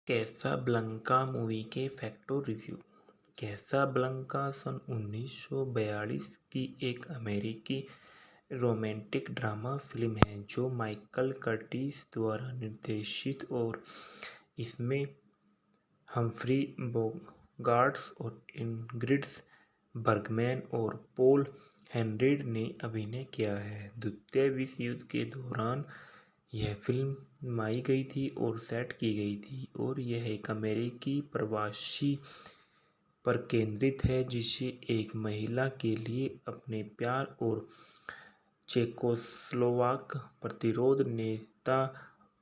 कैसाब्लंका movie के fact और review. कैसाब्लंका सन 1942 की एक अमेरिकी रोमांटिक ड्रामा फिल्म है जो माइकल कर्टिस द्वारा निर्देशित और इसमें हम्फ्री बोगार्ट्स और इंग्रिड बर्गमैन और पॉल हेनरिड ने अभिनय किया है। द्वितीय विश्व युद्ध के दौरान यह फिल्म फिल्माई गई थी और सेट की गई थी और यह एक अमेरिकी प्रवासी पर केंद्रित है जिसे एक महिला के लिए अपने प्यार और चेकोस्लोवाक प्रतिरोध नेता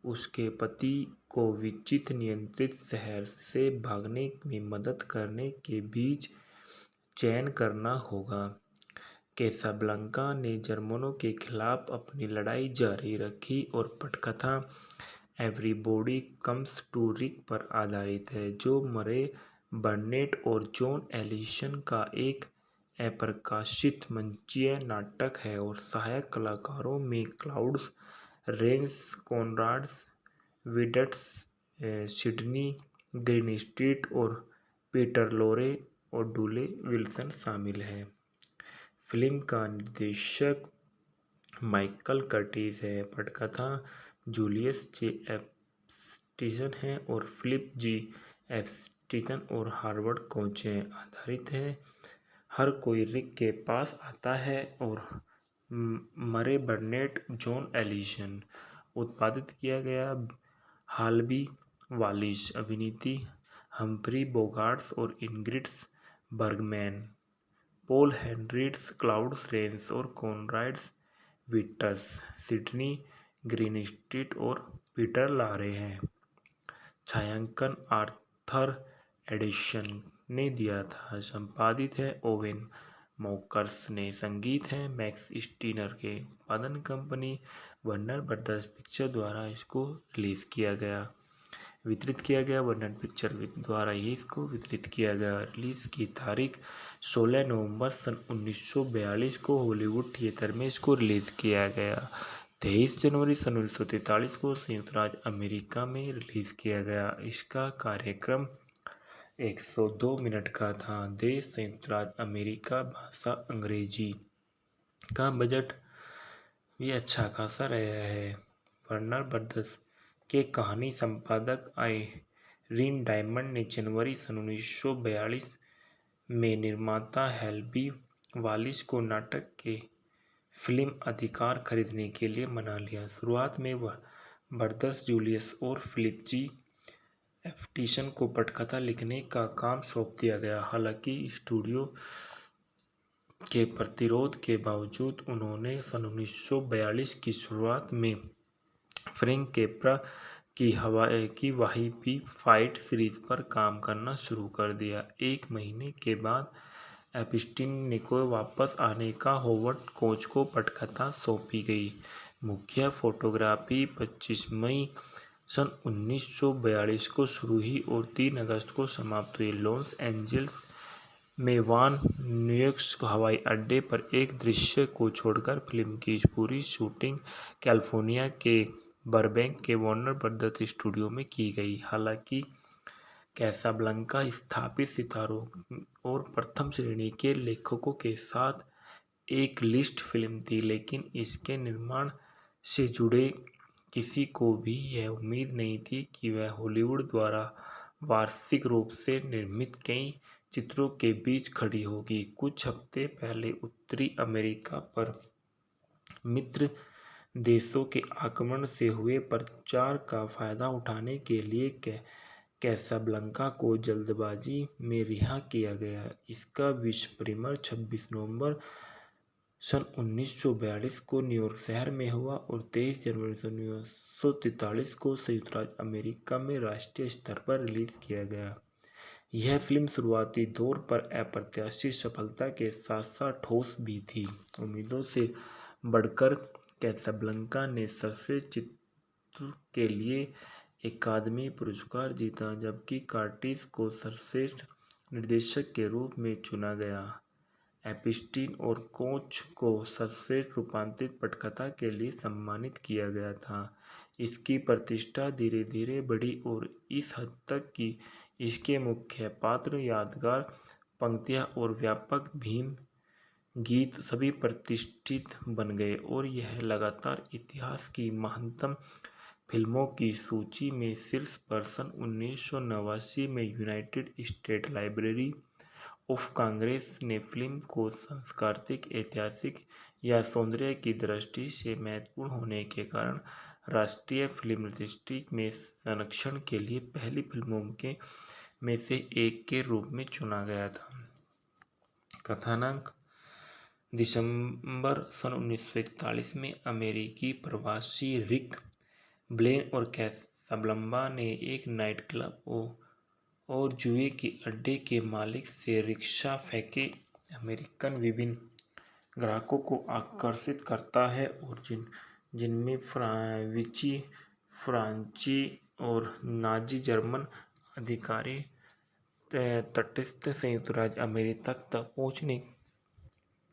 उसके पति को विचित्र नियंत्रित शहर से भागने में मदद करने के बीच चयन करना होगा। कैसाब्लंका ने जर्मनों के खिलाफ अपनी लड़ाई जारी रखी और पटकथा एवरीबॉडी कम्स टू रिक पर आधारित है जो मरे बर्नेट और जॉन एलिसन का एक अप्रकाशित मंचीय नाटक है और सहायक कलाकारों में cloud Rains, Conrad विडट्स, Sydney Greenstreet और पीटर लोरे और डुले विल्सन शामिल हैं। फिल्म का निर्देशक माइकल कर्टिस है। पटकथा जूलियस जे एप्स्टीन है और फिलिप जी एप्स्टीन और हार्वर्ड कोचेन आधारित है। हर कोई रिक के पास आता है और मरे बर्नेट, जॉन एलिसन। उत्पादित किया गया हाल्बी वालिस। अभिनीति हम्फ्री बोगार्ट्स और Ingrid Bergman. Paul Henreid's, Claude Rains और कॉनराड विट्टस। सिडनी ग्रीनस्ट्रीट और पीटर लारे हैं। छायांकन आर्थर एडिसन ने दिया था। संपादित है ओवेन मॉकर्स ने। संगीत है मैक्स स्टीनर के। उत्पादन कंपनी वर्नर ब्रदर्स पिक्चर द्वारा इसको वितरित किया गया। वर्नर पिक्चर द्वारा ही इसको वितरित किया गया। रिलीज़ की तारीख 16 नवंबर सन 1942 को हॉलीवुड थिएटर में इसको रिलीज़ किया गया। 23 जनवरी सन 1943 को संयुक्त राज्य अमेरिका में रिलीज़ किया गया। इसका कार्यक्रम 102 मिनट का था। देश संयुक्त राज्य अमेरिका, भाषा अंग्रेजी। का बजट भी अच्छा खासा रहा है। वर्नर ब्रदर्स के कहानी संपादक आयरीन डायमंड ने जनवरी सन 1942 में निर्माता हेल्बी वालिस को नाटक के फिल्म अधिकार खरीदने के लिए मना लिया। शुरुआत में ब्रदर्स जूलियस और फिलिप जी एप्स्टीन को पटकथा लिखने का काम सौंप दिया गया। हालांकि स्टूडियो के प्रतिरोध के बावजूद उन्होंने सन 1942 की शुरुआत में फ्रैंक कैप्रा की वाहिपी फाइट सीरीज पर काम करना शुरू कर दिया। एक महीने के बाद एप्स्टीन को वापस आने का होवर्ड कोच को पटकथा सौंपी गई। मुख्य फोटोग्राफी 25 मई सन 1942 को शुरू हुई और 3 अगस्त को समाप्त हुई। लॉस एंजल्स में वान न्यूयॉर्क हवाई अड्डे पर एक दृश्य को छोड़कर फिल्म की पूरी शूटिंग कैलिफोर्निया के बरबैंक के वार्नर ब्रदर्स स्टूडियो में की गई। हालांकि कैसाब्लंका स्थापित सितारों और प्रथम श्रेणी के लेखकों के साथ एक लिस्ट फिल्म थी, लेकिन इसके निर्माण से जुड़े किसी को भी यह उम्मीद नहीं थी कि वह हॉलीवुड द्वारा वार्षिक रूप से निर्मित कई चित्रों के बीच खड़ी होगी। कुछ हफ्ते पहले उत्तरी अमेरिका पर मित्र देशों के आक्रमण से हुए प्रचार का फायदा उठाने के लिए कैसाब्लंका को जल्दबाजी में रिहा किया गया। इसका विश्व प्रीमियर 26 नवंबर सन 1942 को न्यूयॉर्क शहर में हुआ और 23 जनवरी सन 1943 को संयुक्त राज्य अमेरिका में राष्ट्रीय स्तर पर रिलीज किया गया। यह फिल्म शुरुआती दौर पर अप्रत्याशित सफलता के साथ साथ ठोस भी थी। उम्मीदों से बढ़कर कैसाब्लंका ने सर्वश्रेष्ठ चित्र के लिए अकादमी पुरस्कार जीता, जबकि कर्टिस को सर्वश्रेष्ठ निर्देशक के रूप में चुना गया। एप्स्टीन और कोच को सर्वश्रेष्ठ रूपांतरित पटकथा के लिए सम्मानित किया गया था। इसकी प्रतिष्ठा धीरे धीरे बढ़ी और इस हद तक कि इसके मुख्य पात्र, यादगार पंक्तियाँ और व्यापक भीम गीत सभी प्रतिष्ठित बन गए और यह लगातार इतिहास की महानतम फिल्मों की सूची में शीर्ष पर। सन 1989 में United state library of Congress ने फिल्म को सांस्कृतिक, ऐतिहासिक या सौंदर्य की दृष्टि से महत्वपूर्ण होने के कारण राष्ट्रीय फिल्म रजिस्ट्री में संरक्षण के लिए पहली फिल्मों में से एक के रूप में चुना गया था। कथानक: दिसंबर सन 1941 में अमेरिकी प्रवासी रिक ब्लेन और कैसाब्लांका ने एक नाइट क्लब और जुए के अड्डे के मालिक से रिक्शा फेंके। अमेरिकन विभिन्न ग्राहकों को आकर्षित करता है और जिनमें विची, फ्रांची और नाजी जर्मन अधिकारी तटस्थ संयुक्त राज्य अमेरिका तक पहुंचने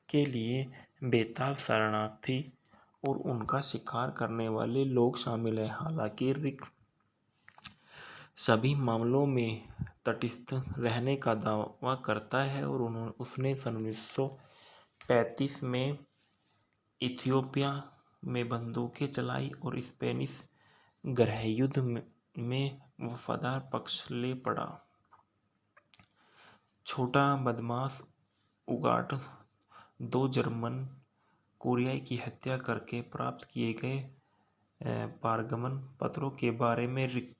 के लिए बेताब शरणार्थी और उनका शिकार करने वाले लोग शामिल हैं। हालांकि रिक सभी मामलों में तटस्थ रहने का दावा करता है और उसने सन 1935 में इथियोपिया में बंदूकें चलाई और स्पेनिश गृहयुद्ध में वफादार पक्ष ले पड़ा। छोटा बदमाश उगाट 2 जर्मन कोरियाई की हत्या करके प्राप्त किए गए पारगमन पत्रों के बारे में रिक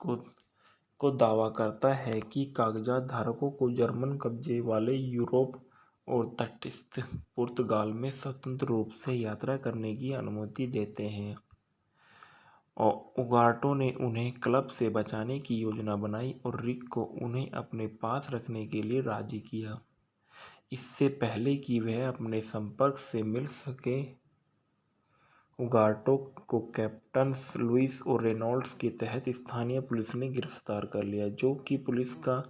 को दावा करता है कि कागजात धारकों को जर्मन कब्जे वाले यूरोप और तटस्थ पुर्तगाल में स्वतंत्र रूप से यात्रा करने की अनुमति देते हैं। उगाटो ने उन्हें क्लब से बचाने की योजना बनाई और रिक को उन्हें अपने पास रखने के लिए राजी किया। इससे पहले कि वह अपने संपर्क से मिल सके, उगाटो को कैप्टन्स लुइस और रेनॉल्ड्स के तहत स्थानीय पुलिस ने गिरफ्तार कर लिया, जो कि पुलिस का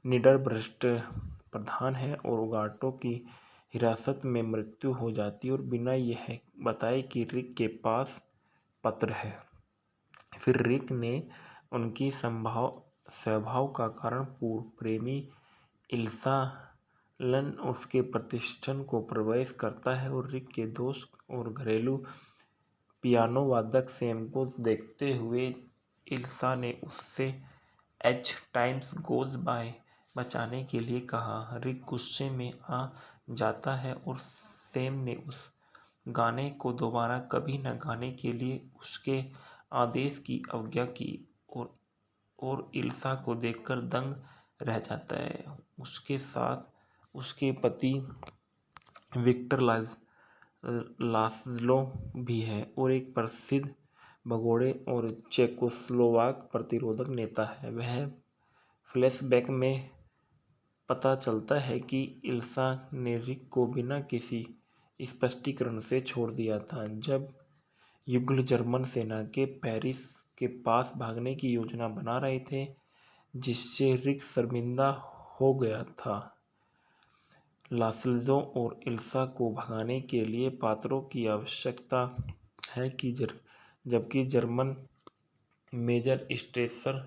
निडर भ्रष्ट प्रधान है। और उगाटो की हिरासत में मृत्यु हो जाती और बिना यह बताए कि रिक के पास पत्र है। फिर रिक ने उनकी स्वभाव का कारण पूर्व प्रेमी इल्सा लन उसके प्रतिष्ठान को प्रवेश करता है और रिक के दोस्त और घरेलू पियानो वादक सैम को देखते हुए इल्सा ने उससे एज टाइम्स गोज बाय बचाने के लिए कहा। रिक गुस्से में आ जाता है और सैम ने उस गाने को दोबारा कभी न गाने के लिए उसके आदेश की अवज्ञा की और इल्सा को देखकर दंग रह जाता है। उसके साथ उसके पति विक्टर लास्लो भी है और एक प्रसिद्ध भगोड़े और चेकोस्लोवाक प्रतिरोधक नेता है। वह फ्लैशबैक में पता चलता है कि इल्सा ने रिक को बिना किसी स्पष्टीकरण से छोड़ दिया था जब युगल जर्मन सेना के पेरिस के पास भागने की योजना बना रहे थे, जिससे रिक शर्मिंदा हो गया था। लास्लो और इल्सा को भगाने के लिए पात्रों की आवश्यकता है जबकि जर्मन मेजर स्ट्रेसर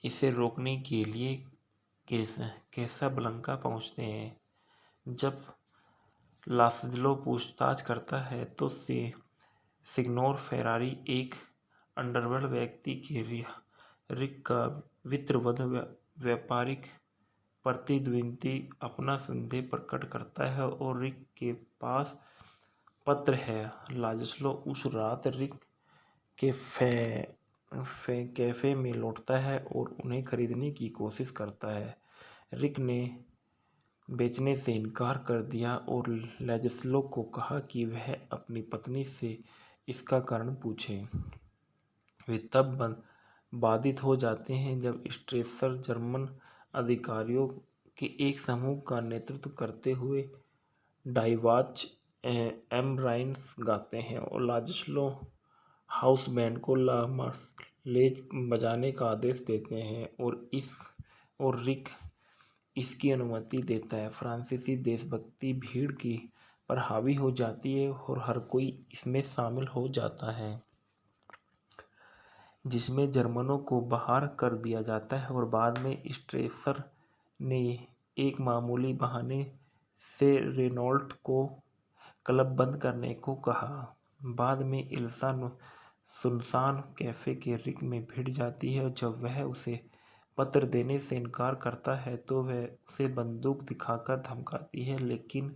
इसे रोकने के लिए कैसाब्लांका पहुंचते हैं। जब लास्लो पूछताछ करता है तो सिग्नोर फेरारी, एक अंडरवर्ल्ड व्यक्ति के रिक का वित्तवध व्यापारिक प्रतिद्वंदी, अपना संदेह प्रकट करता है और रिक के पास पत्र है। लास्लो उस रात रिक के कैफे में लौटता है और उन्हें खरीदने की कोशिश करता है। रिक ने बेचने से इनकार कर दिया और लास्लो को कहा कि वह अपनी पत्नी से इसका कारण पूछे। वे तब बाधित हो जाते हैं जब स्ट्रेसर जर्मन अधिकारियों के एक समूह का नेतृत्व करते हुए डाइवाच एम राइन्स गाते हैं और लास्लो हाउस बैंड को ला मार्सलेज बजाने का आदेश देते हैं और रिक इसकी अनुमति देता है। फ्रांसीसी देशभक्ति भीड़ की पर हावी हो जाती है और हर कोई इसमें शामिल हो जाता है, जिसमें जर्मनों को बाहर कर दिया जाता है और बाद में स्ट्रेसर ने एक मामूली बहाने से रेनॉल्ट को क्लब बंद करने को कहा। बाद में इल्सा सुनसान कैफे के रिक में भिड़ जाती है और जब वह उसे पत्र देने से इनकार करता है तो वह उसे बंदूक दिखाकर धमकाती है, लेकिन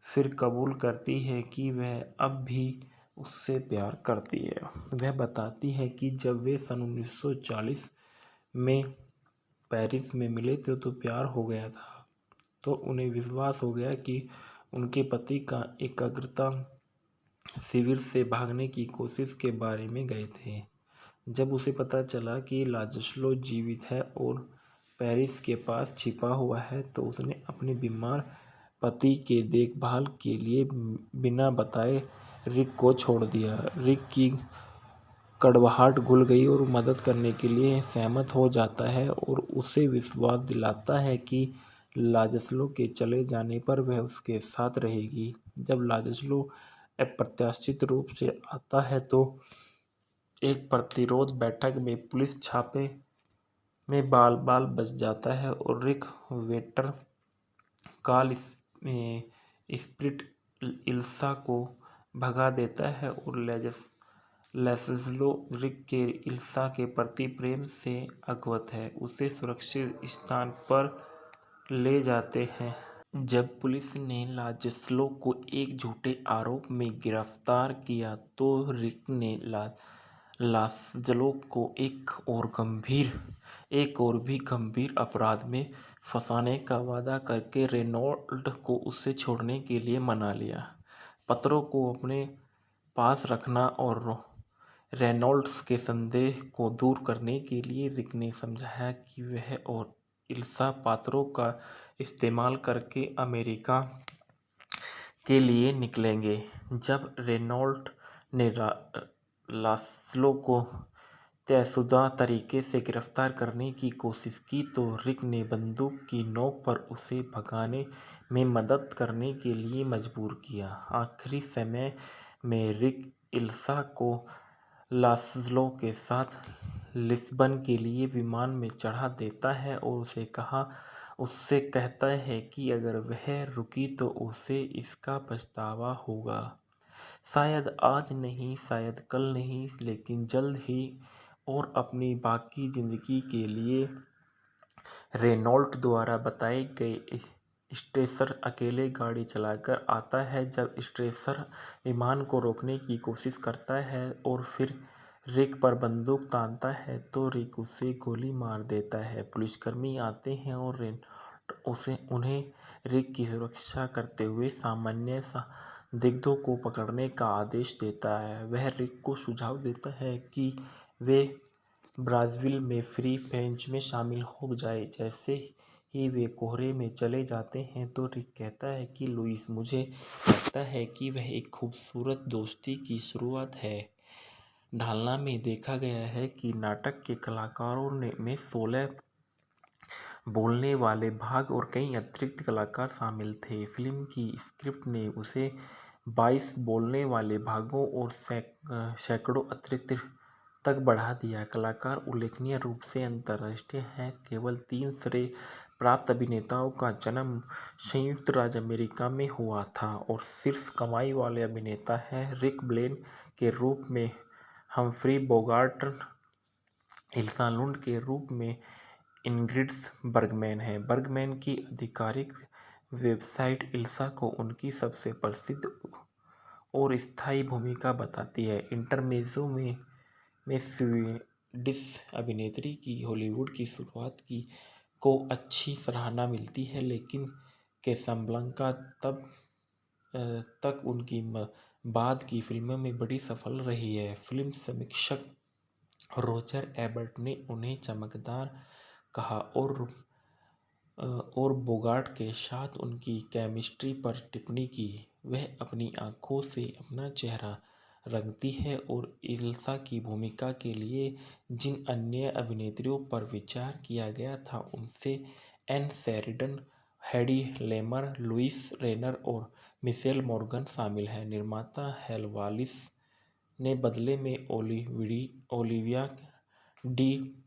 फिर कबूल करती है कि वह अब भी उससे प्यार करती है। वह बताती है कि जब वे सन 1940 में पेरिस में मिले थे तो प्यार हो गया था, तो उन्हें विश्वास हो गया कि उनके पति का एकाग्रता शिविर से भागने की कोशिश के बारे में गए थे। जब उसे पता चला कि लाजस्लो जीवित है और पेरिस के पास छिपा हुआ है तो उसने अपने बीमार पति के देखभाल के लिए बिना बताए रिक को छोड़ दिया। रिक की कड़वाहट घुल गई और मदद करने के लिए सहमत हो जाता है और उसे विश्वास दिलाता है कि लाजस्लो के चले जाने पर वह उसके साथ रहेगी। जब लाजस्लो अप्रत्याशित रूप से आता है तो एक प्रतिरोध बैठक में पुलिस छापे में बाल बाल बच जाता है और रिक वेटर काल स्प्रिट इल्सा को भगा देता है और लैस्लो रिक के इल्सा के प्रति प्रेम से अवगत है, उसे सुरक्षित स्थान पर ले जाते हैं। जब पुलिस ने लाजस्लो को एक झूठे आरोप में गिरफ्तार किया तो रिक ने लाजलो को एक और भी गंभीर अपराध में फंसाने का वादा करके रेनॉल्ड को उसे छोड़ने के लिए मना लिया। पत्रों को अपने पास रखना और रेनॉल्ड्स के संदेह को दूर करने के लिए रिक ने समझाया कि वह और इल्सा पत्रों का इस्तेमाल करके अमेरिका के लिए निकलेंगे। जब रेनॉल्ड ने लास्लो को तयशुदा तरीके से गिरफ्तार करने की कोशिश की तो रिक ने बंदूक की नोक पर उसे भगाने में मदद करने के लिए मजबूर किया। आखिरी समय में रिक इल्सा को लास्लो के साथ लिस्बन के लिए विमान में चढ़ा देता है और उससे कहता है कि अगर वह रुकी तो उसे इसका पछतावा होगा, शायद आज नहीं, शायद कल नहीं, लेकिन जल्द ही। और अपनी बाकी जिंदगी के लिए रेनॉल्ट द्वारा बताए गए स्ट्रेसर अकेले गाड़ी चलाकर आता है। जब स्ट्रेसर विमान को रोकने की कोशिश करता है और फिर रिक पर बंदूक तानता है तो रिक उसे गोली मार देता है। पुलिसकर्मी आते हैं और रेनॉल्ट उन्हें रिक की सुरक्षा करते हुए सामान्य संदिग्धों को पकड़ने का आदेश देता है। वह रिक को सुझाव देता है कि वे ब्राज़ील में फ्री फ्रेंच में शामिल हो जाए। जैसे ही वे कोहरे में चले जाते हैं तो रिक कहता है कि लुइस, मुझे लगता है कि वह एक खूबसूरत दोस्ती की शुरुआत है। ढालना में देखा गया है कि नाटक के कलाकारों में 16 बोलने वाले भाग और कई अतिरिक्त कलाकार शामिल थे। फिल्म की स्क्रिप्ट ने उसे 22 बोलने वाले भागों और सैकड़ों अतिरिक्त तक बढ़ा दिया। कलाकार उल्लेखनीय रूप से अंतर्राष्ट्रीय हैं। केवल 3 श्रेय प्राप्त अभिनेताओं का जन्म संयुक्त राज्य अमेरिका में हुआ था और शीर्ष कमाई वाले अभिनेता हैं रिक ब्लेन के रूप में हम्फ्री बोगार्ट, इल्सा लुंड के रूप में इंग्रिड बर्गमैन है। बर्गमैन की आधिकारिक वेबसाइट इल्सा को उनकी सबसे प्रसिद्ध और स्थायी भूमिका बताती है। इंटरमेज़ो में स्वीडिश अभिनेत्री की हॉलीवुड की शुरुआत को अच्छी सराहना मिलती है, लेकिन कैसाब्लांका तक उनकी बाद की फिल्मों में बड़ी सफल रही है। फिल्म समीक्षक रोजर एबर्ट ने उन्हें चमकदार कहा और बोगार्ट के साथ उनकी केमिस्ट्री पर टिप्पणी की। वह अपनी आंखों से अपना चेहरा रंगती है और इल्सा की भूमिका के लिए जिन अन्य अभिनेत्रियों पर विचार किया गया था उनसे Ann Sheridan, Hedy Lamarr, Luise Rainer और मिशेल मॉर्गन शामिल हैं। निर्माता हेल वालिस ने बदले में ओलिविया डी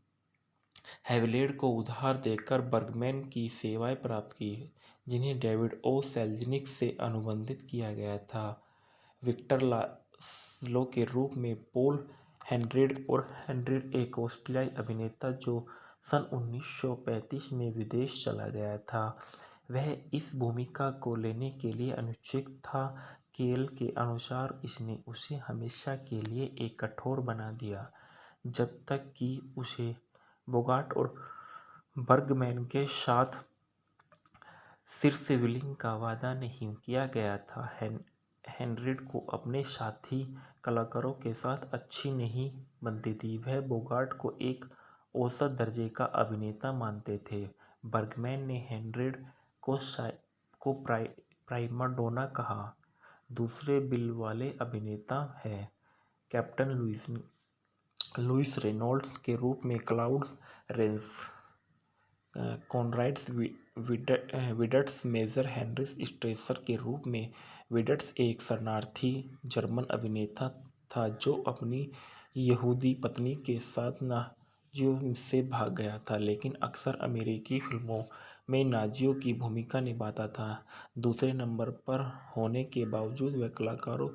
हैविलैंड को उधार देकर बर्गमैन की सेवाएं प्राप्त की, जिन्हें डेविड ओ सेल्ज़निक से अनुबंधित किया गया था। विक्टर लास्लो के रूप में पॉल हेनरिड एक ऑस्ट्रियाई अभिनेता जो सन 1935 में विदेश चला गया था, वह इस भूमिका को लेने के लिए अनुत्सुक था। केल के अनुसार इसने उसे हमेशा के लिए एक कठोर बना दिया, जब तक कि उसे बोगार्ट और बर्गमैन के साथ सिरसिविलिंग का वादा नहीं किया गया था। हेनरिड को अपने साथी कलाकारों के साथ अच्छी नहीं बनती थी। वह बोगार्ट को एक औसत दर्जे का अभिनेता मानते थे। बर्गमैन ने हेनरिड को प्राइमाडोना कहा। दूसरे बिल वाले अभिनेता हैं कैप्टन लुइस रेनॉल्ड्स के रूप में क्लाउड रेंस, कॉनराड्स विडट्स, मेजर हेनरिस स्ट्रेसर के रूप में विडट्स एक शरणार्थी जर्मन अभिनेता था जो अपनी यहूदी पत्नी के साथ नाजियों से भाग गया था, लेकिन अक्सर अमेरिकी फिल्मों में नाजियों की भूमिका निभाता था। दूसरे नंबर पर होने के बावजूद वह कलाकारों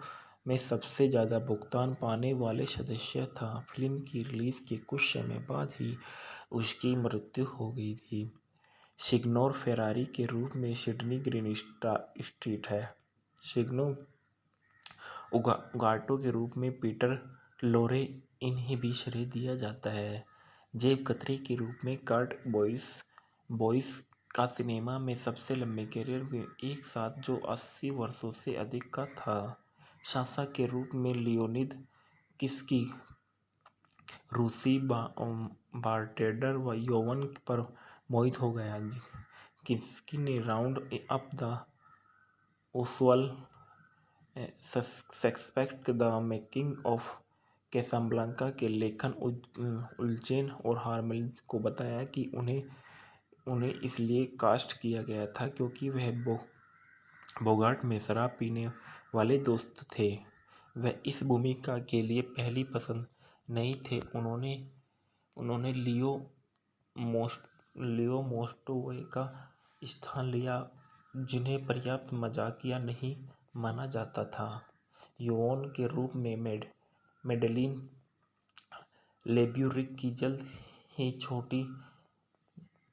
में सबसे ज़्यादा भुगतान पाने वाले सदस्य था। फिल्म की रिलीज़ के कुछ समय बाद ही उसकी मृत्यु हो गई थी। सिग्नोर फेरारी के रूप में सिडनी ग्रीन स्ट्रीट है। सिग्नो उगाटो के रूप में पीटर लोरे, इन्हें भी श्रेय दिया जाता है। जेब कतरी के रूप में कर्ट बोइस का सिनेमा में सबसे लंबे करियर में एक साथ जो 80 वर्षों से अधिक का था। सासा के रूप में लियोनिद किस्की, रूसी बारटेंडर व यौवन पर मोहित हो गया। किस्की ने round up the usual suspects the making of Casablanca के लेखन उल्चेन और हार्मेल को बताया कि उन्हें इसलिए कास्ट किया गया था क्योंकि वह बोगार्ट में शराब पीने वाले दोस्त थे। वह इस भूमिका के लिए पहली पसंद नहीं थे। उन्होंने लियो मोस्टोवे का स्थान लिया, जिन्हें पर्याप्त मजाकिया नहीं माना जाता था। यौवन के रूप में मेडेलिन लेब्यूरिक की जल्द ही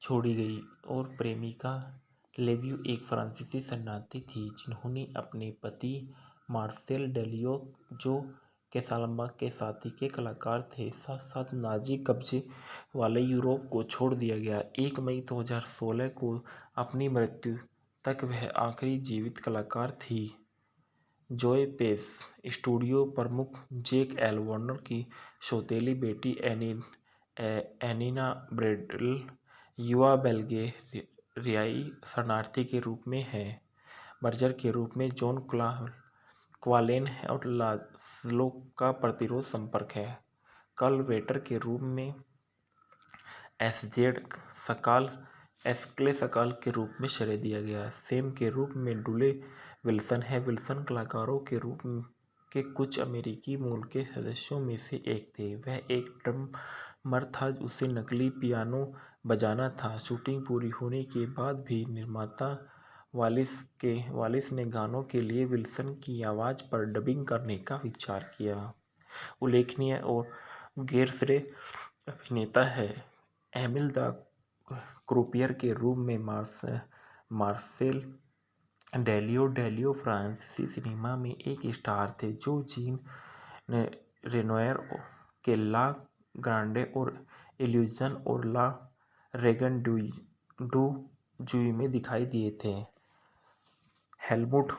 छोड़ी गई और प्रेमिका लेब्यू एक फ्रांसीसी शरणार्थी थी, जिन्होंने अपने पति मार्सेल डेलियो, जो कैसाब्लांका के साथी के कलाकार थे, साथ साथ नाजी कब्जे वाले यूरोप को छोड़ दिया गया। 1 मई 2016 को अपनी मृत्यु तक वह आखिरी जीवित कलाकार थी। जोए पेस, स्टूडियो प्रमुख जैक एल वार्नर की सौतेली बेटी एनिना ब्रेडल, युवा बल्गेरियाई शरणार्थी के रूप में है। बर्जर के रूप में जॉन क्वालेन और लास्लो का प्रतिरोध संपर्क है। कार्ल वेटर के रूप में एसजेड एस्क्ले सकाल के रूप में श्रेय दिया गया। सेम के रूप में डुले विल्सन है। विल्सन कलाकारों के रूप के कुछ अमेरिकी मूल के सदस्यों में से एक थे। वह एक ड्रमर था, उसे नकली पियानो बजाना था। शूटिंग पूरी होने के बाद भी निर्माता वालिस ने गानों के लिए विल्सन की आवाज़ पर डबिंग करने का विचार किया। उल्लेखनीय और गैर-श्रेय अभिनेता है एमिल द क्रूपियर के रूप में मार्सेल डेलियो फ्रांसीसी सिनेमा में एक स्टार थे, जो जीन रेनोयर के ला ग्रांडे और इल्यूजन और ला रेगन डू जुई में दिखाई दिए थे। हेलमुट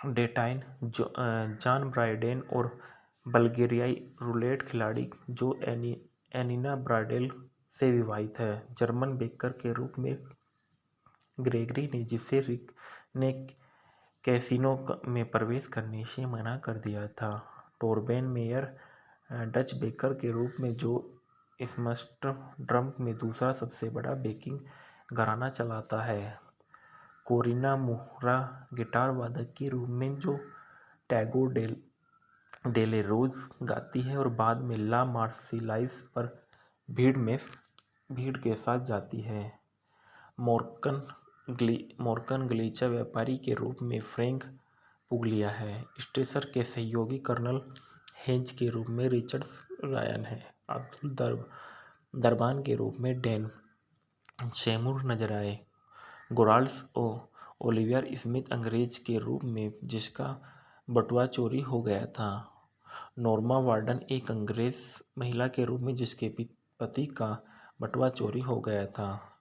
डेटाइन, जॉन ब्राइडेन और बल्गेरियाई रूलेट खिलाड़ी जो एनिना ब्राडेल से विवाहित है। जर्मन बेकर के रूप में ग्रेगरी ने, जिसे रिक ने कैसीनो में प्रवेश करने से मना कर दिया था। टोरबेन मेयर, डच बेकर के रूप में जो एम्स्टर्डम में दूसरा सबसे बड़ा बेकिंग घराना चलाता है। कोरिना मोहरा गिटार वादक के रूप में जो टैगो डेले रोज गाती है और बाद में ला मार्सिलाइस पर भीड़ के साथ जाती है। मोर्कन ग्लीचा व्यापारी के रूप में फ्रैंक पुगलिया है। स्ट्रेसर के सहयोगी कर्नल हेंज के रूप में रिचर्ड रायन है। अब्दुल दरबान के रूप में डैन शेमूर नजर आए। गोराल्ड्स ओलिवियर स्मिथ अंग्रेज के रूप में जिसका बटुआ चोरी हो गया था। नॉर्मा वार्डन एक अंग्रेज महिला के रूप में जिसके पति का बटुआ चोरी हो गया था।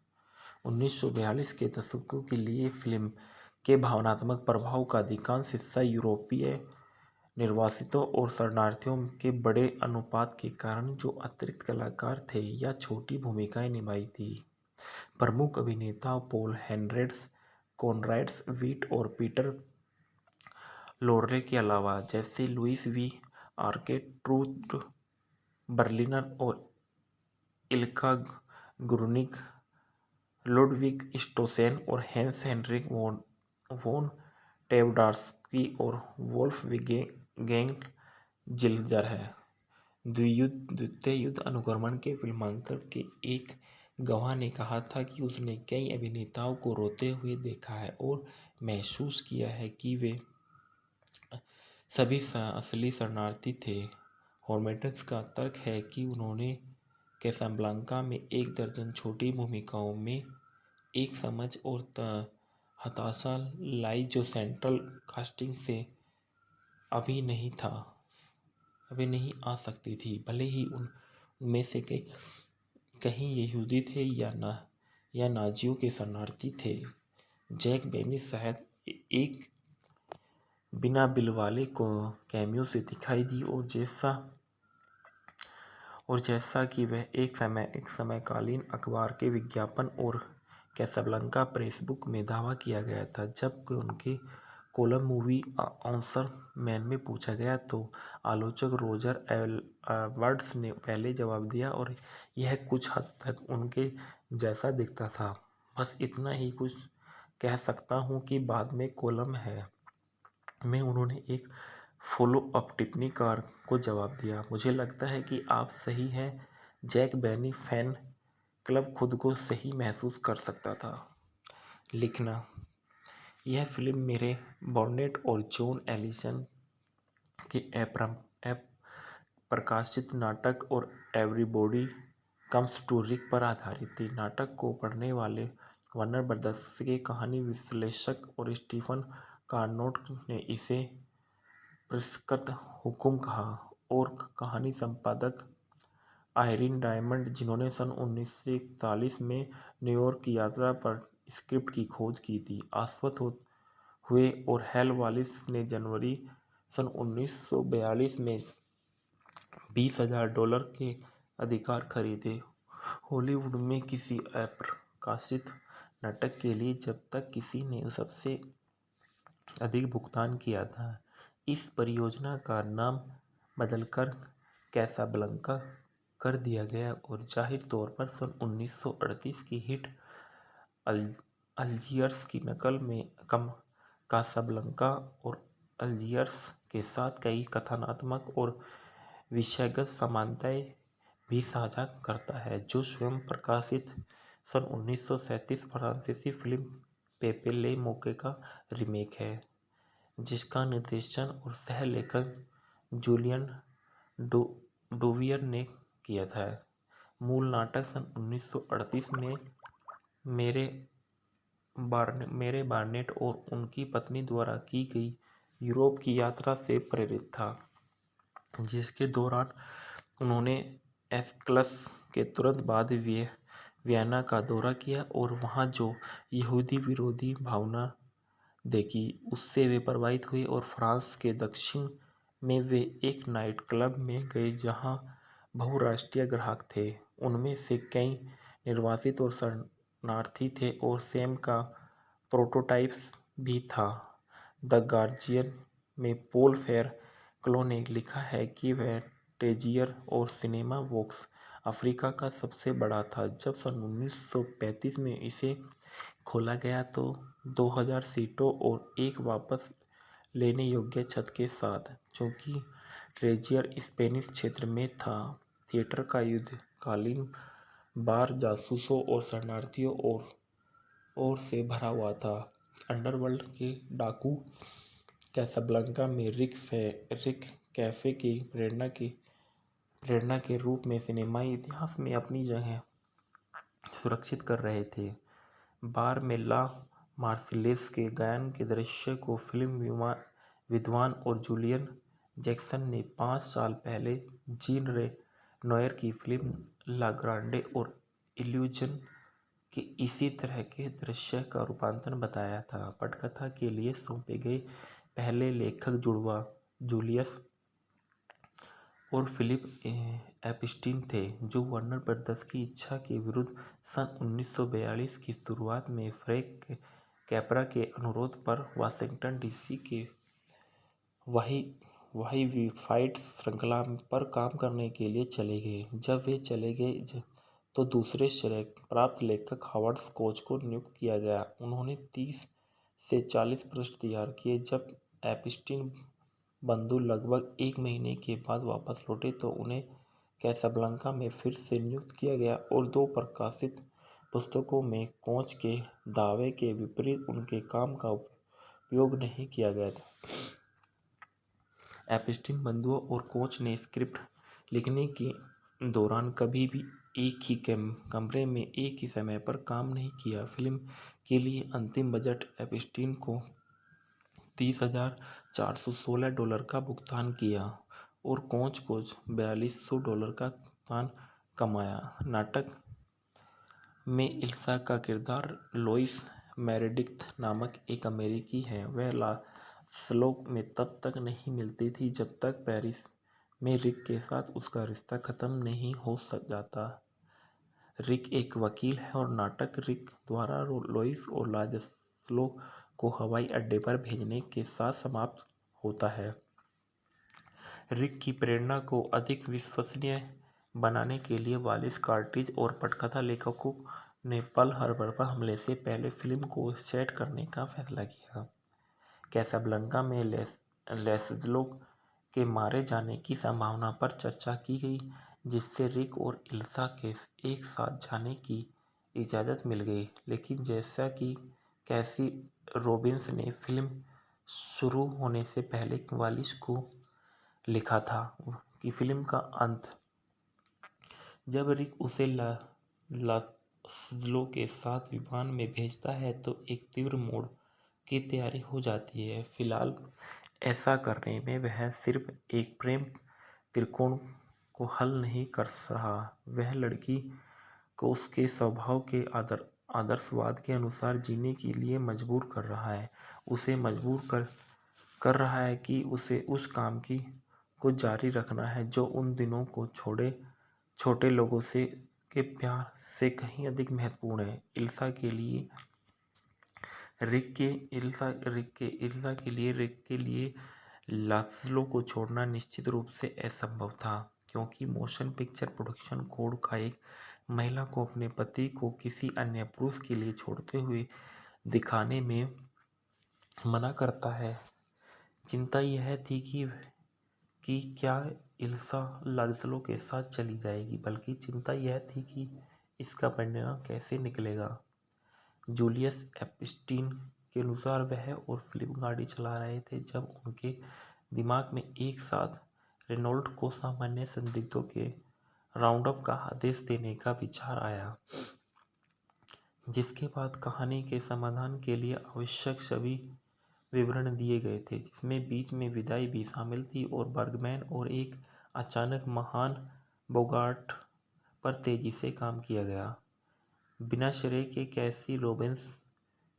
1942 के दशकों के लिए फिल्म के भावनात्मक प्रभाव का अधिकांश हिस्सा यूरोपीय निर्वासितों और शरणार्थियों के बड़े अनुपात के कारण जो अतिरिक्त कलाकार थे या छोटी भूमिकाएं निभाई थी। प्रमुख अभिनेता पॉल हेनरिस, कॉनराड्स वीट और पीटर लोर्रे के अलावा जैसे Louis V Arquette, Trude Berliner और इल्का गुर्निक, लुडविग स्टोसेन और हेंस हेनरिक वोन टेवडार्स्की और वोल्फगैंग जिल्जर है। द्वितीय युद्ध अनुक्रमण के फिल्मांकन के एक गवाह ने कहा था कि उसने कई अभिनेताओं को रोते हुए देखा है और महसूस किया है कि वे सभी असली शरणार्थी थे। हॉर्मेट्स का तर्क है कि उन्होंने कैसाब्लांका में एक दर्जन छोटी भूमिकाओं में एक समझ और हताशा लाई जो सेंट्रल कास्टिंग से अभी नहीं आ सकती थी, भले ही उनमें से कहीं यहूदी थे या नाजियों के शरणार्थी थे। जैक बेनी शायद एक बिना बिल वाले को कैमियो से दिखाई दी और जैसा कि वह एक समकालीन अखबार के विज्ञापन और कैसाब्लांका प्रेस बुक में दावा किया गया था। जब उनके कोलम मूवी आंसर मैन में पूछा गया तो आलोचक रोजर एवर्ट्स ने पहले जवाब दिया और यह कुछ हद तक उनके जैसा दिखता था। बस इतना ही कुछ कह सकता हूँ कि बाद में कोलम में उन्होंने एक फॉलो अप टिप्पणी कार को जवाब दिया, मुझे लगता है कि आप सही हैं। जैक बेनी फैन क्लब खुद को सही महसूस कर सकता था। लिखना, यह फिल्म मेरे बॉर्नेट और जॉन एलिसन के प्रकाशित नाटक और एवरीबॉडी कम्स टू रिक पर आधारित थी। नाटक को पढ़ने वाले वार्नर ब्रदर्स के कहानी विश्लेषक और स्टीफन कार्नोट ने इसे परिष्कृत हुक्म कहा और कहानी संपादक आयरीन डायमंड, जिन्होंने सन 1941 में न्यूयॉर्क की यात्रा पर स्क्रिप्ट की खोज की थी, आश्वस्त हुए और हेल वालिस ने जनवरी सन 1942 में $20,000 के अधिकार खरीदे। हॉलीवुड में किसी अप्रकाशित नाटक के लिए जब तक किसी ने सबसे अधिक भुगतान किया था। इस परियोजना का नाम बदलकर कैसाब्लांका कर दिया गया और जाहिर तौर पर सन 1938 की हिट अल्जियर्स की नकल में कासाब्लांका और अल्जियर्स के साथ कई कथात्मक और विषयगत समानताएं भी साझा करता है, जो स्वयं प्रकाशित सन 1937 फ्रांसीसी फिल्म पेपे ले मोके का रीमेक है, जिसका निर्देशन और सह-लेखन जूलियन डूवियर ने किया था। मूल नाटक सन 1938 में मेरे बार्नेट और उनकी पत्नी द्वारा की गई यूरोप की यात्रा से प्रेरित था, जिसके दौरान उन्होंने एस्क्लस के तुरंत बाद वियना का दौरा किया और वहां जो यहूदी विरोधी भावना देखी उससे वे प्रभावित हुए और फ्रांस के दक्षिण में वे एक नाइट क्लब में गए जहां बहुराष्ट्रीय ग्राहक थे। उनमें से कई निर्वासित और शरणार्थी थे और सैम का प्रोटोटाइप भी था। द गार्जियन में पॉल फेर क्लो ने लिखा है कि वह टेजियर और सिनेमा वॉक्स अफ्रीका का सबसे बड़ा था। जब सन 1935 में इसे खोला गया तो 2000 सीटों और एक वापस लेने योग्य छत के साथ, चूंकि ट्रेजियर स्पेनिश क्षेत्र में था। थिएटर का युद्धकालीन बार जासूसों और शरणार्थियों और से भरा हुआ था। अंडरवर्ल्ड के डाकू कैसाब्लंका में रिक कैफे की प्रेरणा के रूप में सिनेमाई इतिहास में अपनी जगह सुरक्षित कर रहे थे। बार में ला मार्सिलेस के गायन के दृश्य को फिल्म विद्वान और जूलियन जैक्सन ने 5 साल पहले जीन रेनोयर की फिल्म ला ग्रांडे और इल्यूजन के इसी तरह के दृश्य का रूपांतर बताया था। पटकथा के लिए सौंपे गए पहले लेखक जुड़वा जूलियस और फिलिप एप्स्टीन थे, जो वार्नर ब्रदर्स की इच्छा के विरुद्ध सन 1942 की शुरुआत में फ्रैंक कैपरा के अनुरोध पर वाशिंगटन डीसी के वाइफाइड श्रृंखला पर काम करने के लिए चले गए। जब वे चले गए तो दूसरे श्रेय प्राप्त लेखक हावर्ड कोच को नियुक्त किया गया। उन्होंने 30 से 40 पृष्ठ तैयार किए। जब एप्स्टीन बंधु लगभग 1 महीने के बाद वापस लौटे तो उन्हें कैसाब्लंका में फिर से नियुक्त किया गया और 2 प्रकाशित पुस्तकों में कोच के दावे के विपरीत उनके काम का उपयोग नहीं किया गया था। एप्स्टीन बंधुओं और कोच ने स्क्रिप्ट लिखने के दौरान कभी भी एक ही कमरे में एक ही समय पर काम नहीं किया। फिल्म के लिए अंतिम बजट एप्स्टीन को $30,416 का भुगतान किया और कोच को $4,200 का भुगतान कमाया। नाटक में इल्सा का किरदार लोइस मेरेडिथ नामक एक अमेरिकी है। वह लास्लो में तब तक नहीं मिलती थी जब तक पेरिस में रिक के साथ उसका रिश्ता खत्म नहीं हो जाता। रिक एक वकील है और नाटक रिक द्वारा लोइस और लास्लो को हवाई अड्डे पर भेजने के साथ समाप्त होता है। रिक की प्रेरणा को अधिक विश्वसनीय बनाने के लिए वालिस कार्ट्रिज और पटकथा लेखकों ने पर्ल हार्बर पर हमले से पहले फिल्म को सेट करने का फैसला किया। कैसाब्लंका में लास्लो के मारे जाने की संभावना पर चर्चा की गई, जिससे रिक और इल्सा के एक साथ जाने की इजाज़त मिल गई। लेकिन जैसा कि कैसी रॉबिन्स ने फिल्म शुरू होने से पहले वालिस को लिखा था कि फिल्म का अंत जब रिक उसे लास्लो के साथ विमान में भेजता है तो एक तीव्र मोड़ की तैयारी हो जाती है। फिलहाल ऐसा करने में वह सिर्फ एक प्रेम त्रिकोण को हल नहीं कर रहा, वह लड़की को उसके स्वभाव के आदर्शवाद के अनुसार जीने के लिए मजबूर कर रहा है। उसे मजबूर कर रहा है कि उसे उस काम को जारी रखना है जो उन दिनों को छोटे लोगों के प्यार से कहीं अधिक महत्वपूर्ण है। इल्सा के लिए रिक के लिए लास्लो को छोड़ना निश्चित रूप से असंभव था, क्योंकि मोशन पिक्चर प्रोडक्शन कोड का एक महिला को अपने पति को किसी अन्य पुरुष के लिए छोड़ते हुए दिखाने में मना करता है। चिंता यह थी कि क्या इल्सा लास्लो के साथ चली जाएगी, बल्कि चिंता यह थी कि इसका परिणाम कैसे निकलेगा। जूलियस एप्स्टीन के अनुसार वह और फिलिप गाड़ी चला रहे थे जब उनके दिमाग में एक साथ रेनॉल्ट को सामान्य संदिग्धों के राउंडअप का आदेश देने का विचार आया, जिसके बाद कहानी के समाधान के लिए आवश्यक सभी विवरण दिए गए थे, जिसमें बीच में विदाई भी शामिल थी और बर्गमैन और एक अचानक महान बोगार्ट पर तेजी से काम किया गया। बिना श्रेय के कैसी रॉबिन्स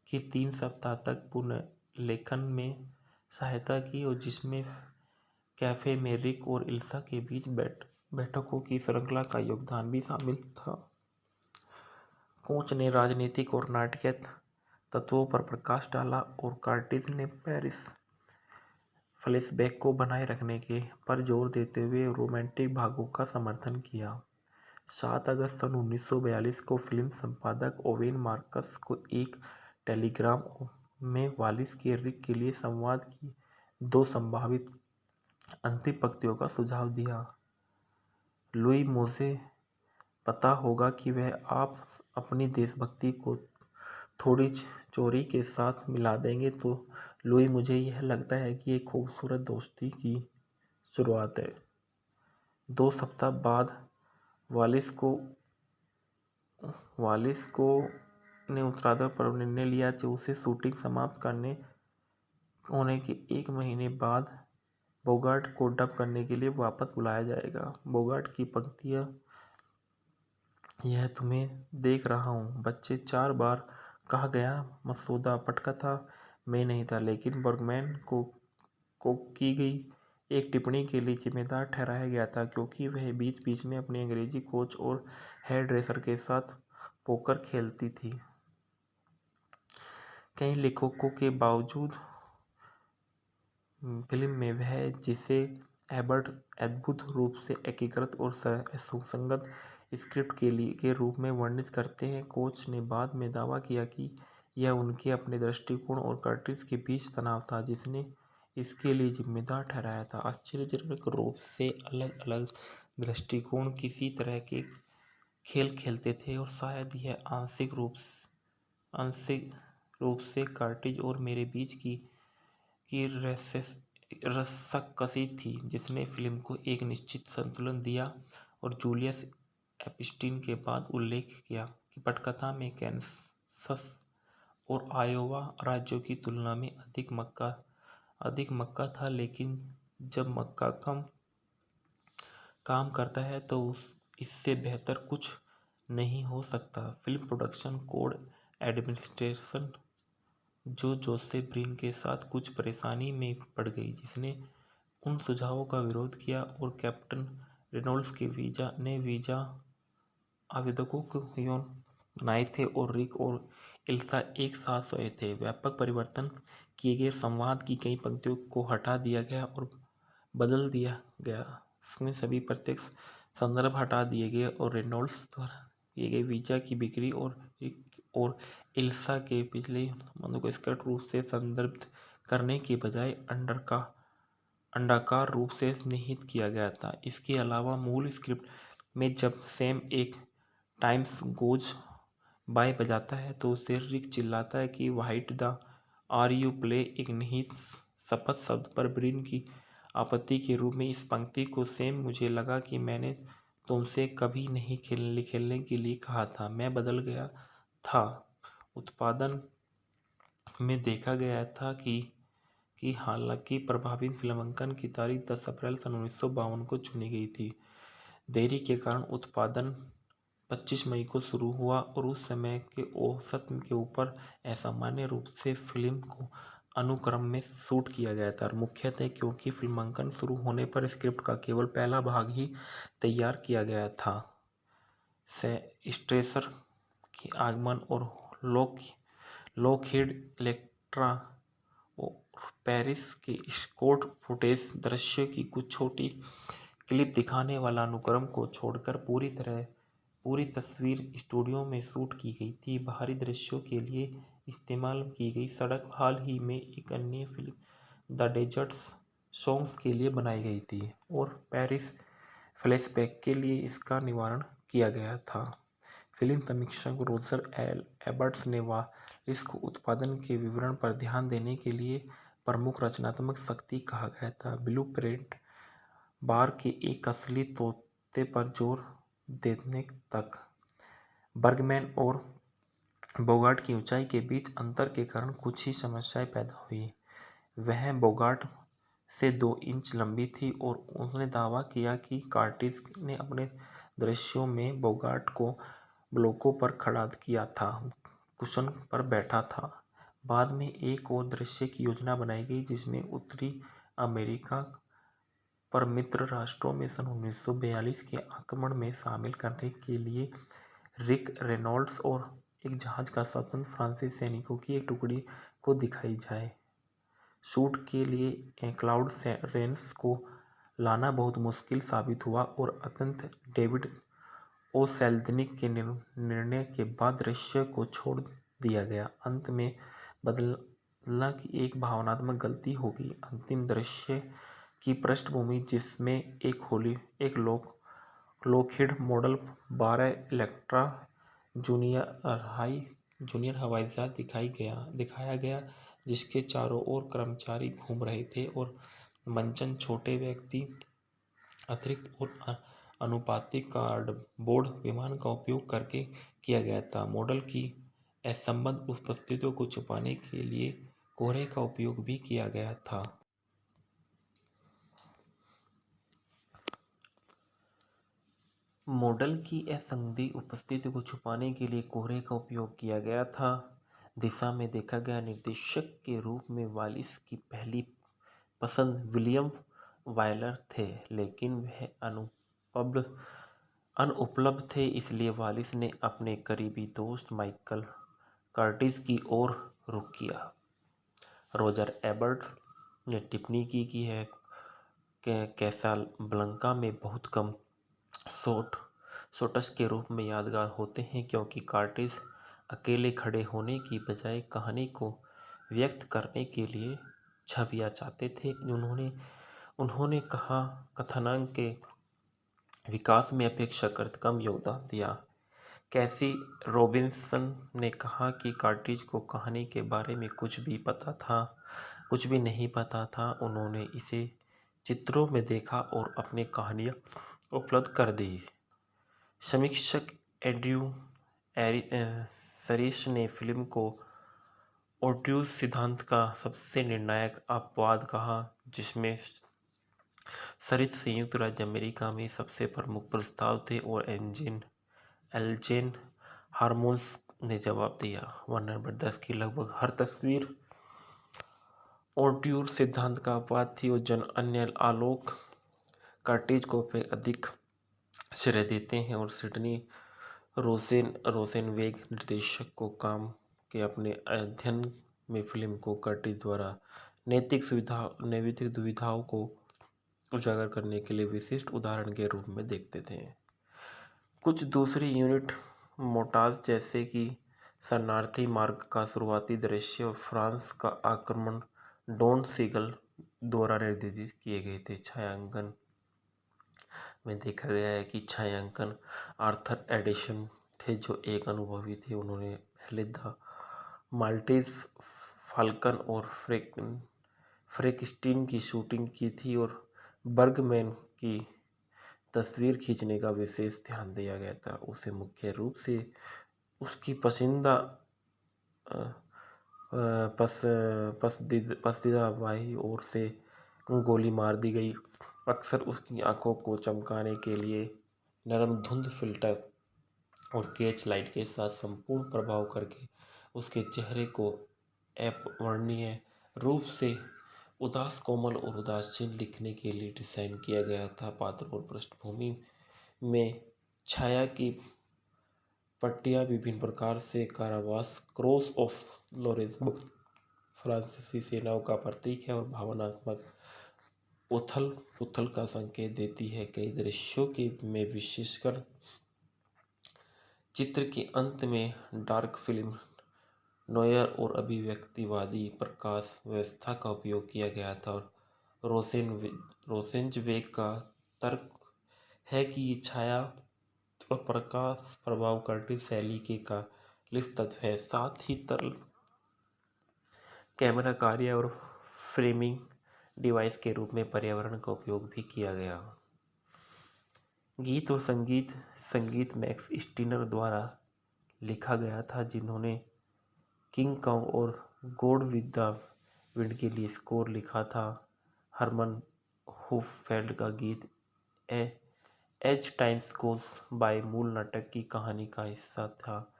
की 3 सप्ताह तक पुनर्लेखन में सहायता की और जिसमें कैफे में रिक और इल्सा के बीच बैठकों की श्रृंखला का योगदान भी शामिल था। कोच ने राजनीतिक और नाटकीय तत्वों पर प्रकाश डाला और कार्ट्रिज ने पेरिस फ्लैशबैक को बनाए रखने पर जोर देते हुए रोमांटिक भागों का समर्थन किया। 7 अगस्त सन 1942 को फिल्म संपादक ओवेन मार्कस को एक टेलीग्राम में वालिस के रिक के लिए संवाद की 2 संभावित अंतिम पंक्तियों का सुझाव दिया। लुई, मुझे पता होगा कि वह आप अपनी देशभक्ति को थोड़ी चोरी के साथ मिला देंगे, तो लुई, मुझे यह लगता है कि एक खूबसूरत दोस्ती की शुरुआत है। 2 सप्ताह बाद वालिस को ने उत्तराधिकार पर निर्णय लिया कि उसे शूटिंग समाप्त होने के 1 महीने बाद बोगार्ट को डब करने के लिए वापस बुलाया जाएगा। बोगार्ट की पंक्तियां, यह तुम्हें देख रहा हूँ बच्चे, 4 बार कहा गया मसौदा पटकथा मैं नहीं था, लेकिन बर्गमैन को की गई एक टिप्पणी के लिए जिम्मेदार ठहराया गया था, क्योंकि वह बीच बीच में अपने अंग्रेजी कोच और हेयर ड्रेसर के साथ पोकर खेलती थी। कई लेखकों के बावजूद फिल्म में वह जिसे एबर्ट अद्भुत रूप से एकीकृत और सुसंगत स्क्रिप्ट के रूप में वर्णित करते हैं, कोच ने बाद में दावा किया कि यह उनके अपने दृष्टिकोण और कर्टिस के बीच तनाव था जिसने इसके लिए जिम्मेदार ठहराया था। आश्चर्यजनक रूप से अलग अलग दृष्टिकोण किसी तरह के खेल खेलते थे, और शायद यह आंशिक रूप से कर्टिस और मेरे बीच की रस्साकशी थी, जिसने फिल्म को एक निश्चित संतुलन दिया। और जूलियस एप्स्टीन के बाद उल्लेख किया कि पटकथा में कैंसस और आयोवा राज्यों की तुलना में अधिक मक्का था, लेकिन जब मक्का काम करता है तो इससे बेहतर कुछ नहीं हो सकता। Film production code administration Joseph Breen के साथ कुछ परेशानी में पड़ गई, जिसने उन सुझावों का विरोध किया, और कैप्टन रेनॉल्ड्स के वीजा आवेदकों को यौन बनाए थे, और रिक और इल्सा एक साथ सोए थे। व्यापक परिवर्तन किए गए संवाद की कई पंक्तियों को हटा दिया गया और बदल दिया गया। इसमें सभी प्रत्यक्ष संदर्भ हटा दिए गए और रेनॉल्ड्स द्वारा किए गए वीजा की बिक्री और रिक और इल्सा के पिछले संबंधों को स्पष्ट रूप से संदर्भित करने के बजाय अंडाकार रूप से निहित किया गया था। इसके अलावा मूल स्क्रिप्ट में जब सैम एक टाइम्स गोज बाय बजाता है तो उसे रिक चिल्लाता है कि white the are you play एक निहित शपथ शब्द पर ब्रीन की आपत्ति के रूप में इस पंक्ति को सैम, मुझे लगा कि मैंने तुमसे कभी नहीं खेलने के लिए कहा था, मैं बदल गया था। उत्पादन में देखा गया था कि हालांकि प्रभावित फिल्मांकन की तारीख 10 अप्रैल सन 1952 को चुनी गई थी, देरी के कारण उत्पादन 25 मई को शुरू हुआ और उस समय के औसत के ऊपर असामान्य रूप से फिल्म को अनुक्रम में शूट किया गया था, मुख्यतः क्योंकि फिल्मांकन शुरू होने पर स्क्रिप्ट का केवल पहला भाग ही तैयार किया गया था। स्ट्रेसर के आगमन और लॉकहीड इलेक्ट्रा और पेरिस के स्कॉट फुटेज दृश्यों की कुछ छोटी क्लिप दिखाने वाला अनुक्रम को छोड़कर पूरी तस्वीर स्टूडियो में शूट की गई थी। बाहरी दृश्यों के लिए इस्तेमाल की गई सड़क हाल ही में एक अन्य फिल्म द डेजर्ट सॉन्ग्स के लिए बनाई गई थी, और पेरिस फ्लैशबैक के लिए इसका निवारण किया गया था। फिल्म समीक्षक रोजर एबर्ट्स ने वालिस को उत्पादन के विवरण पर ध्यान देने के लिए प्रमुख रचनात्मक शक्ति कहा गया था। ब्लूप्रिंट बार के एक असली तोते पर जोर देने तक। बर्गमैन और बोगार्ट की ऊंचाई के बीच अंतर के कारण कुछ ही समस्याएं पैदा हुई। वह बोगार्ट से 2 इंच लंबी थी और उसने दावा किया कि कर्टिस ने अपने दृश्यों में बोगार्ट को ब्लॉकों पर खड़ा किया था, कुशन पर बैठा था। बाद में एक और दृश्य की योजना बनाई गई जिसमें उत्तरी अमेरिका पर मित्र राष्ट्रों में सन 1942 के आक्रमण में शामिल करने के लिए रिक, रेनॉल्ड्स और एक जहाज का स्वतंत्र फ्रांसीसी सैनिकों की एक टुकड़ी को दिखाई जाए। शूट के लिए क्लाउड रेंस को लाना बहुत मुश्किल साबित हुआ और अंततः डेविड ओसेल्ज़निक के निर्णय के बाद दृश्य को छोड़ दिया गया। अंत में बदला की एक भावनात्मक गलती होगी। अंतिम दृश्य की पृष्ठभूमि, जिसमें एक लॉकहीड मॉडल 12 इलेक्ट्रा जूनियर हवाई जहाज दिखाया गया, जिसके चारों ओर कर्मचारी घूम रहे थे और मंचन छोटे व्यक्ति अतिरिक्त और अनुपातिक कार्डबोर्ड विमान का उपयोग करके किया गया था। मॉडल की असंबद्ध उपस्थितियों को छुपाने के लिए कोहरे का उपयोग भी किया गया था। मॉडल की असंदिग्ध उपस्थिति को छुपाने के लिए कोहरे का उपयोग किया गया था। दिशा में देखा गया निर्देशक के रूप में वालिस की पहली पसंद विलियम वायलर थे, लेकिन वह अनुपलब्ध थे, इसलिए वालिस ने अपने करीबी दोस्त माइकल कर्टिस की ओर रुख किया। रॉजर एबर्ट ने टिप्पणी की है कि कैसाब्लंका में बहुत कम शॉट्स के रूप में यादगार होते हैं, क्योंकि कर्टिस अकेले खड़े होने की बजाय कहानी को व्यक्त करने के लिए छवियां चाहते थे। उन्होंने कथानक के विकास में अपेक्षाकृत कम योगदान दिया। कैसी रॉबिन्सन ने कहा कि कर्टिस को कहानी के बारे में कुछ भी नहीं पता था। उन्होंने इसे चित्रों में देखा और अपनी कहानियां उपलब्ध कर दी। समीक्षक एंड्रयू सरिस ने फिल्म को ओटिट्यूड सिद्धांत का सबसे निर्णायक अपवाद कहा, जिसमें सरिस संयुक्त राज्य अमेरिका में सबसे प्रमुख प्रस्ताव थे और एल्जेन हार्मोन्स ने जवाब दिया। वार्नर ब्रदर्स की लगभग हर तस्वीर ओटिट्यूड सिद्धांत का अपवाद थी और अन्य आलोक कर्टिस को अधिक श्रेय देते हैं, और सिडनी रोसेनवेग निर्देशक को काम के अपने अध्ययन में फिल्म को कर्टिस द्वारा नैतिक दुविधाओं को उजागर करने के लिए विशिष्ट उदाहरण के रूप में देखते थे। कुछ दूसरी यूनिट मोटाज, जैसे कि शरणार्थी मार्ग का शुरुआती दृश्य और फ्रांस का आक्रमण, डॉन सीगल द्वारा निर्देशित किए गए थे। छायांकन में देखा गया है कि छायांकन आर्थर एडिसन थे, जो एक अनुभवी थे। उन्होंने पहले द माल्टेज फाल्कन और फ्रैंकस्टीन की शूटिंग की थी और बर्गमैन की तस्वीर खींचने का विशेष ध्यान दिया गया था। उसे मुख्य रूप से उसकी पसंदीदा बाईं ओर से गोली मार दी गई। अक्सर उसकी आंखों को चमकाने के लिए नरम धुंध फिल्टर और कैच लाइट के साथ संपूर्ण प्रभाव करके उसके चेहरे को अवर्णनीय रूप से उदास, कोमल और उदासीन दिखने के लिए डिज़ाइन किया गया था। पात्र और पृष्ठभूमि में छाया की पट्टियाँ विभिन्न प्रकार से कारावास, क्रॉस ऑफ लॉरेंस फ्रांसीसी सेनाओं का प्रतीक है और भावनात्मक उथल-पुथल का संकेत देती है। कई दृश्यों में, विशेषकर चित्र के अंत में, डार्क फिल्म नोयर और अभिव्यक्तिवादी प्रकाश व्यवस्था का उपयोग किया गया था। और रोसेनवेग का तर्क है कि ये छाया और प्रकाश प्रभाव कर्टिस शैली के कालिस तत्व है। साथ ही तरल कैमरा कार्य और फ्रेमिंग डिवाइस के रूप में पर्यावरण का उपयोग भी किया गया। गीत और संगीत मैक्स स्टीनर द्वारा लिखा गया था, जिन्होंने किंग कॉन्ग और गॉड विद द विंड के लिए स्कोर लिखा था। हरमन होफेल्ड का गीत एज टाइम्स गोज बाय मूल नाटक की कहानी का हिस्सा था।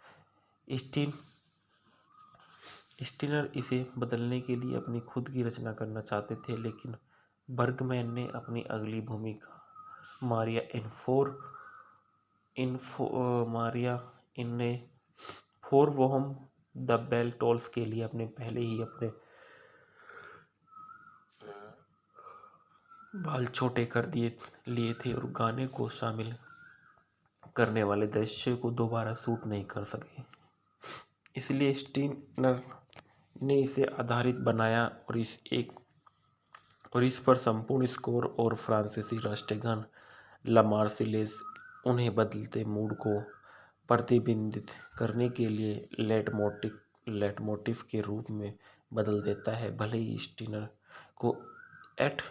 स्टीनर इसे बदलने के लिए अपनी खुद की रचना करना चाहते थे, लेकिन बर्गमैन ने अपनी अगली भूमिका मारिया इन फोर वोहम द बेल टोल्स के लिए पहले ही अपने बाल छोटे कर लिए थे और गाने को शामिल करने वाले दृश्य को दोबारा शूट नहीं कर सके, इसलिए स्टीनर ने इसे आधारित बनाया और इस पर संपूर्ण स्कोर और फ्रांसीसी राष्ट्रीय गान ला मार्सिलेज उन्हें बदलते मूड को प्रतिबिंबित करने के लिए लेटमोटिव के रूप में बदल देता है। भले ही स्टीनर को एट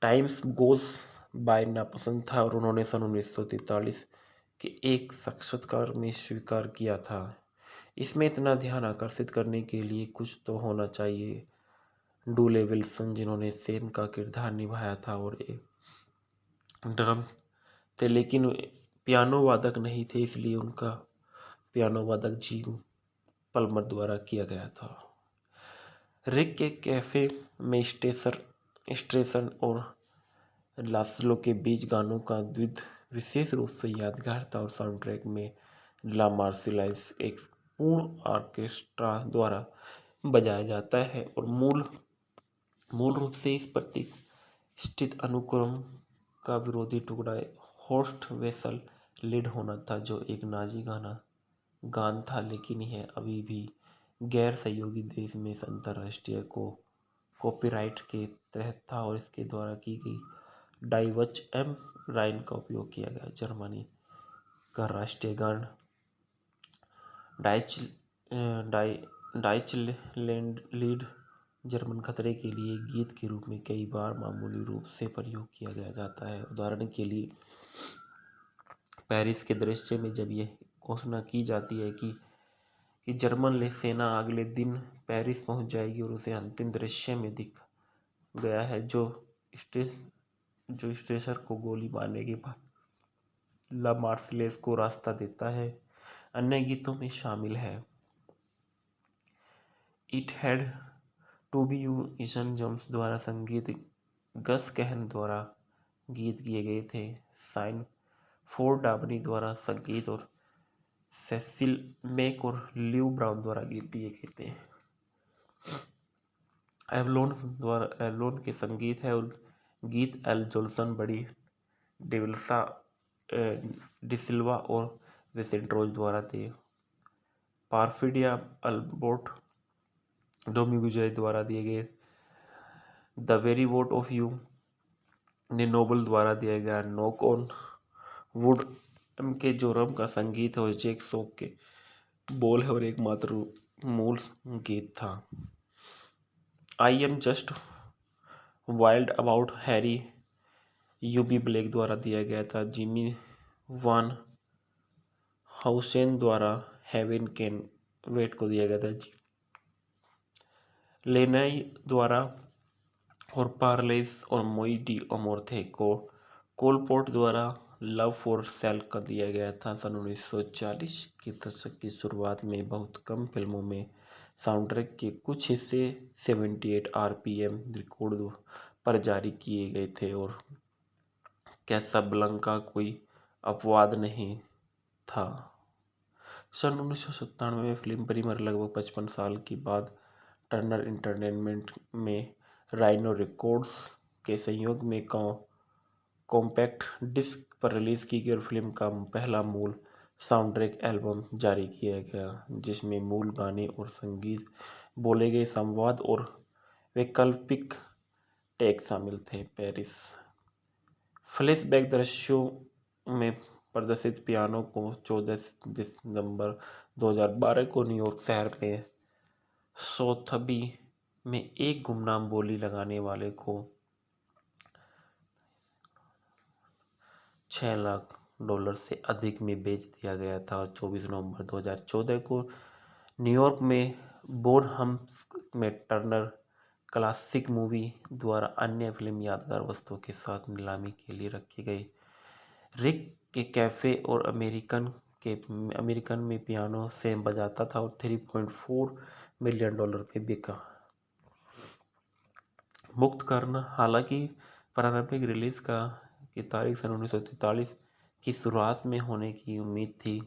टाइम्स गोज बाय नापसंद था और उन्होंने सन 1943 के एक साक्षात्कार में स्वीकार किया था, इसमें इतना ध्यान आकर्षित करने के लिए कुछ तो होना चाहिए। डूले विल्सन, जिन्होंने सेम का किरदार निभाया था और एक ड्रम थे लेकिन वे पियानो वादक नहीं थे, इसलिए उनका पियानो वादक जीन पल्मर द्वारा किया गया था। रिक के कैफे में स्ट्रेसन और लास्लो के बीच गानों का द्वंद्व विशेष रूप से यादगार था और साउंड ट्रैक में ला मार्सिलाइज एक पूर्ण ऑर्केस्ट्रा द्वारा बजाया जाता है और मूल रूप से इस प्रतिष्ठित अनुक्रम का विरोधी टुकड़ा होस्ट वेसल लीड होना था, जो एक नाजी गान था, लेकिन यह अभी भी गैर सहयोगी देश में अंतर्राष्ट्रीय कॉपीराइट के तहत था और इसके द्वारा की गई डाइवच एम राइन का उपयोग किया गया। जर्मनी का राष्ट्रीय गान डाइचलैंड लीड जर्मन खतरे के लिए गीत के रूप में कई बार मामूली रूप से प्रयोग किया जाता है। उदाहरण के लिए, पेरिस के दृश्य में जब यह घोषणा की जाती है कि जर्मन सेना अगले दिन पेरिस पहुंच जाएगी और उसे अंतिम दृश्य में दिख गया है जो स्ट्रेसर को गोली मारने के बाद ला मार्सिलेज को रास्ता देता है, अन्य गीतों में शामिल है it had to be you, Isham Jones द्वारा संगीत, गस कहन द्वारा गीत किए गए थे, साइन फोर्ड डाबनी द्वारा संगीत और सेसिल मेक और ल्यू ब्राउन द्वारा गीत दिए गए थे। एवलोन के संगीत है और गीत एल जोल्सन, बड़ी डेविल्सा डिसिल्वा और विसेंट रोज द्वारा थे। पारफिडिया अल्बोर्ट डोमिगुजय द्वारा दिए गए। The very vote of you ने नोबल द्वारा दिया गया। नॉक ऑन वुड एम के जोरम का संगीत है और जैक सॉक के बोल है और एकमात्र मूल गीत था। I am just wild about Harry Eubie Blake द्वारा दिया गया था। जिमी वान हाउसेन द्वारा हेवन कैन वेट को दिया गया था। लेनाई द्वारा और पार्लेस और मोई डी अमोर्थे को कोलपोर्ट द्वारा लव फॉर सेल का दिया गया था। सन 1940 के दशक की शुरुआत में बहुत कम फिल्मों में साउंड ट्रैक के कुछ हिस्से 78 RPM रिकॉर्ड पर जारी किए गए थे और कैसाब्लंका कोई अपवाद नहीं था। सन 1997 में फिल्म प्रीमियर लगभग 55 साल के बाद टर्नर एंटरटेनमेंट में राइनो रिकॉर्ड्स के सहयोग में कॉम्पैक्ट डिस्क पर रिलीज की गई और फिल्म का पहला मूल साउंड ट्रैक एल्बम जारी किया गया, जिसमें मूल गाने और संगीत, बोले गए संवाद और वैकल्पिक टैग शामिल थे। पेरिस फ्लैशबैक दृश्यों में प्रदर्शित पियानो को 14 दिसंबर 2012 को न्यूयॉर्क शहर में सोथबी में एक गुमनाम बोली लगाने वाले को $6 लाख से अधिक में बेच दिया गया था और 24 नवंबर 2014 को न्यूयॉर्क में बोनहम में टर्नर क्लासिक मूवी द्वारा अन्य फिल्म यादगार वस्तुओं के साथ नीलामी के लिए रखी गई। रिक के कैफे और अमेरिकन में पियानो सैम बजाता था और $3.4 मिलियन में बिका। मुक्त करना, हालांकि प्रारंभिक रिलीज की तारीख सन 1943 की शुरुआत में होने की उम्मीद थी।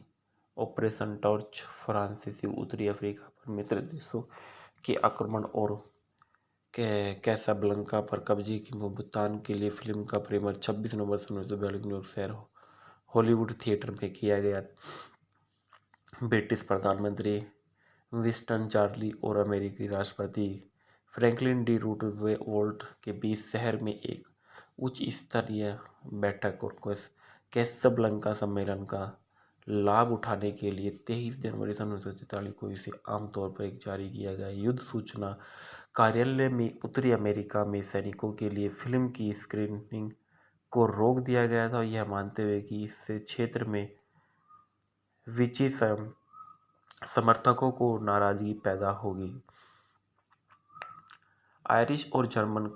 ऑपरेशन टॉर्च फ्रांसीसी उत्तरी अफ्रीका पर मित्र देशों के आक्रमण और कैसाब्लंका पर कब्जे के भुगतान के लिए फिल्म का प्रीमियर 26 नवंबर सन 1942 न्यूयॉर्क शहर हॉलीवुड थिएटर में किया गया। ब्रिटिश प्रधानमंत्री विंस्टन चर्चिल और अमेरिकी राष्ट्रपति फ्रैंकलिन डी रूजवेल्ट के बीच शहर में एक उच्च स्तरीय बैठक और कैसब्लंका सम्मेलन का लाभ उठाने के लिए 23 जनवरी सन 1943 को इसे आमतौर पर एक जारी किया गया। युद्ध सूचना कार्यालय में उत्तरी अमेरिका में सैनिकों के लिए फिल्म की स्क्रीनिंग को रोक दिया गया था, यह मानते हुए कि इससे क्षेत्र में विची समर्थकों को नाराजगी पैदा होगी। आयरिश और जर्मन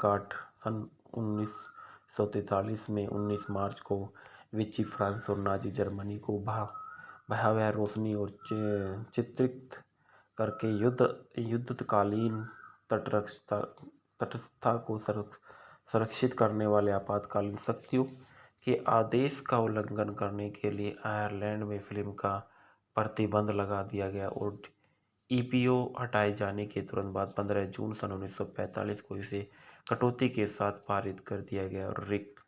काट सन 1943 में 19 मार्च को विची फ्रांस और नाजी जर्मनी को भयावह रोशनी और चित्रित करके युद्धकालीन तटस्थता को संरक्षित करने वाले आपातकालीन शक्तियों के आदेश का उल्लंघन करने के लिए आयरलैंड में फिल्म का प्रतिबंध लगा दिया गया और ईपीओ हटाए जाने के तुरंत बाद 15 जून सन 1945 को इसे कटौती के साथ पारित कर दिया गया और रिक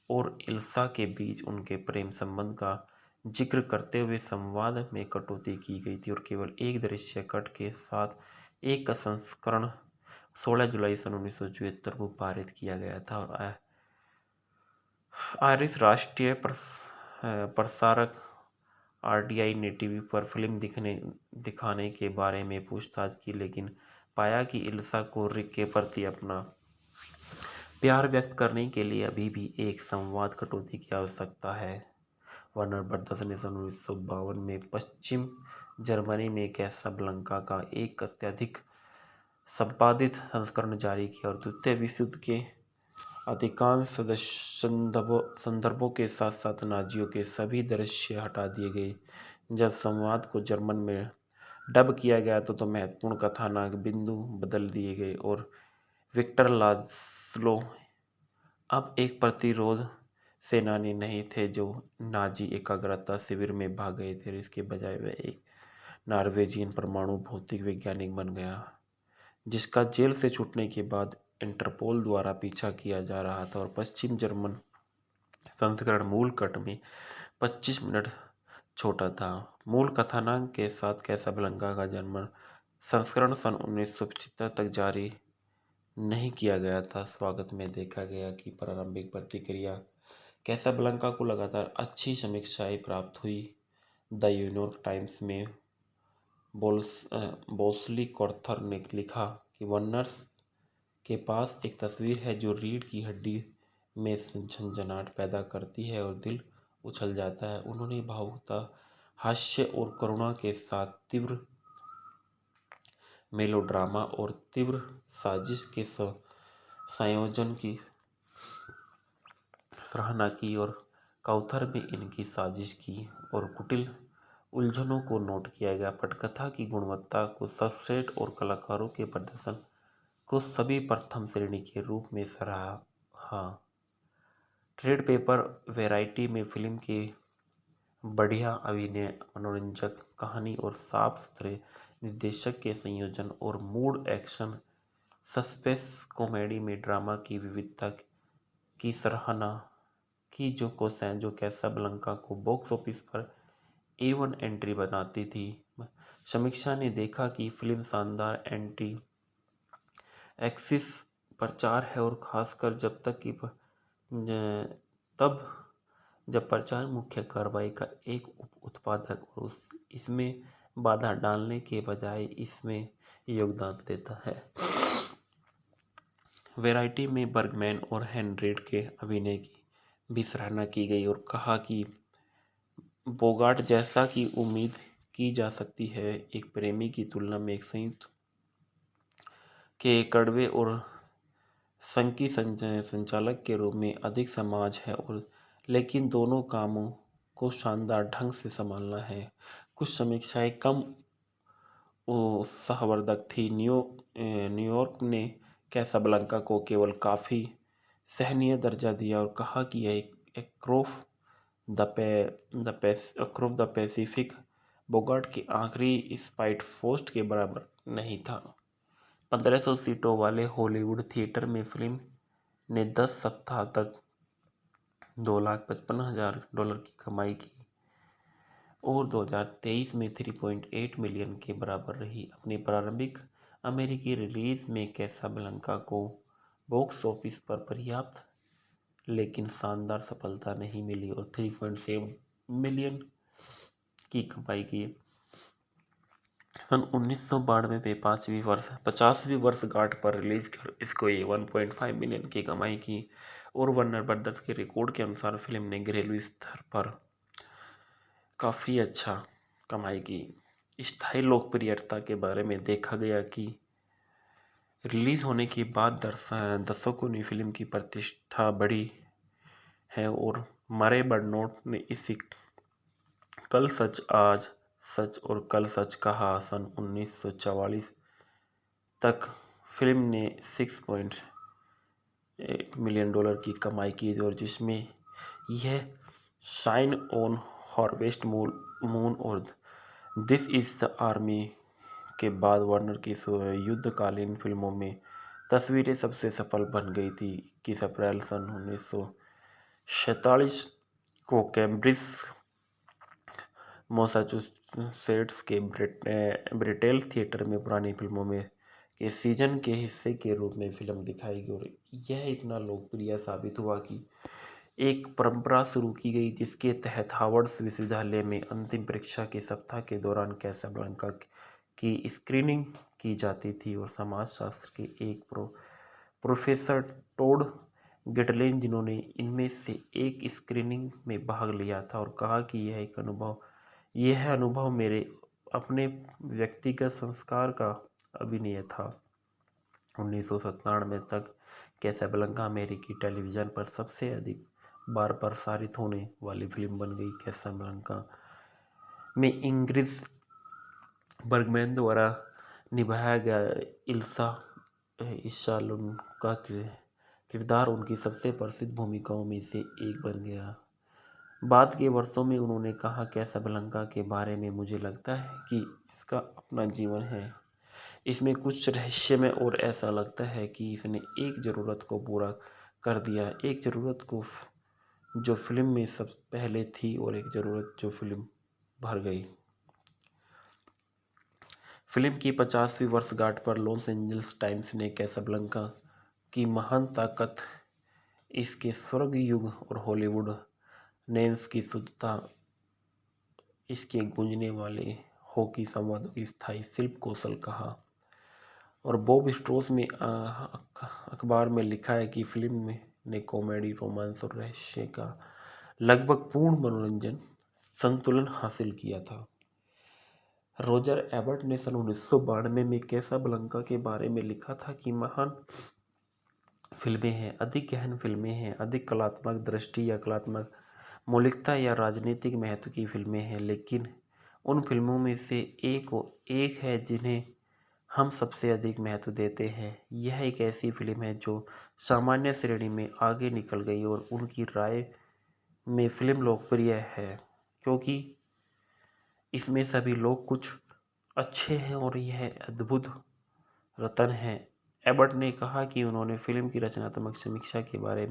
और इल्सा के बीच उनके प्रेम संबंध का जिक्र करते हुए संवाद में कटौती की गई थी और केवल एक दृश्य कट के साथ एक का संस्करण 16 जुलाई सन 1974 को पारित किया गया था। और आयरिश राष्ट्रीय प्रसारक आरटीआई ने टीवी पर फिल्म दिखाने के बारे में पूछताछ की, लेकिन पाया कि इल्सा को रिक के प्रति अपना प्यार व्यक्त करने के लिए अभी भी एक संवाद कटौती की आवश्यकता है। वार्नर ब्रदर्स ने सन 1952 में पश्चिम जर्मनी में कैसाब्लंका का एक अत्यधिक संपादित संस्करण जारी किया और द्वितीय विश्व युद्ध के अधिकांश संदर्भों के साथ साथ नाजियों के सभी दृश्य हटा दिए गए। जब संवाद को जर्मन में डब किया गया तो महत्वपूर्ण कथानक बिंदु बदल दिए गए और विक्टर लाज़लो अब एक प्रतिरोध सेनानी नहीं थे जो नाजी एकाग्रता शिविर में भाग गए थे। इसके बजाय वह एक नॉर्वेजियन परमाणु भौतिक वैज्ञानिक बन गया, जिसका जेल से छूटने के बाद इंटरपोल द्वारा पीछा किया जा रहा था। और पश्चिम जर्मन संस्करण मूल कट में 25 मिनट छोटा था। मूल कथानक के साथ कैसाब्लंका का जर्मन संस्करण सन 1975 तक जारी नहीं किया गया था। स्वागत में देखा गया कि प्रारंभिक प्रतिक्रिया कैसाब्लंका को लगातार अच्छी समीक्षाएं प्राप्त हुई। द न्यूयॉर्क टाइम्स में बोस्ली कॉर्थर ने लिखा कि वर्नर्स के पास एक तस्वीर है जो रीढ़ की हड्डी में झंझनाहट पैदा करती है और दिल उछल जाता है। उन्होंने भावुकता, हास्य और करुणा के साथ तीव्र मेलोड्रामा और तीव्र साजिश के संयोजन की सराहना की और कॉर्थर में इनकी साजिश की और कुटिल उलझनों को नोट किया गया। पटकथा की गुणवत्ता को सर्वश्रेष्ठ और कलाकारों के प्रदर्शन को सभी प्रथम श्रेणी के रूप में सराहा। ट्रेड पेपर वैरायटी में फिल्म के बढ़िया अभिनय, मनोरंजक कहानी और साफ सुथरे निर्देशक के संयोजन और मूड एक्शन सस्पेंस कॉमेडी में ड्रामा की विविधता की सराहना की जो कैसाब्लंका को बॉक्स ऑफिस पर A1 एंट्री बनाती थी। समीक्षा ने देखा कि फिल्म शानदार एंटी एक्सिस प्रचार है और खासकर जब प्रचार मुख्य कार्रवाई का एक उत्पादक और इसमें बाधा डालने के बजाय इसमें योगदान देता है। वैरायटी में बर्गमैन और हेनरेट के अभिनय की भी सराहना की गई और कहा कि बोगार्ट जैसा कि उम्मीद की जा सकती है एक प्रेमी की तुलना में एक संयुक्त के कड़वे और संकी संचालक के रूप में अधिक समाज है और लेकिन दोनों कामों को शानदार ढंग से संभालना है। कुछ समीक्षाएं कम उत्साहवर्धक थी। न्यूयॉर्क ने कैसाब्लंका को केवल काफी सहनीय दर्जा दिया और कहा कि यह अक्रॉस द पैसिफिक बोगार्ट के आखिरी स्पाइटफोस्ट के बराबर नहीं था। 1500 सीटों वाले हॉलीवुड थिएटर में फिल्म ने 10 सप्ताह तक $2,55,000 की कमाई की और 2023 में 3.8 मिलियन के बराबर रही। अपनी प्रारंभिक अमेरिकी रिलीज में कैसाब्लांका को बॉक्स ऑफिस पर पर्याप्त लेकिन शानदार सफलता नहीं मिली और 3.7 मिलियन की कमाई की। सन 1992 में 50वीं वर्षगांठ पर रिलीज कर इसको 1.5 मिलियन की कमाई की और वार्नर ब्रदर्स के रिकॉर्ड के अनुसार फिल्म ने घरेलू स्तर पर काफ़ी अच्छा कमाई की। स्थायी लोकप्रियता के बारे में देखा गया कि रिलीज होने के बाद दर्शकों ने फिल्म की प्रतिष्ठा बढ़ी है और मरे बर्नोट ने इसी कल सच आज सच और कल सच कहा सन 1944 तक फिल्म ने $6.8 मिलियन की कमाई की और जिसमें यह शाइन ऑन हार्वेस्ट मून और दिस इज द आर्मी के बाद वार्नर की युद्धकालीन फिल्मों में तस्वीरें सबसे सफल बन गई थी। 21 अप्रैल सन 1947 को कैम्ब्रिज मैसाचुसेट्स के ब्रिटेल थिएटर में पुरानी फिल्मों में के सीजन के हिस्से के रूप में फिल्म दिखाई गई और यह इतना लोकप्रिय साबित हुआ कि एक परंपरा शुरू की गई जिसके तहत हार्वर्ड विश्वविद्यालय में अंतिम परीक्षा के सप्ताह के दौरान कैसाब्लांका की स्क्रीनिंग की जाती थी और समाजशास्त्र के एक प्रोफेसर टोड गिटलेन जिन्होंने इनमें से एक स्क्रीनिंग में भाग लिया था और कहा कि यह अनुभव मेरे अपने व्यक्तिगत संस्कार का अभिनय था। 1997 तक कैसाब्लांका अमेरिकी टेलीविज़न पर सबसे अधिक बार प्रसारित होने वाली फिल्म बन गई। कैसाब्लांका में इंग्रिड बर्गमैन द्वारा निभाया गया इल्सा लुन का किरदार उनकी सबसे प्रसिद्ध भूमिकाओं में से एक बन गया। बाद के वर्षों में उन्होंने कहा कैसाब्लांका के बारे में मुझे लगता है कि इसका अपना जीवन है, इसमें कुछ रहस्यमय और ऐसा लगता है कि इसने एक ज़रूरत को पूरा कर दिया, एक ज़रूरत को जो फिल्म में सब पहले थी और एक ज़रूरत जो फिल्म भर गई। फिल्म की 50वीं वर्षगांठ पर लॉस एंजल्स टाइम्स ने कैसाब्लांका की महान ताकत, इसके स्वर्ग युग और हॉलीवुड नेम्स की शुद्धता, इसके गूंजने वाले हॉकी संवादों की स्थायी शिल्प कौशल कहा। और बॉब स्ट्रोस में अखबार में लिखा है कि फिल्म ने कॉमेडी, रोमांस और रहस्य का लगभग पूर्ण मनोरंजन संतुलन हासिल किया था। रोजर एबर्ट ने सन 1992 में कैसाब्लांका के बारे में लिखा था कि महान फिल्में हैं, अधिक गहन फिल्में हैं, अधिक कलात्मक दृष्टि या कलात्मक मौलिकता या राजनीतिक महत्व की फिल्में हैं, लेकिन उन फिल्मों में से एक है जिन्हें हम सबसे अधिक महत्व देते हैं। यह एक ऐसी फिल्म है जो सामान्य श्रेणी में आगे निकल गई और उनकी राय में फिल्म लोकप्रिय है क्योंकि इसमें सभी लोग कुछ अच्छे हैं और यह अद्भुत रत्न है। एबर्ट ने कहा कि उन्होंने फिल्म की रचनात्मक समीक्षा के बारे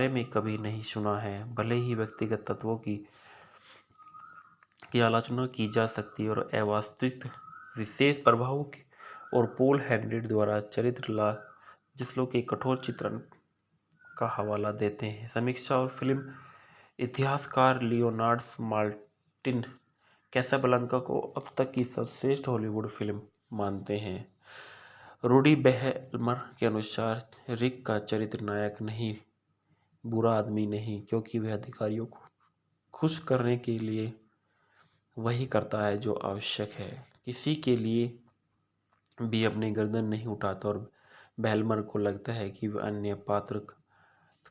में कभी नहीं सुना है। भले ही व्यक्तिगत तत्वों की आलोचना की जा सकती है और अवास्तविक विशेष प्रभावों की और पॉल हेनरी द्वारा चरित्र जिसलों के कठोर चित्रण का हवाला देते हैं। समीक्षा और फिल्म इतिहासकार लियोनार्ड मार्टिन कैसाब्लांका को अब तक की सर्वश्रेष्ठ हॉलीवुड फिल्म मानते हैं। रूडी बेहलमर के अनुसार रिक का चरित्र नायक नहीं, बुरा आदमी नहीं, क्योंकि वह अधिकारियों को खुश करने के लिए वही करता है जो आवश्यक है, किसी के लिए भी अपनी गर्दन नहीं उठाता और बेहलमर को लगता है कि वह अन्य पात्र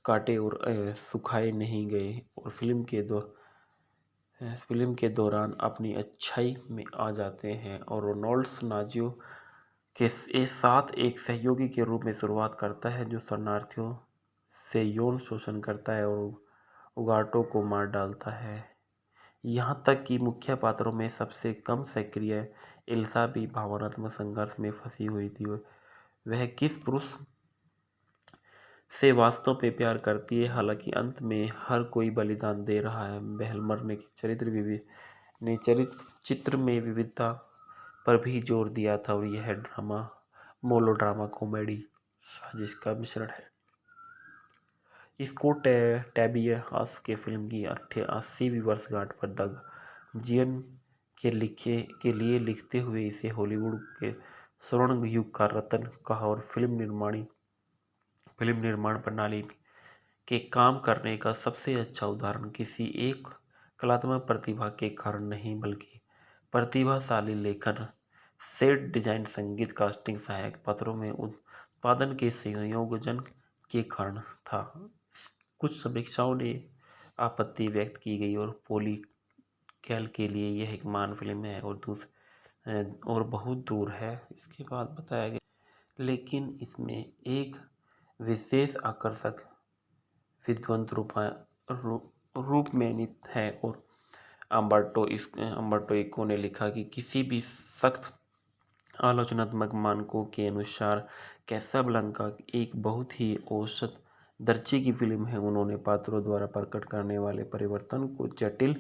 काटे और सुखाए नहीं गए और फिल्म के दौरान अपनी अच्छाई में आ जाते हैं और रोनाल्ड्स नाजियों के साथ एक सहयोगी के रूप में शुरुआत करता है जो शरणार्थियों से यौन शोषण करता है और उगाटों को मार डालता है। यहाँ तक कि मुख्य पात्रों में सबसे कम सक्रिय इल्सा भी भावनात्मक संघर्ष में फंसी हुई थी। वह किस पुरुष से वास्तव में प्यार करती है। हालांकि अंत में हर कोई बलिदान दे रहा है। बेहलमर ने चित्र में विविधता पर भी जोर दिया था और यह ड्रामा मोलोड्रामा कॉमेडी साजिश का मिश्रण है। इसको टैबियस के फिल्म की 80वीं वर्षगांठ पर द जियन के लिए लिखते हुए इसे हॉलीवुड के स्वर्ण युग का रत्न कहा और फिल्म निर्माण प्रणाली के काम करने का सबसे अच्छा उदाहरण किसी एक कलात्मक प्रतिभा के कारण नहीं बल्कि प्रतिभाशाली लेखन, सेट डिजाइन, संगीत, कास्टिंग, सहायक पात्रों में उत्पादन के संयोजन के कारण था। कुछ समीक्षाओं ने आपत्ति व्यक्त की गई और पोली कैल के लिए यह एक महान फिल्म है और बहुत दूर है इसके बाद बताया गया, लेकिन इसमें एक विशेष आकर्षक विध्वंस रूप में निहित है। और अम्बर्टो इको ने लिखा कि किसी भी सख्त आलोचनात्मक मानकों के अनुसार कैसाब्लांका एक बहुत ही औसत दर्जे की फिल्म है। उन्होंने पात्रों द्वारा प्रकट करने वाले परिवर्तन को जटिल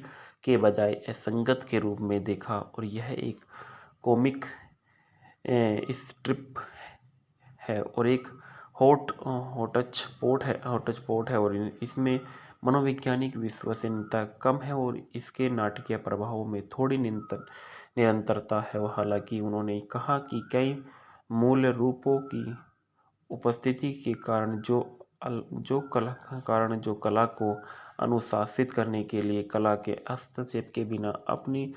के बजाय असंगत के रूप में देखा और यह एक कॉमिक स्ट्रिप है और एक हॉटच पॉट है और इसमें मनोवैज्ञानिक विश्वसनीयता कम है और इसके नाटकीय प्रभावों में थोड़ी निरंतरता है। हालांकि उन्होंने कहा कि कई मूल रूपों की उपस्थिति के कारण जो कला को अनुशासित करने के लिए कला के हस्तक्षेप के बिना अपनी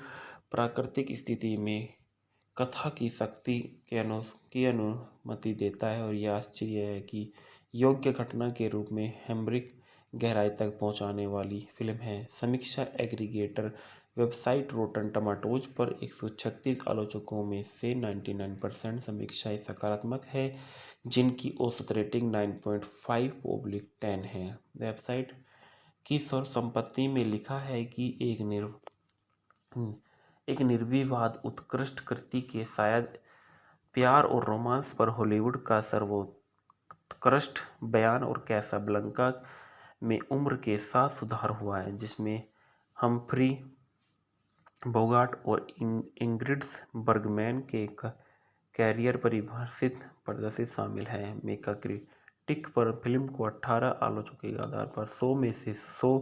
प्राकृतिक स्थिति में कथा की शक्ति की अनुमति देता है। और यह आश्चर्य है कि योग्य घटना के रूप में हैम्ब्रिक गहराई तक पहुंचाने वाली फिल्म है। समीक्षा एग्रीगेटर वेबसाइट रोटन टमाटोज पर 136 आलोचकों में से 99% समीक्षाएं सकारात्मक है, जिनकी औसत रेटिंग 9.5/10 है। वेबसाइट की सर्वसम्मति में लिखा है कि एक निर्विवाद उत्कृष्ट कृति के शायद प्यार और रोमांस पर हॉलीवुड का सर्वोत्कृष्ट बयान और कैसाब्लांका में उम्र के साथ सुधार हुआ है, जिसमें हम्फ्री बोगार्ट और इंग्रिड बर्गमैन के कैरियर प्रदर्शित शामिल हैं। मेटाक्रिटिक पर फिल्म को 18 आलोचकों के आधार पर 100 में से 100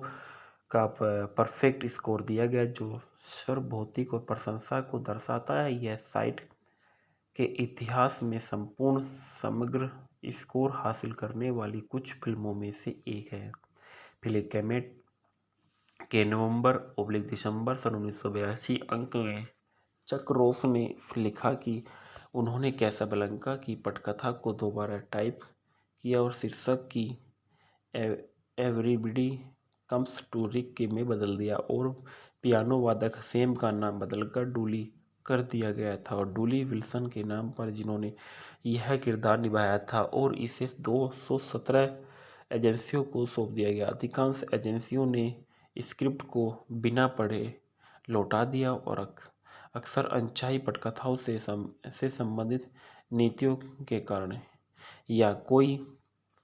का परफेक्ट स्कोर दिया गया, जो सर्वभौतिक और प्रशंसा को दर्शाता है। यह साइट के इतिहास में समग्र स्कोर हासिल करने वाली कुछ फिल्मों में से एक है। फिलिप कैमेट के नवंबर-दिसंबर सन 1982 अंक में चक रोस ने लिखा कि उन्होंने कैसाब्लांका की पटकथा को दोबारा टाइप किया और शीर्षक की एवरीबडी कम्स टू रिक में बदल दिया और पियानो वादक सैम का नाम बदलकर डूली कर दिया गया था और डूली विल्सन के नाम पर, जिन्होंने यह किरदार निभाया था, और इसे 217 एजेंसियों को सौंप दिया गया। अधिकांश एजेंसियों ने स्क्रिप्ट को बिना पढ़े लौटा दिया और अक्सर अनचाही पटकथाओं से संबंधित नीतियों के कारण या कोई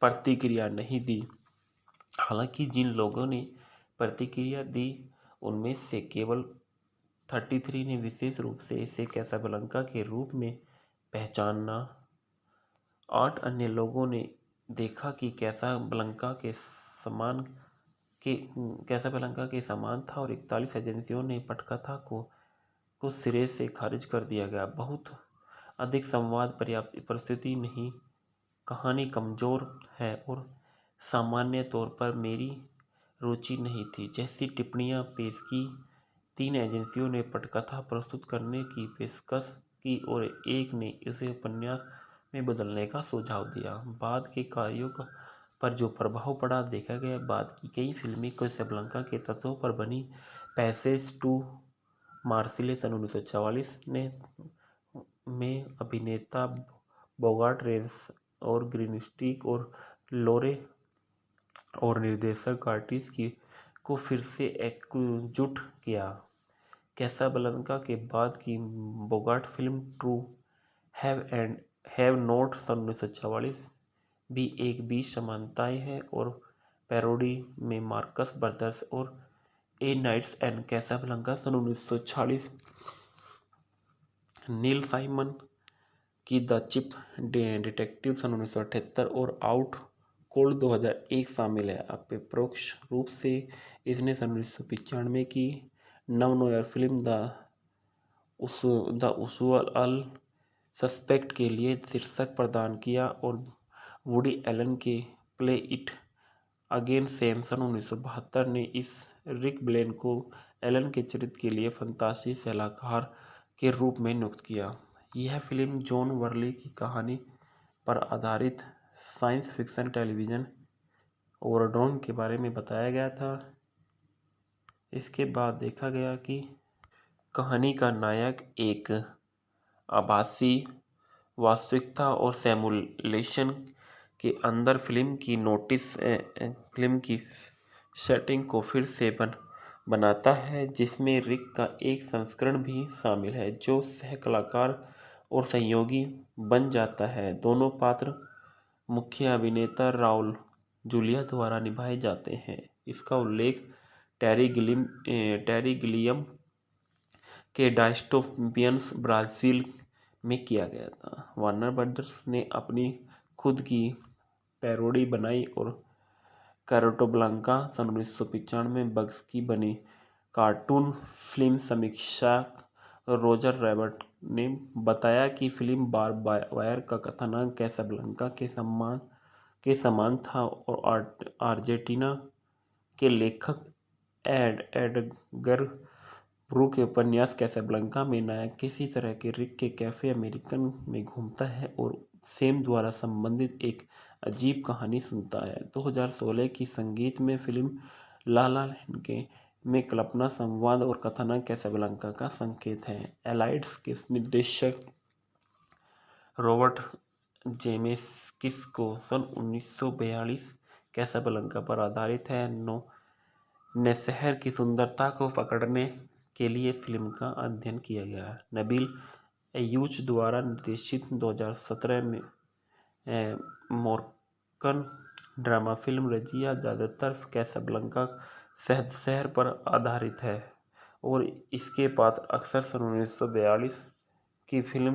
प्रतिक्रिया नहीं दी। हालांकि जिन लोगों ने प्रतिक्रिया दी उनमें से केवल 33 ने विशेष रूप से इसे कैसाब्लांका के रूप में पहचाना। 8 अन्य लोगों ने देखा कि कैसाब्लांका के समान था और 41 एजेंसियों ने पटकथा को सिरे से खारिज कर दिया गया। बहुत अधिक संवाद पर्याप्त प्रस्तुति नहीं, कहानी कमजोर है और सामान्य तौर पर मेरी रुचि नहीं थी जैसी टिप्पणियां पेश की। 3 एजेंसियों ने पटकथा प्रस्तुत करने की पेशकश की और एक ने इसे उपन्यास में बदलने का सुझाव दिया। बाद के कार्यों पर जो प्रभाव पड़ा देखा गया। बाद की कई फिल्में कैसाब्लांका के तत्वों पर बनी। पैसेज टू मार्सिले सन 1944 में अभिनेता बोगार्ट, रेंस और ग्रीनस्टीक और लोरे और निर्देशक कार्टिस को फिर से एकजुट किया। कैसाब्लांका के बाद की बोगार्ट फिल्म ट्रू हैव नॉट सन 1944 भी एक बीच समानताएं हैं और पैरोडी में मार्कस ब्रदर्स और ए नाइट्स एंड कैसाब्लांका सन 1946, नील साइमन की द चिप डिटेक्टिव सन 1978 और आउट कोल्ड 2001 शामिल है। अप्रत्यक्ष रूप से इसने सन 1995 की नव नोयर फिल्म द उसूल सस्पेक्ट के लिए शीर्षक प्रदान किया और वुडी एलन के प्ले इट अगेन सेम सन 1972 ने इस रिक ब्लेन को एलन के चरित्र के लिए फंतासी सलाहकार के रूप में नियुक्त किया। यह फिल्म जॉन वर्ली की कहानी पर आधारित साइंस फिक्शन टेलीविजन ओवरड्राउन के बारे में बताया गया था। इसके बाद देखा गया कि कहानी का नायक एक आभासी वास्तविकता और सिमुलेशन के अंदर फिल्म की सेटिंग को फिर से बनाता है, जिसमें रिक का एक संस्करण भी शामिल है जो सह कलाकार और सहयोगी बन जाता है। दोनों पात्र मुख्य अभिनेता राउल जूलिया द्वारा निभाए जाते हैं। इसका उल्लेख टेरी गिलियम के डायस्टोपियंस ब्राजील में किया गया था। वार्नर ब्रदर्स ने अपनी खुद की पैरोडी बनाई और कैसाब्लांका सन 1995 में बग्स की बनी कार्टून फिल्म। समीक्षक रोजर रैबर्ट ने बताया कि फिल्म बार्ब वायर का कथानक कैसाब्लांका के समान था और अर्जेंटीना के लेखक एडगर ब्रू के उपन्यास कैसाब्लांका में नायक किसी तरह के रिक के कैफे अमेरिकन में घूमता है और सेम द्वारा संबंधित एक अजीब कहानी सुनता है। 2016 की संगीत में फिल्म ला ला लैंड में कल्पना संवाद और कथानक कैसाब्लांका का संकेत है। एलाइड्स के निर्देशक रॉबर्ट जेमेकिस को सन 1942 कैसाब्लांका पर आधारित है ने शहर की सुंदरता को पकड़ने के लिए फिल्म का अध्ययन किया गया। नबील अय्यूच द्वारा निर्देशित 2017 में मोरक्कन ड्रामा फिल्म रजिया ज्यादातर कैसाब्लांका शहर पर आधारित है और इसके पात्र अक्सर सन 1942 की फिल्म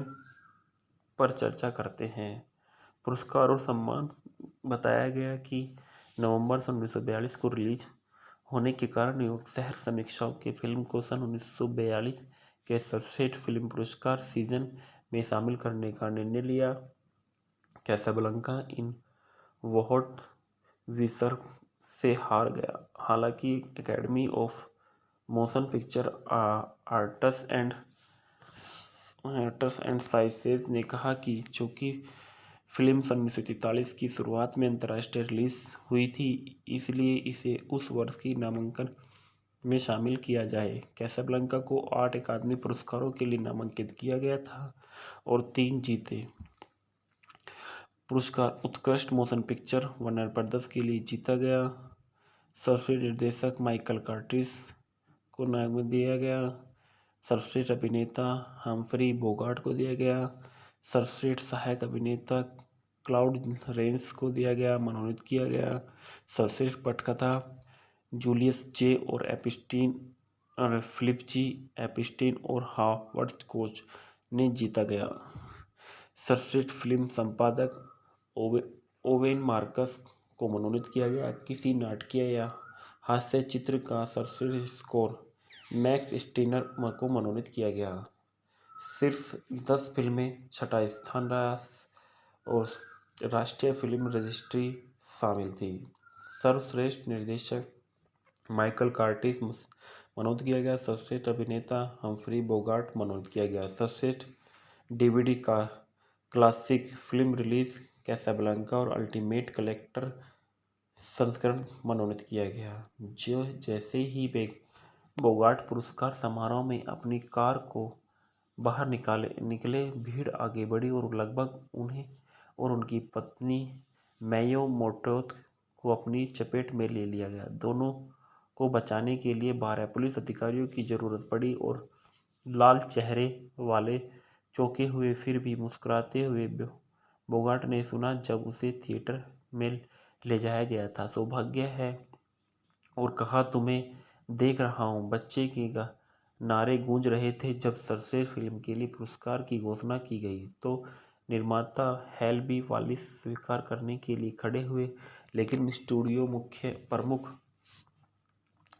पर चर्चा करते हैं। पुरस्कार और सम्मान बताया गया कि नवंबर सन 1942 को रिलीज होने के कारण न्यूयॉर्क शहर समीक्षकों के फिल्म को सन 1942 के सर्वश्रेष्ठ फिल्म पुरस्कार सीजन में शामिल करने का निर्णय लिया। कैसाब्लांका इन वोट विसर से हार गया। हालांकि academy of motion picture arts and sciences ने कहा कि चूंकि फिल्म सन 1943 की शुरुआत में अंतर्राष्ट्रीय रिलीज हुई थी, इसलिए इसे उस वर्ष की नामांकन में शामिल किया जाए। कैसाब्लांका को 8 अकादमी पुरस्कारों के लिए नामांकित किया गया था और 3 जीते। पुरस्कार उत्कृष्ट मोशन पिक्चर वार्नर ब्रदर्स के लिए जीता गया। सर्वश्रेष्ठ निर्देशक माइकल कर्टिस को नाम दिया गया। सर्वश्रेष्ठ अभिनेता हम्फ्री बोगार्ट को दिया गया। सर्वश्रेष्ठ सहायक अभिनेता क्लाउड रेंस को दिया गया मनोनीत किया गया। सर्वश्रेष्ठ पटकथा जूलियस जे और फिलिप जी एपिस्टीन और हावर्ड कोच ने जीता गया। सर्वश्रेष्ठ फिल्म संपादक ओवेन मार्कस को मनोनीत किया गया। किसी नाटकीय या हास्य चित्र का सर्वश्रेष्ठ स्कोर मैक्स स्टीनर को मनोनीत किया गया। शीर्ष 10 फिल्में 6वां स्थान रहा और राष्ट्रीय फिल्म रजिस्ट्री शामिल थी। सर्वश्रेष्ठ निर्देशक माइकल कर्टिस मनोनीत किया गया। सर्वश्रेष्ठ अभिनेता हम्फ्री बोगार्ट मनोनीत किया गया। सर्वश्रेष्ठ डीवीडी का क्लासिक फिल्म रिलीज कैसाब्लांका और अल्टीमेट कलेक्टर संस्करण मनोनीत किया गया। जो जैसे ही वे बोगार्ट पुरस्कार समारोह में अपनी कार को बाहर निकले, भीड़ आगे बढ़ी और लगभग उन्हें और उनकी पत्नी मैयो मोटोथ को अपनी चपेट में ले लिया गया। दोनों को बचाने के लिए 12 पुलिस अधिकारियों की जरूरत पड़ी और लाल चेहरे वाले चौंके हुए फिर भी मुस्कुराते हुए बोगाट ने सुना जब उसे थिएटर में ले जाया गया था। सौभाग्य है और कहा तुम्हें देख रहा हूँ। बच्चे के नारे गूंज रहे थे जब सर्वश्रेष्ठ फिल्म के लिए पुरस्कार की घोषणा की गई तो निर्माता हैल बी वालिस स्वीकार करने के लिए खड़े हुए, लेकिन स्टूडियो मुख्य प्रमुख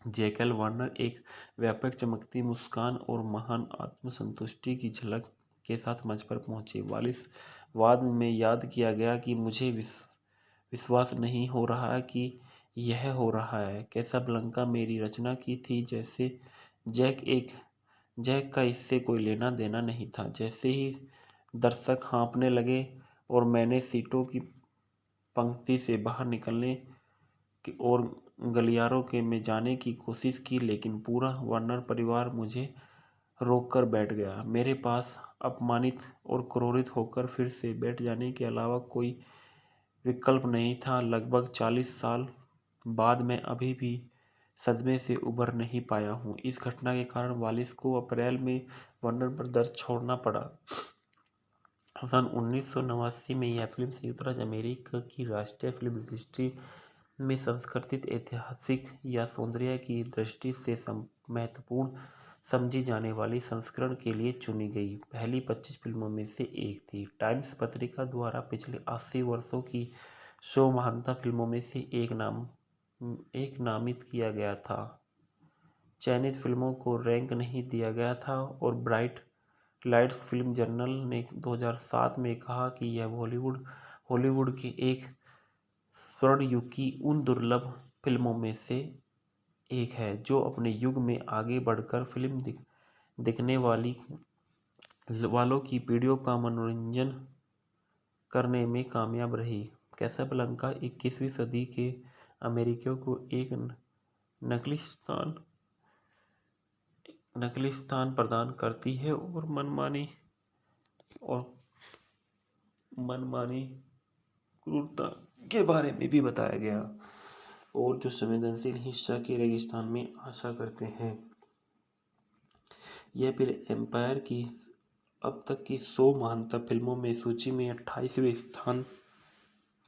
जैकल वार्नर एक व्यापक चमकती मुस्कान और महान आत्मसंतुष्टि की झलक के साथ मंच पर पहुंचे। वालिस बाद में याद किया गया कि मुझे विश्वास नहीं हो रहा कि यह हो रहा है। कैसाब्लंका मेरी रचना की थी, जैसे जैक का इससे कोई लेना देना नहीं था। जैसे ही दर्शक हाँफने लगे और मैंने सीटों की पंक्ति से बाहर निकलने और गलियारों के में जाने की कोशिश की, लेकिन पूरा वार्नर परिवार मुझे रोककर बैठ गया। मेरे पास अपमानित और क्रोधित होकर फिर से बैठ जाने के अलावा कोई विकल्प नहीं था। लगभग 40 साल बाद मैं अभी भी सदमे से उबर नहीं पाया हूँ। इस घटना के कारण वालिस को अप्रैल में वार्नर ब्रदर्स छोड़ना पड़ा। सन 1989 में यह फिल्म संयुक्त राज्य अमेरिका की राष्ट्रीय फिल्म रजिस्ट्री में संस्कृतित ऐतिहासिक या सौंदर्य की दृष्टि से महत्वपूर्ण समझी जाने वाली संस्करण के लिए चुनी गई पहली 25 फिल्मों में से एक थी। टाइम्स पत्रिका द्वारा पिछले 80 वर्षों की 100 महानतम फिल्मों में से एक नामित किया गया था। चयनित फिल्मों को रैंक नहीं दिया गया था और ब्राइट लाइट्स फिल्म जर्नल ने 2007 में कहा कि यह हॉलीवुड के एक स्वर्ण युग की उन दुर्लभ फिल्मों में से एक है जो अपने युग में आगे बढ़कर फिल्म दिखने वालों की पीढ़ियों का मनोरंजन करने में कामयाब रही। कैसाब्लंका 21वीं सदी के अमेरिकियों को एक नकली स्थान प्रदान करती है और मनमानी क्रूरता के बारे में भी बताया गया, और जो संवेदनशील हिस्सा के रेगिस्तान में आशा करते हैं। यह फिल्म एम्पायर की अब तक की 100 महानतम फिल्मों में सूची में 28वें स्थान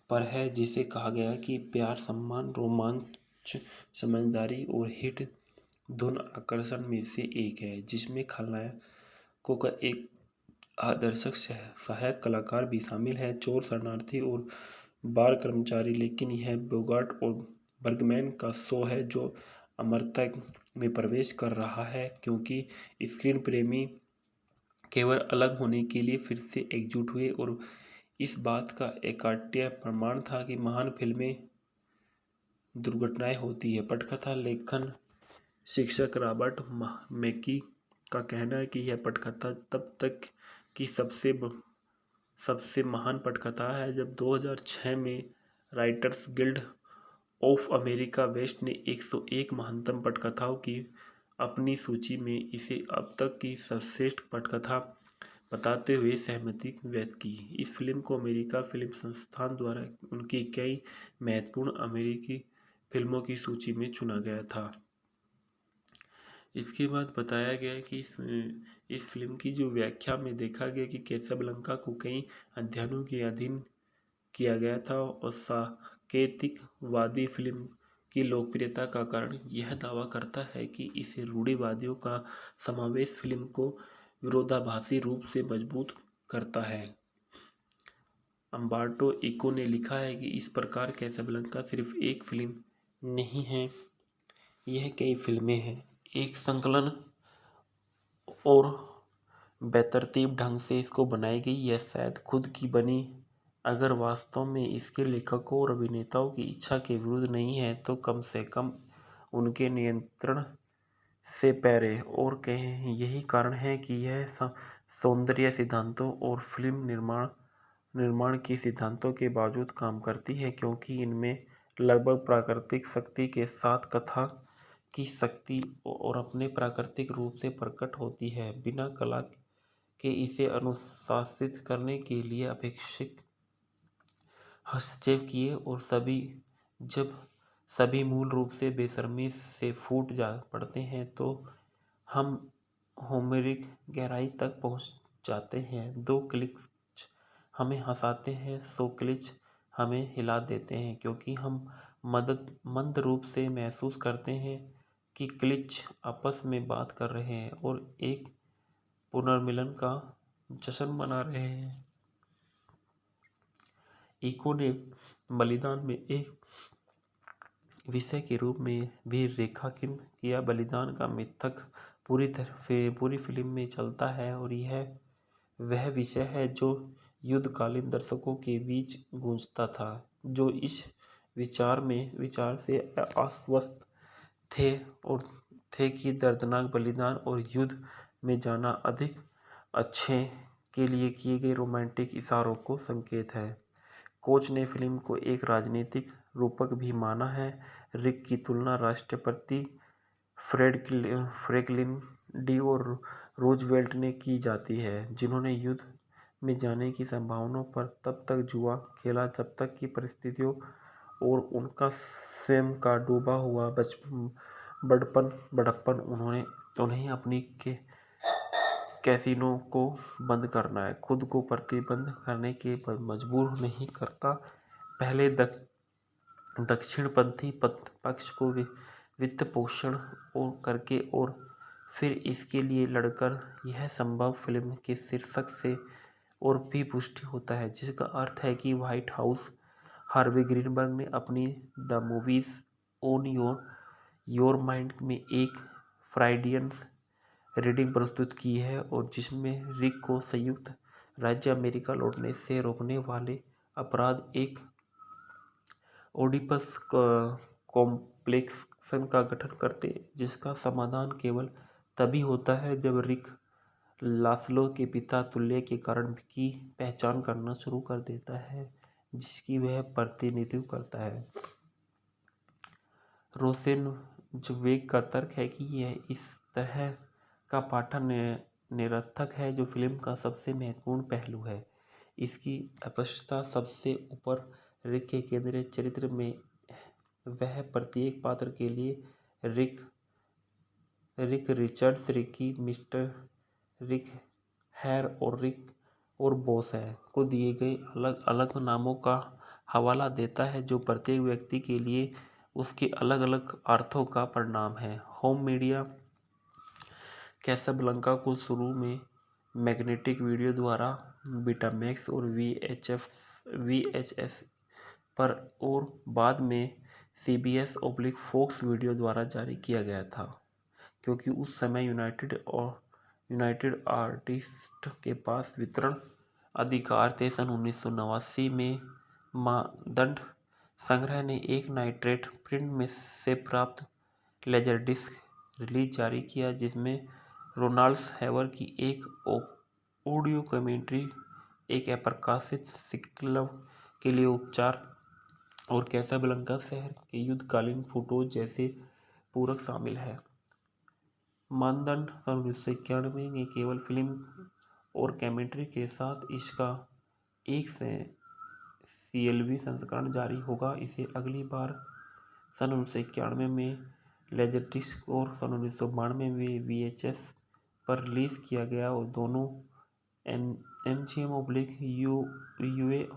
पर है, जिसे कहा गया कि प्यार, सम्मान, रोमांच, समझदारी और हिट धुन आकर्षण में से एक है, जिसमें खलनायकों का एक आदर्श सहायक कलाकार भी शामिल है, चोर, शरणार्थी और बार कर्मचारी। लेकिन यह बोगाट और बर्गमैन का शो है जो अमरता में प्रवेश कर रहा है, क्योंकि स्क्रीन प्रेमी केवल अलग होने के लिए फिर से एकजुट हुए। और इस बात का अकाट्य प्रमाण था कि महान फिल्में दुर्घटनाएं होती है। पटकथा लेखन शिक्षक रॉबर्ट मैकी का कहना है कि यह पटकथा तब तक की सबसे महान पटकथा है। जब 2006 में Writers Guild of America West ने 101 महानतम पटकथाओं की अपनी सूची में इसे अब तक की सर्वश्रेष्ठ पटकथा बताते हुए सहमति व्यक्त की। इस फिल्म को अमेरिका फिल्म संस्थान द्वारा उनकी कई महत्वपूर्ण अमेरिकी फिल्मों की सूची में चुना गया था। इसके बाद बताया गया कि इस फिल्म की जो व्याख्या में देखा गया कि कैसाब्लंका को कई अध्ययनों के अधीन किया गया था और सांकेतिकवादी फिल्म की लोकप्रियता का कारण यह दावा करता है कि इसे रूढ़िवादियों का समावेश फिल्म को विरोधाभासी रूप से मजबूत करता है। अम्बार्टो इको ने लिखा है कि इस प्रकार कैसाब्लंका सिर्फ एक फिल्म नहीं है, यह कई फिल्में हैं, एक संकलन और बेतरतीब ढंग से इसको बनाई गई। यह शायद खुद की बनी, अगर वास्तव में इसके लेखकों और अभिनेताओं की इच्छा के विरुद्ध नहीं है तो कम से कम उनके नियंत्रण से परे। और कहें यही कारण है कि यह सौंदर्य सिद्धांतों और फिल्म निर्माण के सिद्धांतों के बावजूद काम करती है, क्योंकि इनमें लगभग प्राकृतिक शक्ति के साथ कथा की शक्ति और अपने प्राकृतिक रूप से प्रकट होती है, बिना कला के इसे अनुशासित करने के लिए अपेक्षित हस्तक्षेप किए। और जब सभी मूल रूप से बेशर्मी से फूट जा पड़ते हैं तो हम होमरिक गहराई तक पहुंच जाते हैं। 2 क्लिक हमें हंसाते हैं, सो क्लिच हमें हिला देते हैं, क्योंकि हम मंद रूप से महसूस करते हैं कि क्लिच आपस में बात कर रहे हैं और एक पुनर्मिलन का जश्न मना रहे हैं। ईको ने बलिदान में एक विषय के रूप में भी रेखांकित किया। बलिदान का मिथक पूरी फिल्म में चलता है और यह वह विषय है जो युद्धकालीन दर्शकों के बीच गूंजता था, जो इस विचार से आश्वस्त थे और थे कि दर्दनाक बलिदान और युद्ध में जाना अधिक अच्छे के लिए किए गए रोमांटिक इशारों को संकेत है। कोच ने फिल्म को एक राजनीतिक रूपक भी माना है। रिक की तुलना राष्ट्रपति फ्रैंकलिन डी और रूजवेल्ट ने की जाती है, जिन्होंने युद्ध में जाने की संभावनाओं पर तब तक जुआ खेला जब तक कि परिस्थितियों और उनका स्वयं का डूबा हुआ बड़प्पन उन्हें अपनी कैसीनो को बंद करना है, खुद को प्रतिबंध करने के मजबूर नहीं करता। पहले दक्षिणपंथी पक्ष को वित्त पोषण और करके और फिर इसके लिए लड़कर, यह संभव फिल्म के शीर्षक से और भी पुष्टि होता है, जिसका अर्थ है कि व्हाइट हाउस हार्वे ग्रीनबर्ग ने अपनी the movies on your mind में एक फ्राइडियन रीडिंग प्रस्तुत की है और जिसमें रिक को संयुक्त राज्य अमेरिका लौटने से रोकने वाले अपराध एक ओडिपस कॉम्प्लेक्स का गठन करते, जिसका समाधान केवल तभी होता है जब रिक लास्लो के पिता तुल्य के कारण की पहचान करना शुरू कर देता है, जिसकी वह प्रतिनिधित्व करता है। रोसेनज्वेग का तर्क है कि यह इस तरह का पाठन निरर्थक है, जो फिल्म का सबसे महत्वपूर्ण पहलू है। इसकी स्पष्टता सबसे ऊपर रिक के केंद्रीय चरित्र में वह प्रत्येक पात्र के लिए रिक रिचर्ड्स, रिकी, मिस्टर रिक, हैर और रिक और बॉस है को दिए गए अलग अलग नामों का हवाला देता है, जो प्रत्येक व्यक्ति के लिए उसके अलग अलग अर्थों का परिणाम है। होम मीडिया कैसाब्लंका को शुरू में मैग्नेटिक वीडियो द्वारा बीटामैक्स और VHS पर और बाद में CBS/Fox वीडियो द्वारा जारी किया गया था, क्योंकि उस समय यूनाइटेड आर्टिस्ट के पास वितरण अधिकार थे। सन 1989 में मानदंड संग्रह ने एक नाइट्रेट प्रिंट में से प्राप्त लेजरडिस्क रिलीज जारी किया, जिसमें रोनाल्ड्स हैवर की एक ऑडियो कमेंट्री, एक अप्रकाशित सीक्वल के लिए उपचार और कैसाब्लंका शहर के युद्धकालीन फुटेज जैसे पूरक शामिल है। मानदंड सन 1991 में केवल फिल्म और कमेंट्री के साथ इसका एक CLV संस्करण जारी होगा। इसे अगली बार सन 1991 में लेजरडिस्क और सन 1992 में VHS पर रिलीज किया गया और दोनों MGM/UA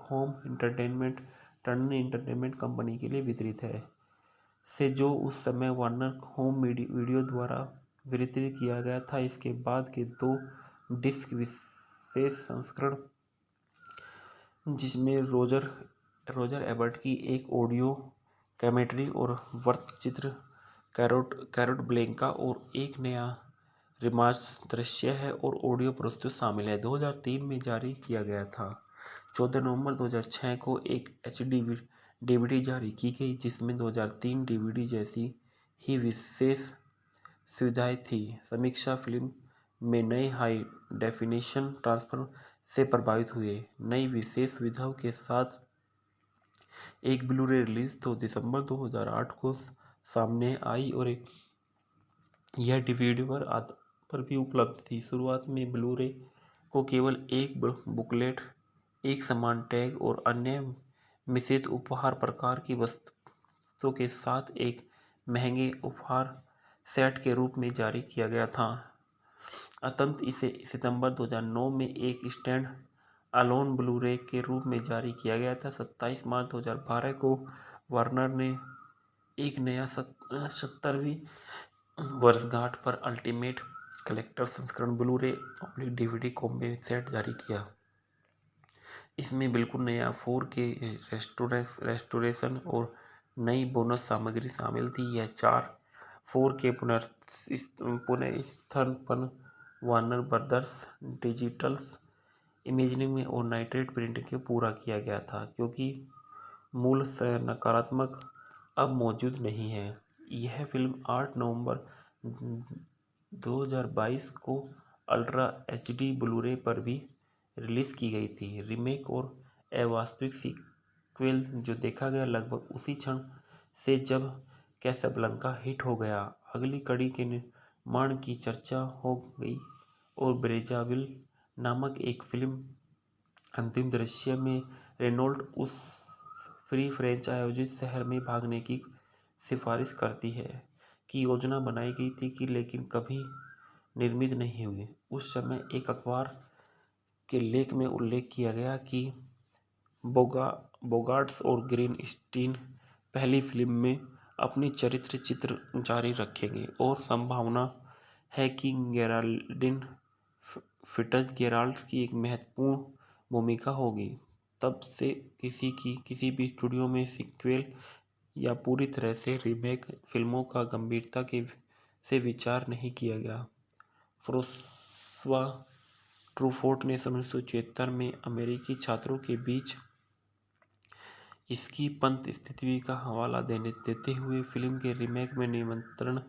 home entertainment Turner entertainment company के लिए वितरित है, से जो उस समय वार्नर होम वीडियो द्वारा वितरित किया गया था। इसके बाद के 2 डिस्क विशेष संस्करण, जिसमें रोजर एबर्ट की एक ऑडियो कमेंट्री और वृत्तचित्र कैरोट ब्लैंका और एक नया रिमास्टर दृश्य है और ऑडियो प्रस्तुत शामिल है, 2003 में जारी किया गया था। 14 नवंबर 2006 को एक HD DVD जारी की गई, जिसमें 2003 DVD जैसी ही विशेष सुविधाएं थी। समीक्षा फिल्म में नए हाई डेफिनेशन ट्रांसफर से प्रभावित हुए। नई विशेष सुविधाओं के साथ एक ब्लू-रे रिलीज तो दिसंबर 2008 को सामने आई और यह DVD पर भी उपलब्ध थी। शुरुआत में ब्लू-रे को केवल एक बुकलेट, एक समान टैग और अन्य मिश्रित उपहार प्रकार की वस्तुओं के साथ एक महंगे उपहार सेट के रूप में जारी किया गया था। अंततः इसे सितंबर 2009 में एक स्टैंड अलोन ब्लू-रे के रूप में जारी किया गया था। 27 मार्च 2012 को वार्नर ने एक नया 70वीं वर्षगांठ पर अल्टीमेट कलेक्टर संस्करण ब्लू-रे/डीवीडी कॉम्बो सेट जारी किया। इसमें बिल्कुल नया 4K रेस्टोरेशन और नई बोनस सामग्री शामिल थी। यह 4K पुनर्स्थापन वार्नर ब्रदर्स डिजिटल्स इमेजिंग में और नाइट्रेट प्रिंटिंग के पूरा किया गया था, क्योंकि मूल नकारात्मक अब मौजूद नहीं है। यह फिल्म 8 नवंबर 2022 को अल्ट्रा HD ब्लू-रे पर भी रिलीज की गई थी। रीमेक और अवास्तविक सीक्वल जो देखा गया लगभग उसी क्षण से जब कैसाब्लांका हिट हो गया। अगली कड़ी के निर्माण की चर्चा हो गई और ब्रेजाविल नामक एक फिल्म अंतिम दृश्य में रेनॉल्ड उस फ्री फ्रेंच आयोजित शहर में भागने की सिफारिश करती है की योजना बनाई गई थी कि लेकिन कभी निर्मित नहीं हुई। उस समय एक अखबार के लेख में उल्लेख किया गया कि बोगार्ट्स और ग्रीनस्टीन पहली फिल्म में अपनी चरित्र चित्र जारी रखेंगे और संभावना है कि गेराल्डिन फिट्जगेराल्ड की एक महत्वपूर्ण भूमिका होगी। तब से किसी भी स्टूडियो में सीक्वल या पूरी तरह से रीमेक फिल्मों का गंभीरता से विचार नहीं किया गया। फ्रांसवा ट्रूफोर्ट ने 1976 में अमेरिकी छात्रों के बीच इसकी पंत स्थिति का हवाला देते हुए फिल्म के रीमेक में निमंत्रण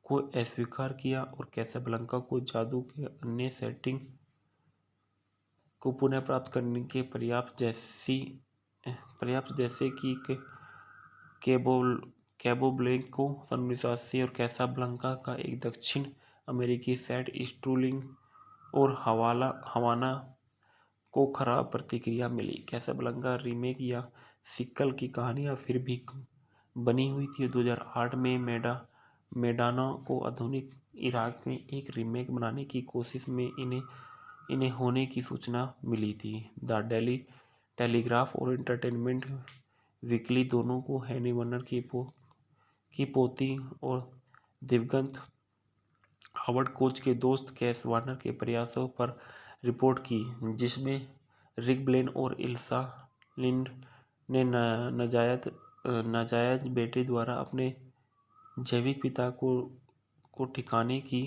को अस्वीकार किया और कैसाब्लांका को जादू के अन्य सेटिंग को पुनः प्राप्त करने के प्रयास जैसे कि कैबोब्लैंको 1980 और कैसाब्लांका का एक दक्षिण अमेरिकी सेट स्टूलिंग और हवाना को खराब प्रतिक्रिया मिली। कैसाब्लांका रीमेक या सीक्वल की कहानियां फिर भी बनी हुई थी। 2008 में मेडाना को आधुनिक इराक में एक रीमेक बनाने की कोशिश में इन्हें होने की सूचना मिली थी। द डेली टेलीग्राफ और एंटरटेनमेंट वीकली दोनों को हेनी वार्नर की पोती और दिवंगत हावर्ड कोच के दोस्त कैस वार्नर के प्रयासों पर रिपोर्ट की, जिसमें रिक ब्लेन और इल्सा लिंड ने नाजायज बेटे द्वारा अपने जैविक पिता को ठिकाने की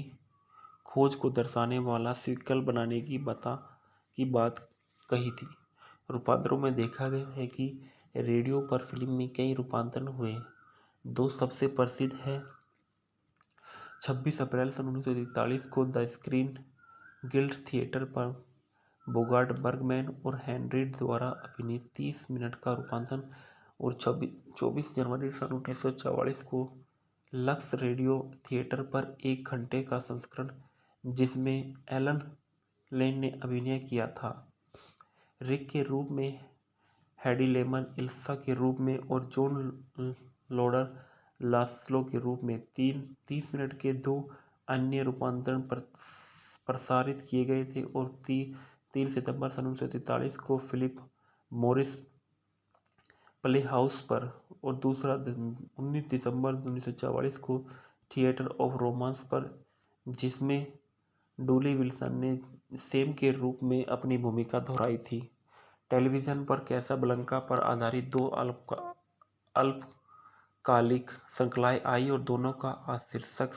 खोज को दर्शाने वाला सीक्वल बनाने की बात कही थी। रूपांतरों में देखा गया है कि रेडियो पर फिल्म में कई रूपांतरण हुए। दो सबसे प्रसिद्ध है 26 अप्रैल 1943 को द स्क्रीन गिल्ड थिएटर पर बोगार्ट बर्गमैन और हेनरी द्वारा अभिनीत 30 मिनट का रूपांतरण और 24 जनवरी 1944 को लक्स रेडियो थिएटर पर 1 घंटे का संस्करण जिसमें एलन लेन ने अभिनय किया था, रिक के रूप में, हैडी लेमन इल्सा के रूप में और जॉन लोडर लास्लो के रूप में। 30 मिनट के 2 अन्य रूपांतरण प्रसारित किए गए थे और 3 सितंबर 1943 को फिलिप मॉरिस प्लेहाउस पर और दूसरा 19 दिसंबर 1944 को थिएटर ऑफ रोमांस पर, जिसमें डूली विल्सन ने सेम के रूप में अपनी भूमिका दोहराई थी। टेलीविज़न पर कैसाब्लांका पर आधारित 2 अल्पकालिक श्रृंखलाएं आई और दोनों का शीर्षक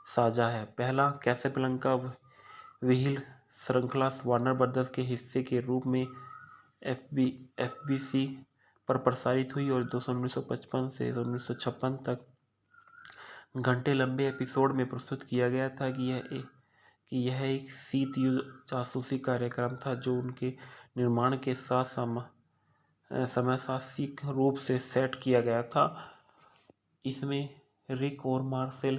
साझा है। पहला कैसाब्लांका व्हील श्रृंखला वार्नर ब्रदर्स के हिस्से के रूप में FBC पर प्रसारित हुई और 1955 से 1956 तक घंटे लंबे एपिसोड में प्रस्तुत किया गया था कि यह एक शीत युद्ध जासूसी कार्यक्रम था जो उनके निर्माण के साथ समसामयिक रूप से सेट किया गया था। इसमें रिक और मार्सेल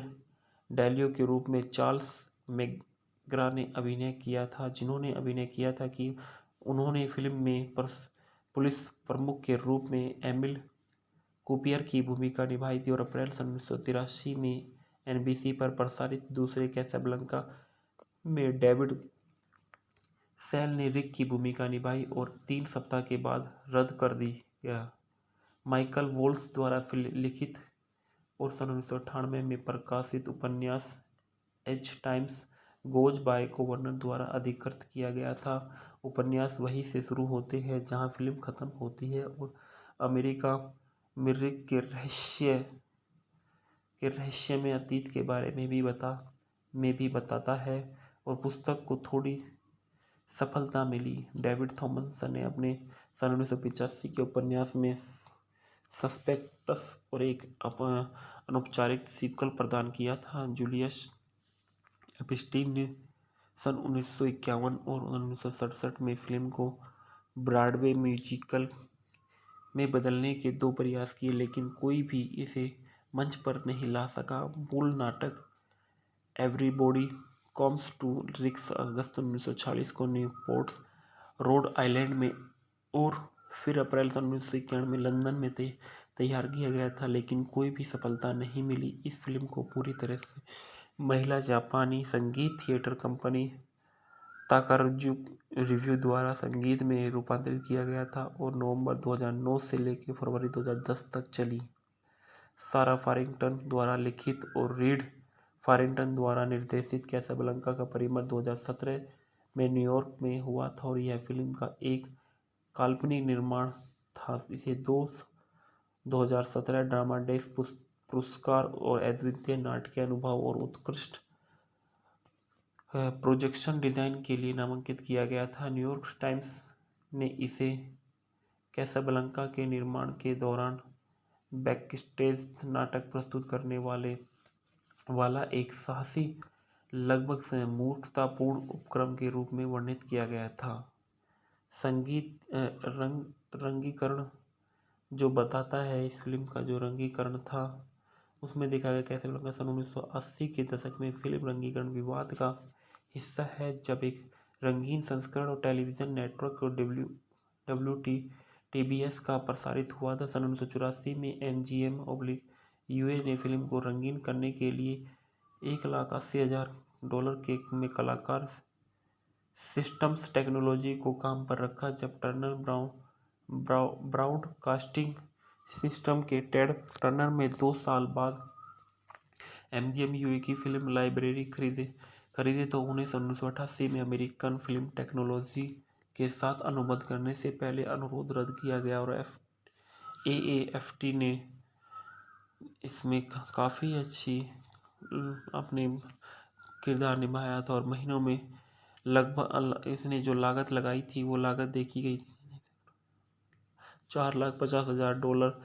डेलियो के रूप में चार्ल्स मैकग्रा ने अभिनय किया था, जिन्होंने अभिनय किया था कि उन्होंने फिल्म में पुलिस प्रमुख के रूप में एमिल कूपियर की भूमिका निभाई थी और अप्रैल 1983 में NBC पर प्रसारित दूसरे कैसाब्लांका में डेविड सेल ने रिक की भूमिका निभाई और 3 सप्ताह के बाद रद्द कर दी गया। माइकल वोल्स द्वारा लिखित और सन 1998 में प्रकाशित उपन्यास एज टाइम्स गोज बाय को वर्नर द्वारा अधिकृत किया गया था। उपन्यास वहीं से शुरू होते हैं जहां फिल्म खत्म होती है और अमेरिका में रिक के रहस्य में अतीत के बारे में भी बताता है और पुस्तक को थोड़ी सफलता मिली। डेविड थॉमसन ने अपने सन 1985 के उपन्यास में सस्पेक्टस और एक अनौपचारिक सीक्वल प्रदान किया था। जूलियस एप्स्टीन ने सन 1951 और 1967 में फिल्म को ब्रॉडवे म्यूजिकल में बदलने के 2 प्रयास किए, लेकिन कोई भी इसे मंच पर नहीं ला सका। मूल नाटक एवरीबॉडी कम्स टू रिक्स अगस्त 1940 को न्यूपोर्ट रोड आइलैंड में और फिर अप्रैल सन 1991 में लंदन में तैयार किया गया था, लेकिन कोई भी सफलता नहीं मिली। इस फिल्म को पूरी तरह से महिला जापानी संगीत थिएटर कंपनी ताकाजुकी रिव्यू द्वारा संगीत में रूपांतरित किया गया था और नवंबर 2009 से लेकर फरवरी 2010 तक चली। सारा फारिंगटन द्वारा लिखित और रीड फारिंगटन द्वारा निर्देशित कैसाब्लांका का प्रीमियर 2017 में न्यूयॉर्क में हुआ था और यह फिल्म का एक काल्पनिक निर्माण था। इसे 2017 ड्रामा डेस्क पुरस्कार और अद्वितीय नाटकीय अनुभव और उत्कृष्ट प्रोजेक्शन डिज़ाइन के लिए नामांकित किया गया था। न्यूयॉर्क टाइम्स ने इसे कैसाब्लांका के निर्माण के दौरान बैकस्टेज नाटक प्रस्तुत करने वाला एक साहसी, लगभग मूर्खतापूर्ण उपक्रम के रूप में वर्णित किया गया था। संगीत रंगीकरण जो बताता है इस फिल्म का जो रंगीकरण था उसमें देखा गया कैसाब्लांका सन 1980 के दशक में फिल्म रंगीकरण विवाद का हिस्सा है, जब एक रंगीन संस्करण और टेलीविज़न नेटवर्क और WTBS का प्रसारित हुआ था। सन 1984 में MGM/UA ने फिल्म को रंगीन करने के लिए $180,000 में कलाकार सिस्टम्स टेक्नोलॉजी को काम पर रखा। जब टर्नर ब्रॉडकास्टिंग सिस्टम के टेड टर्नर में 2 साल बाद MGM/UA की फिल्म लाइब्रेरी खरीदे तो उन्हें सन 1988 में अमेरिकन फिल्म टेक्नोलॉजी के साथ अनुबंध करने से पहले अनुरोध रद्द किया गया और AAFT ने इसमें काफ़ी अच्छी अपने किरदार निभाया था और महीनों में लगभग इसने जो लागत लगाई थी वो लागत देखी गई थी $4,50,000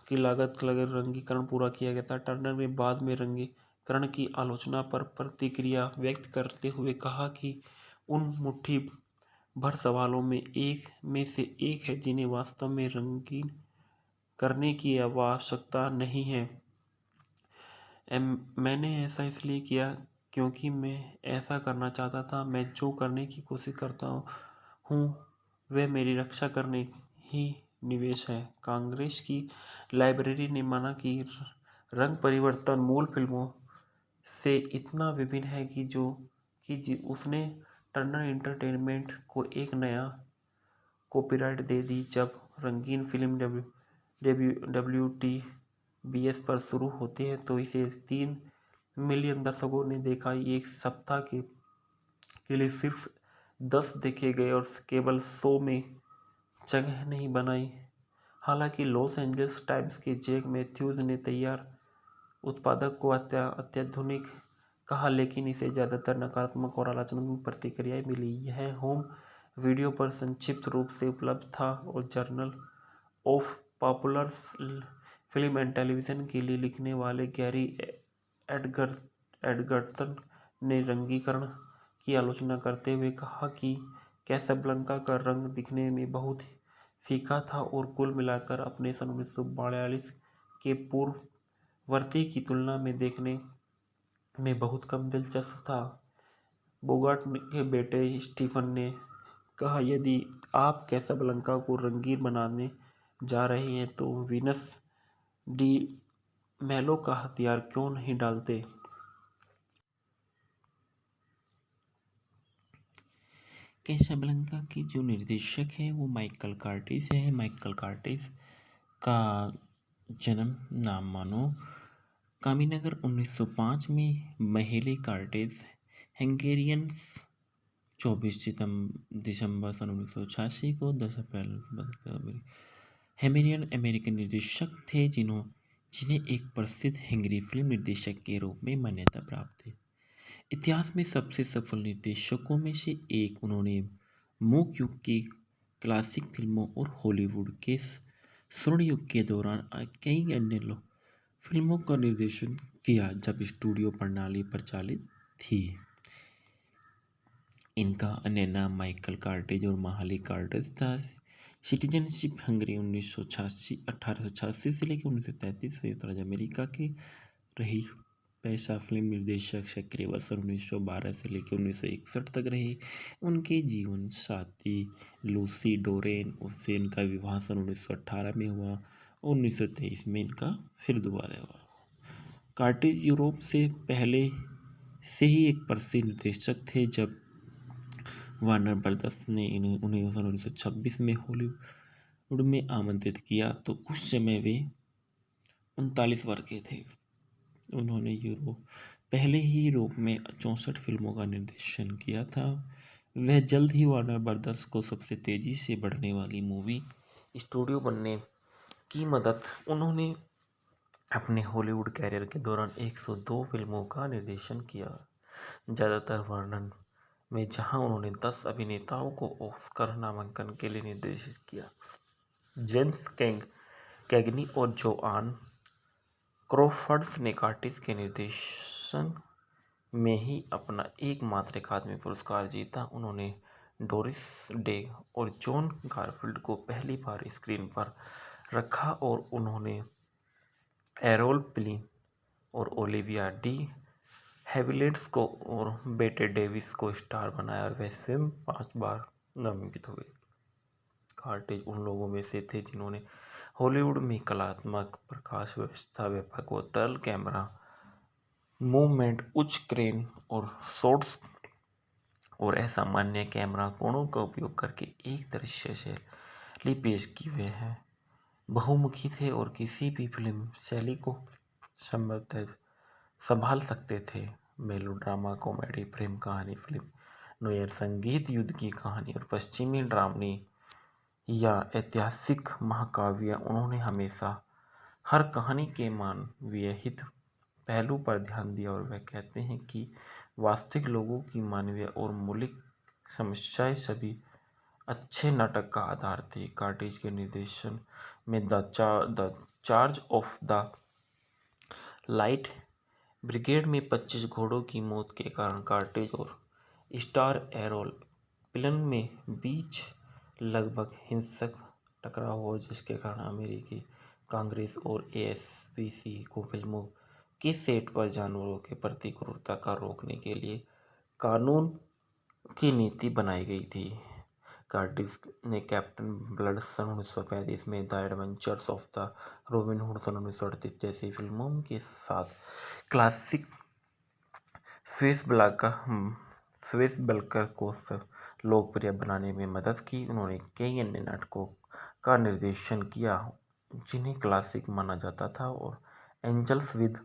की लागत लगे रंगीकरण पूरा किया गया था। टर्नर ने बाद में रंगीकरण की आलोचना पर प्रतिक्रिया व्यक्त करते हुए कहा कि उन मुट्ठी भर सवालों में से एक है जिन्हें वास्तव में रंगीन करने की आवश्यकता नहीं है। मैंने ऐसा इसलिए किया क्योंकि मैं ऐसा करना चाहता था। मैं जो करने की कोशिश करता हूँ वह मेरी रक्षा करने ही निवेश है। कांग्रेस की लाइब्रेरी ने माना कि रंग परिवर्तन मूल फिल्मों से इतना विभिन्न है कि उसने टर्नर एंटरटेनमेंट को एक नया कॉपीराइट दे दी। जब रंगीन फिल्म WTBS पर शुरू होती है तो इसे 3 मिलियन दर्शकों ने देखा। एक सप्ताह के लिए सिर्फ 10 देखे गए और केवल 100 में जगह नहीं बनाई। हालांकि लॉस एंजल्स टाइम्स के जैक मैथ्यूज ने तैयार उत्पादक को अत्याधुनिक कहा, लेकिन इसे ज़्यादातर नकारात्मक और आलोचनात्मक प्रतिक्रियाएं मिली। यह होम वीडियो पर संक्षिप्त रूप से उपलब्ध था और journal of popular film and television के लिए लिखने वाले गैरी एडगर्टन ने रंगीकरण की आलोचना करते हुए कहा कि कैसाब्लांका का रंग दिखने में बहुत फीका था और कुल मिलाकर अपने सन 1942 के पूर्ववर्ती की तुलना में देखने में बहुत कम दिलचस्प था। बोगार्ट के बेटे स्टीफन ने कहा, यदि आप कैसाब्लांका को रंगीन बनाने जा रहे हैं तो वीनस डी मेलो का हथियार क्यों नहीं डालते। कैसाब्लंका के जो निर्देशक है वो माइकल कर्टिस है। माइकल कर्टिस का जन्म नाम मानो कामीनगर 1905 में महेले कर्टिस हंगेरियन 24 दिसंबर सन 1986 को 10 अप्रैल हेमेरियन अमेरिकन निर्देशक थे जिन्हें एक प्रसिद्ध हंगरी फिल्म निर्देशक के रूप में मान्यता प्राप्त है। इतिहास में सबसे सफल निर्देशकों में से एक, उन्होंने मूक युग की क्लासिक फिल्मों और हॉलीवुड के स्वर्ण युग के दौरान कई अन्य फिल्मों का निर्देशन किया जब स्टूडियो प्रणाली प्रचलित थी। इनका अन्य नाम माइकल कर्टिस और माहली कर्टिस था। सिटीजनशिप हंगरी 1886 से लेकर 1933 संयुक्त राज्य अमेरिका की रही। पेशा फिल्म निर्देशक सक्रिय वर्ष 1912 से लेकर 1961 तक रहे। उनके जीवन साथी लूसी डोरेन उससे इनका विवाह सन 1918 में हुआ और 1923 में इनका फिर दोबारा हुआ। कर्टिस यूरोप से पहले से ही एक प्रसिद्ध निर्देशक थे। जब वार्नर ब्रदर्स ने उन्हें 1926 में हॉलीवुड में आमंत्रित किया तो उस समय वे 39 वर्ष के थे। उन्होंने पहले ही यूरोप में 64 फिल्मों का निर्देशन किया था। वह जल्द ही वार्नर ब्रदर्स को सबसे तेजी से बढ़ने वाली मूवी स्टूडियो बनने की मदद उन्होंने अपने हॉलीवुड कैरियर के दौरान 102 फिल्मों का निर्देशन किया, ज़्यादातर वर्णन में, जहां उन्होंने 10 अभिनेताओं को ऑस्कर नामांकन के लिए निर्देशित किया। जेम्स कैगनी और जोआन क्रॉफर्ड्स ने कर्टिस के निर्देशन में ही अपना एकमात्र अकादमी पुरस्कार जीता। उन्होंने डोरिस डे और जॉन गारफील्ड को पहली बार स्क्रीन पर रखा और उन्होंने एरोल प्लिन और ओलिविया डी हैविलेट्स को और बेटे डेविस को स्टार बनाया और वे स्वयं 5 बार नामांकित हुए। कर्टिस उन लोगों में से थे जिन्होंने हॉलीवुड में कलात्मक प्रकाश व्यवस्था, व्यापक व तरल कैमरा मूवमेंट, उच्च क्रेन और शॉट्स और असामान्य कैमरा कोणों का उपयोग करके एक दृश्य शैली पेश की। वे हैं बहुमुखी थे और किसी भी फिल्म शैली को संभवतः संभाल सकते थे। मेलोड्रामा, कॉमेडी, प्रेम कहानी, फिल्म नोयर, संगीत, युद्ध की कहानी और पश्चिमी ड्रामनी या ऐतिहासिक महाकाव्य, उन्होंने हमेशा हर कहानी के मानवीय हित पहलू पर ध्यान दिया और वह कहते हैं कि वास्तविक लोगों की मानवीय और मौलिक समस्याएं सभी अच्छे नाटक का आधार थे। कर्टिस के निर्देशन में the charge of the light brigade में 25 घोड़ों की मौत के कारण कर्टिस और स्टार एरोल प्लिन में बीच लगभग हिंसक टकराव हुआ, जिसके कारण अमेरिकी कांग्रेस और एसपीसी को फिल्मों के सेट पर जानवरों के प्रति क्रूरता का रोकने के लिए कानून की नीति बनाई गई थी। कर्टिस ने कैप्टन ब्लड सन 1935 में, the adventures of the Robin Hood सन 1938 जैसी फिल्मों के साथ क्लासिक स्विस ब्लकर को लोकप्रिय बनाने में मदद की। उन्होंने कई अन्य नाटकों का निर्देशन किया जिन्हें क्लासिक माना जाता था और एंजल्स विद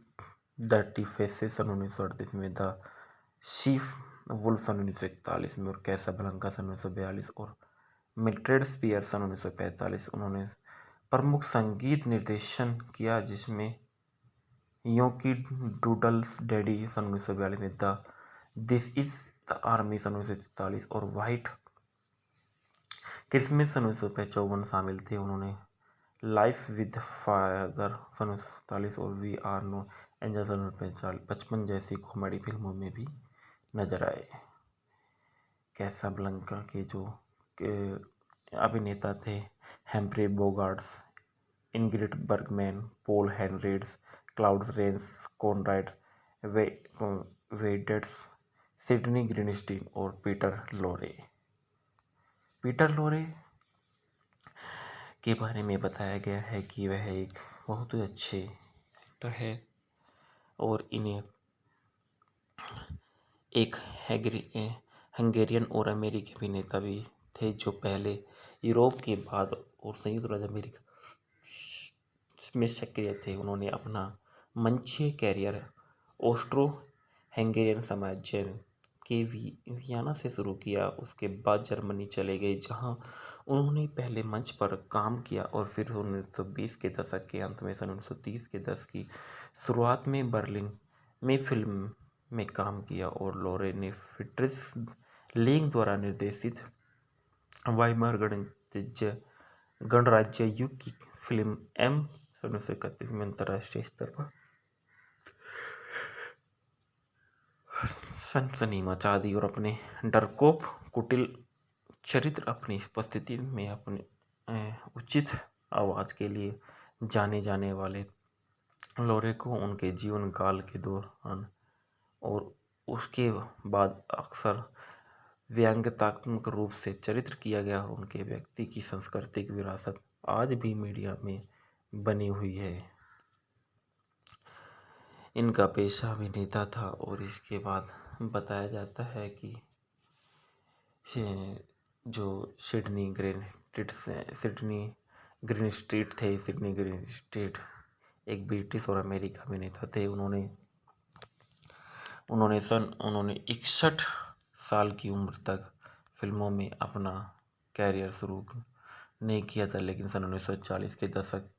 डर्टी फेसेस सन 1938 में, द शीफ वुल्फ सन 1941 में और कैसाब्लंका सन 1942 और मिल्ड्रेड स्पियर सन 1945। उन्होंने प्रमुख संगीत निर्देशन किया जिसमें योंकी डूडल्स डैडी सन 1942 में, the this is the army सन 1943 और व्हाइट क्रिसमस सन 1954 शामिल थे। उन्होंने लाइफ विद फादर सन 1947 और वी आर नो एंजल सन 1955 जैसी कॉमेडी फिल्मों में भी नजर आए। कैसाब्लंका के जो अभिनेता थे Humphrey Bogarts, Ingrid Bergman, Paul Henreid's, Claude Rains, Conrad Veidt's, Sidney Greenstein और पीटर लोरे के बारे में बताया गया है कि वह एक बहुत ही अच्छे एक्टर है और इन्हें एक हंगेरियन और अमेरिकी अभिनेता भी थे जो पहले यूरोप के बाद और संयुक्त राज्य अमेरिका में सक्रिय थे। उन्होंने अपना मंचीय कैरियर ऑस्ट्रो हंगेरियन साम्राज्य के वियना से शुरू किया। उसके बाद जर्मनी चले गए जहां उन्होंने पहले मंच पर काम किया और फिर 1920 के दशक के अंत में सन 1930 के दशक की शुरुआत में बर्लिन में फिल्म में काम किया और लोरे ने फ्रिड्रिश लेंग द्वारा निर्देशित वाइमार गणराज्य युग की फिल्म एम सन 1931 में अंतर्राष्ट्रीय स्तर पर सनसनी मचा दी और अपने डरपोक कुटिल चरित्र, अपनी उपस्थिति में अपने उचित आवाज के लिए जाने जाने वाले लोरे को उनके जीवन काल के दौरान और उसके बाद अक्सर व्यंग्यात्मक रूप से चित्रित किया गया और उनके व्यक्ति की सांस्कृतिक विरासत आज भी मीडिया में बनी हुई है। इनका पेशा अभिनेता था और इसके बाद बताया जाता है कि जो सिडनी ग्रीन स्ट्रीट एक ब्रिटिश और अमेरिका अभिनेता थे। उन्होंने 61 साल की उम्र तक फिल्मों में अपना कैरियर शुरू नहीं किया था, लेकिन सन 1940 के दशक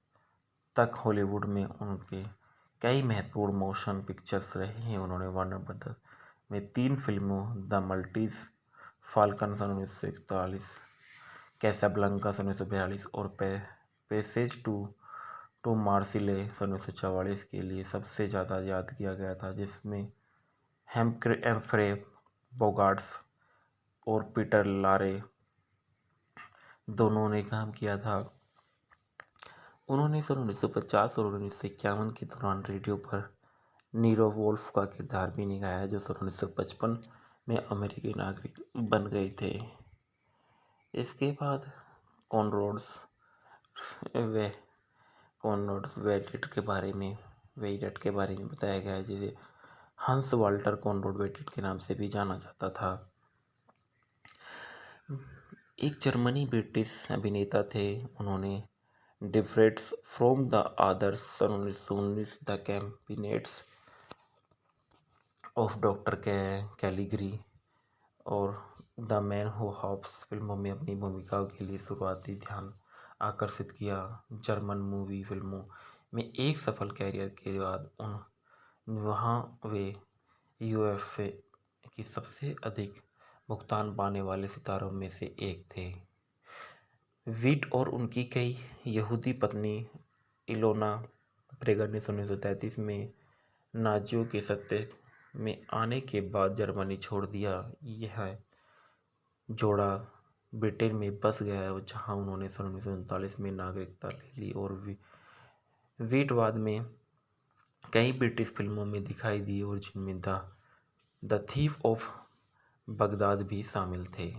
तक हॉलीवुड में उनके कई महत्वपूर्ण मोशन पिक्चर्स रहे हैं। उन्होंने वार्नर ब्रदर्स में 3 फिल्मों द मल्टीज फाल्कन सन 1941, कैसाब्लंका सन 1942 और पैसेज टू मार्सिले सन 1944 के लिए सबसे ज़्यादा याद किया गया था, जिसमें हम्फ्रे बोगार्ट्स और पीटर लारे दोनों ने काम किया था। उन्होंने सन 1950 और 1951 के दौरान रेडियो पर नीरो वोल्फ का किरदार भी निभाया, जो सन 1955 में अमेरिकी नागरिक बन गए थे। इसके बाद कॉनराड्स वेडिट के बारे में बताया गया है, जिसे हंस वाल्टर कॉनराड वेडिट के नाम से भी जाना जाता था। एक जर्मनी ब्रिटिश अभिनेता थे। उन्होंने डिफरेंट्स फ्रॉम द अदर्स सन 1919, the cabinets of doctor Caligari और द मैन हू हॉप्स फिल्मों में अपनी भूमिकाओं के लिए शुरुआती ध्यान आकर्षित किया। जर्मन मूवी फिल्मों में एक सफल कैरियर के बाद वहाँ वे यूएफए की सबसे अधिक भुगतान पाने वाले सितारों में से एक थे। वीट और उनकी कई यहूदी पत्नी इलोना प्रेगर ने 1933 में नाजियों के सत्ते में आने के बाद जर्मनी छोड़ दिया। यह जोड़ा ब्रिटेन में बस गया, जहां उन्होंने सन 1939 में नागरिकता ले ली और वीट बाद में कई ब्रिटिश फिल्मों में दिखाई दी और जिनमें द थीफ ऑफ बगदाद भी शामिल थे।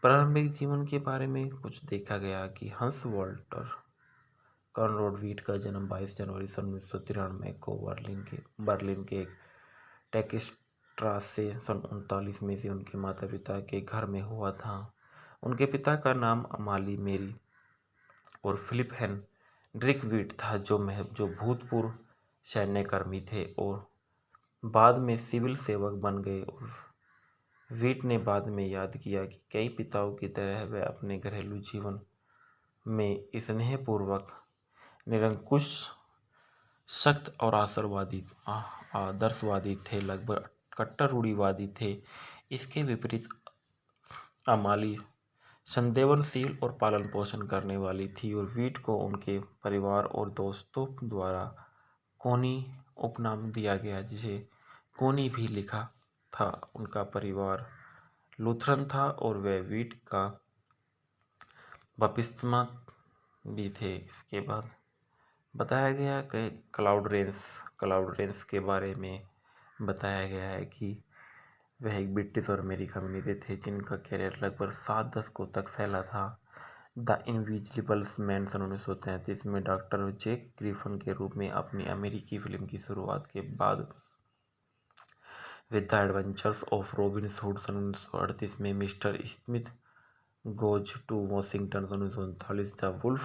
प्रारंभिक जीवन के बारे में कुछ देखा गया कि हंस वाल्टर कॉनराड वीट का जन्म 22 जनवरी सन 1993 को बर्लिन के एक टेक्सट्रासे सन 39 में से उनके माता पिता के घर में हुआ था। उनके पिता का नाम अमाली मेरी और फिलिप हेनरिक वीट था, जो भूतपूर्व सैन्यकर्मी थे और बाद में सिविल सेवक बन गए। और वीट ने बाद में याद किया कि कई पिताओं की तरह वह अपने घरेलू जीवन में स्नेहपूर्वक, निरंकुश, सख्त और आदर्शवादी थे, लगभग कट्टर रूढ़िवादी थे। इसके विपरीत अमाली संवेदनशील और पालन पोषण करने वाली थी और वीट को उनके परिवार और दोस्तों द्वारा कोनी उपनाम दिया गया, जिसे कोनी भी लिखा था। उनका परिवार लूथरन था और वे वीट का बपतिस्मा भी थे। इसके बाद बताया गया कि क्लाउड रेंस के बारे में बताया गया है कि वह एक ब्रिटिश और अमेरिका अभिनेता थे जिनका कैरियर लगभग 7 दशकों तक फैला था। द इनविजिबल्स मैन सन 1933 में डॉक्टर जैक ग्रिफिन के रूप में अपनी अमेरिकी फिल्म की शुरुआत के बाद with the adventures of Robin Hood 1938 में, mister Smith goes to Washington 1939, the wolf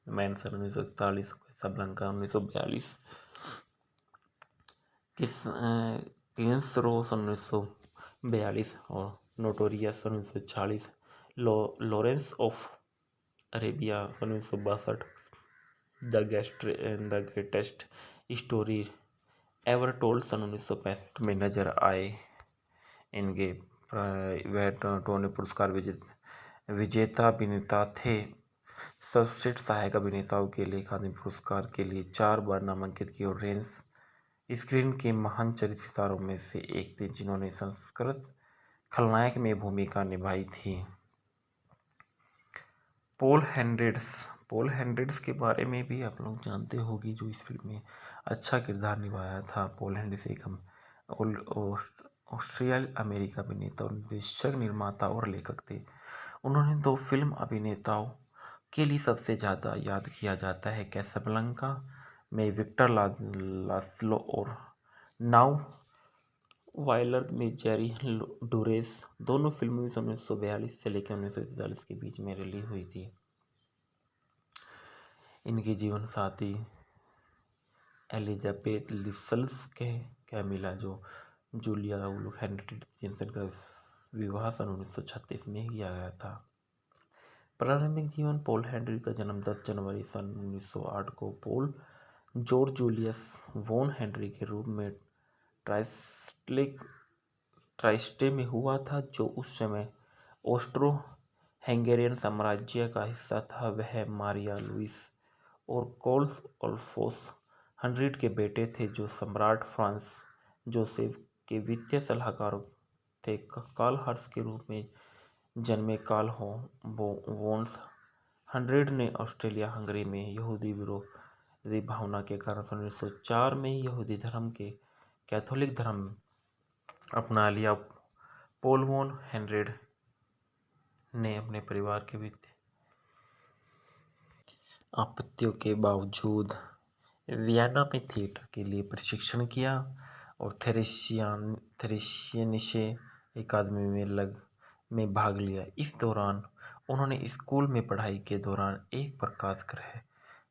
man 1941, Casablanca 1942, kings row 1942 और notorious 1940, Lawrence of Arabia 1962, the greatest story ever told 1965 में नजर आए। इनके वह टोनी पुरस्कार विजेता अभिनेता थे। सर्वश्रेष्ठ सहायक अभिनेताओं के लिए अकादमी पुरस्कार के लिए 4 बार नामांकित किए और रेंस स्क्रीन के महान चरित्र सितारों में से एक थे जिन्होंने संस्कृत खलनायक में भूमिका निभाई थी। पॉल हेनरिड्स के बारे में भी आप लोग जानते होंगे, जो इस फिल्म में अच्छा किरदार निभाया था। पॉल हेनरिड्स एक ऑस्ट्रेलियाई अमेरिका अभिनेता और निर्देशक, निर्माता और लेखक थे। उन्होंने 2 फिल्म अभिनेताओं के लिए सबसे ज़्यादा याद किया जाता है, कैसाब्लंका में विक्टर लास्लो और नाउ वाइलर में जेरी डुरेस। दोनों फिल्में 1942 से लेकर 1943 के बीच में रिलीज हुई थी। इनके जीवन साथी एलिजाबेथ लिसल्स के कैमिला जो जूलिया हेनरी जेनसन का विवाह सन 1936 में किया गया था। प्रारंभिक जीवन पॉल हेनरी का जन्म 10 जनवरी सन 1908 को Paul Georg Julius von Hernried के रूप में ट्राइस्टे में हुआ था, जो उस समय ऑस्ट्रो हंगेरियन साम्राज्य का हिस्सा था। वह मारिया लुइस और कार्ल अल्फोंस हेनरिड के बेटे थे, जो सम्राट फ्रांस जोसेफ के वित्तीय सलाहकार थे। कार्ल हर्ष के रूप में जन्मे कार्ल वॉन हेनरिड ने ऑस्ट्रिया हंगरी में यहूदी विरोधी भावना के कारण 1904 में यहूदी धर्म के कैथोलिक धर्म अपना लिया। पॉल वॉन हेनरिड ने अपने परिवार के वित्तीय आपत्तियों के बावजूद वियना में थिएटर के लिए प्रशिक्षण किया और थ्रेशियनिशे अकादमी में भाग लिया। इस दौरान उन्होंने स्कूल में पढ़ाई के दौरान एक प्रकाश ग्रह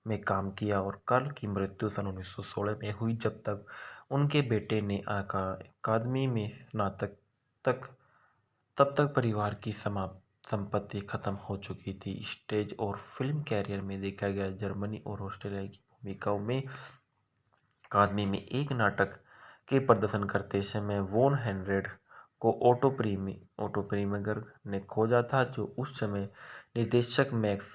में काम किया और कार्ल की मृत्यु सन 1916 में हुई, जब तक उनके बेटे ने अकादमी में स्नातक तब तक परिवार की संपत्ति खत्म हो चुकी थी। स्टेज और फिल्म कैरियर में देखा गया जर्मनी और ऑस्ट्रेलिया की भूमिकाओं में अकादमी में एक नाटक के प्रदर्शन करते समय वॉन हेनरिड को ओटो प्रीमिगर ने खोजा था, जो उस समय निर्देशक मैक्स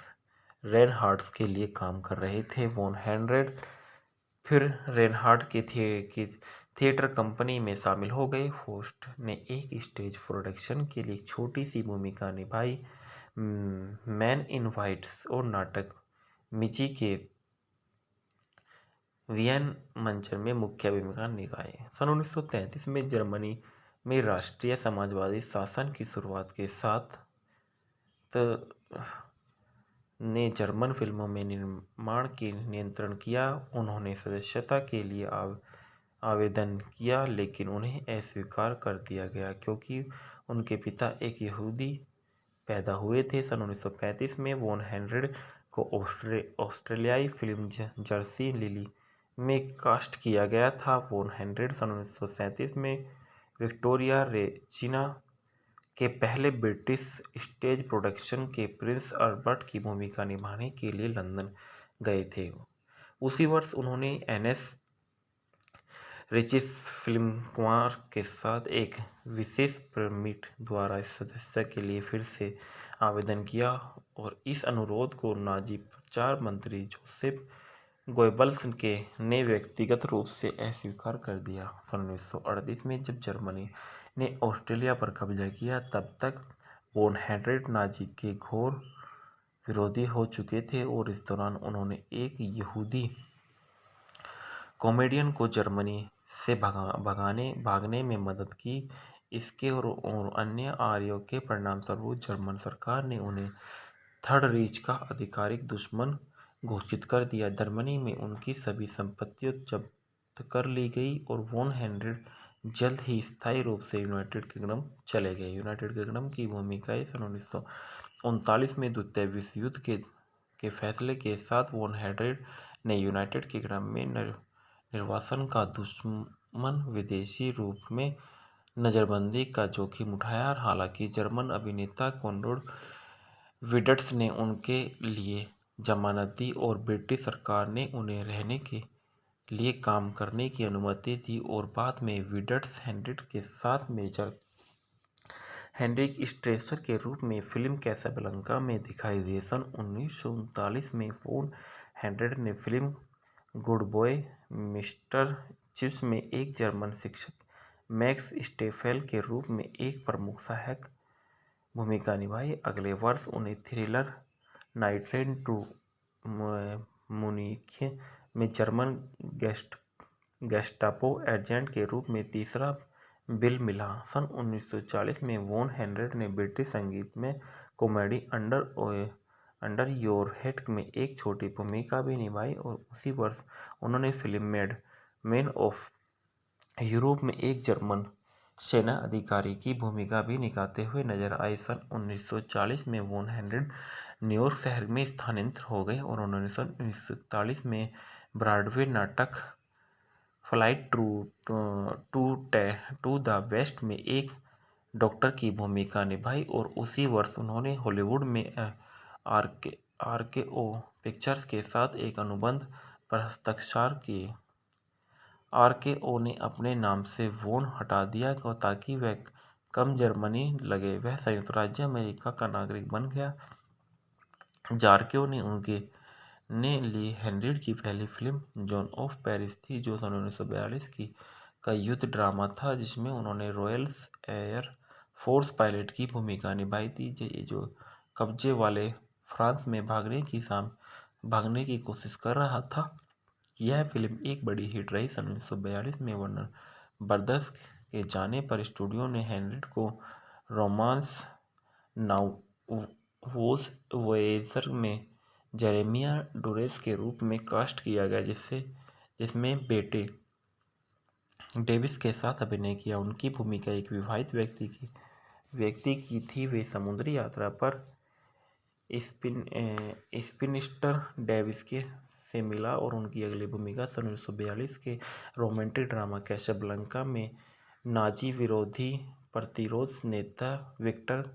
रेनहार्ड्स के लिए काम कर रहे थे। वॉन हेनरिड फिर रेनहार्ड के थिएटर कंपनी में शामिल हो गए। होस्ट ने एक स्टेज प्रोडक्शन के लिए एक छोटी सी भूमिका निभाई, मैन इन व्हाइट, और नाटक मिची के वियन मंचन में मुख्य भूमिका निभाई। सन 1933 में जर्मनी में राष्ट्रीय समाजवादी शासन की शुरुआत के साथ ने जर्मन फिल्मों में निर्माण की नियंत्रण किया। उन्होंने सदस्यता के लिए आवेदन किया, लेकिन उन्हें अस्वीकार कर दिया गया क्योंकि उनके पिता एक यहूदी पैदा हुए थे। सन 1935 में वॉन हेनरिड को ऑस्ट्रेलियाई फिल्म जर्सी लिली में कास्ट किया गया था। वॉन हेनरिड सन 1937 में विक्टोरिया रेजिना के पहले ब्रिटिश स्टेज प्रोडक्शन के प्रिंस अल्बर्ट की भूमिका निभाने के लिए लंदन गए थे। उसी वर्ष उन्होंने एनएस रिचिस फिल्म कुमार के साथ एक विशेष परमिट द्वारा सदस्यता के लिए फिर से आवेदन किया और इस अनुरोध को नाजी प्रचार मंत्री जोसेफ गोएब्बल्स ने व्यक्तिगत रूप से अस्वीकार कर दिया। सन 1938 में जब जर्मनी ने ऑस्ट्रेलिया पर कब्जा किया, तब तक वॉन हेनरिड नाजी के घोर विरोधी हो चुके थे और इस दौरान उन्होंने एक यहूदी कॉमेडियन को जर्मनी से भागने में मदद की। इसके और अन्य आर्यों के परिणामस्वरूप जर्मन सरकार ने उन्हें थर्ड रीच का आधिकारिक दुश्मन घोषित कर दिया। जर्मनी में उनकी सभी संपत्तियां जब्त कर ली गई और वॉन हेनरिड जल्द ही स्थायी रूप से यूनाइटेड किंगडम चले गए। यूनाइटेड किंगडम की भूमिकाएं सन 1939 में द्वितीय विश्व युद्ध के फैसले के साथ वॉन हेड्रेड ने यूनाइटेड किंगडम में निर्वासन का दुश्मन विदेशी रूप में नज़रबंदी का जोखिम उठाया। हालांकि जर्मन अभिनेता कॉनराड विडट्स ने उनके लिए जमानत दी और ब्रिटिश सरकार ने उन्हें रहने के लिए काम करने की अनुमति दी और बाद में विडट्स हेनरिक के साथ मेजर हेनरिक स्ट्रेसर के रूप में फिल्म कैसाब्लांका में दिखाई दिए। सन 1939 में वॉन हेड्रेड ने film good boy mister chips में एक जर्मन शिक्षक मैक्स स्टेफेल के रूप में एक प्रमुख सहायक भूमिका निभाई। अगले वर्ष उन्हें थ्रिलर नाइट ट्रेन टू मुनीख में जर्मन गेस्टापो एजेंट के रूप में तीसरा बिल मिला। सन 1940 में वॉन हेड्रेड ने ब्रिटिश संगीत में कॉमेडी अंडर योर हेड में एक छोटी भूमिका भी निभाई और उसी वर्ष उन्होंने film mad man of Europe में एक जर्मन सेना अधिकारी की भूमिका भी निभाते हुए नजर आए। सन 1940 में वॉन हेड्रेड न्यूयॉर्क शहर में स्थानांतरित हो गए और उन्होंने सन 1941 में ब्रॉडवे नाटक फ्लाइट टू द वेस्ट में एक डॉक्टर की भूमिका निभाई और उसी वर्ष उन्होंने हॉलीवुड में आरकेओ पिक्चर्स के साथ एक अनुबंध पर हस्ताक्षर किए। आरकेओ ने अपने नाम से वॉन हटा दिया ताकि वह कम जर्मनी लगे। वह संयुक्त राज्य अमेरिका का नागरिक बन गया। आरकेओ ने ली हेनरिक की पहली फिल्म जॉन ऑफ पेरिस थी, जो सन 1942 का युद्ध ड्रामा था जिसमें उन्होंने रॉयल एयर फोर्स पायलट की भूमिका निभाई थी जो कब्जे वाले फ्रांस में भागने की कोशिश कर रहा था। यह फिल्म एक बड़ी हिट रही। सन 1942 में वार्नर ब्रदर्स के जाने पर स्टूडियो ने हेनरिक को रोमांस नाउ वोयेजर में जेरेमिया डोरेस के रूप में कास्ट किया गया, जिसमें बेटे डेविस के साथ अभिनय किया। उनकी भूमिका एक विवाहित व्यक्ति की थी। वे समुद्री यात्रा पर स्पिनिस्टर डेविस से मिला और उनकी अगली भूमिका सन 1942 के रोमांटिक ड्रामा कैसाब्लांका में नाजी विरोधी प्रतिरोध नेता विक्टर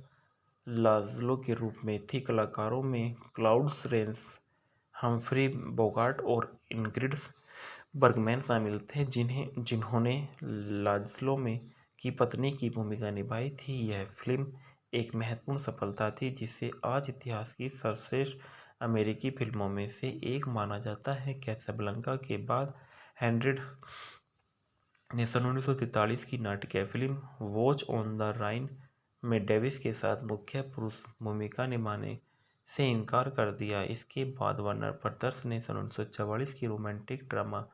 लाजलो के रूप में थी। कलाकारों में क्लाउड रेंस, हम्फ्री बोगार्ट और इंग्रिड बर्गमैन शामिल थे, जिन्होंने लाजलो की पत्नी की भूमिका निभाई थी। यह फिल्म एक महत्वपूर्ण सफलता थी, जिसे आज इतिहास की सर्वश्रेष्ठ अमेरिकी फिल्मों में से एक माना जाता है। कैसाब्लांका के बाद हेनरिक ने सन 1943 की नाटकीय फिल्म वॉच ऑन द राइन में डेविस के साथ मुख्य पुरुष भूमिका निभाने से इनकार कर दिया। इसके बाद वार्नर ब्रदर्स ने सन 1944 की romantic drama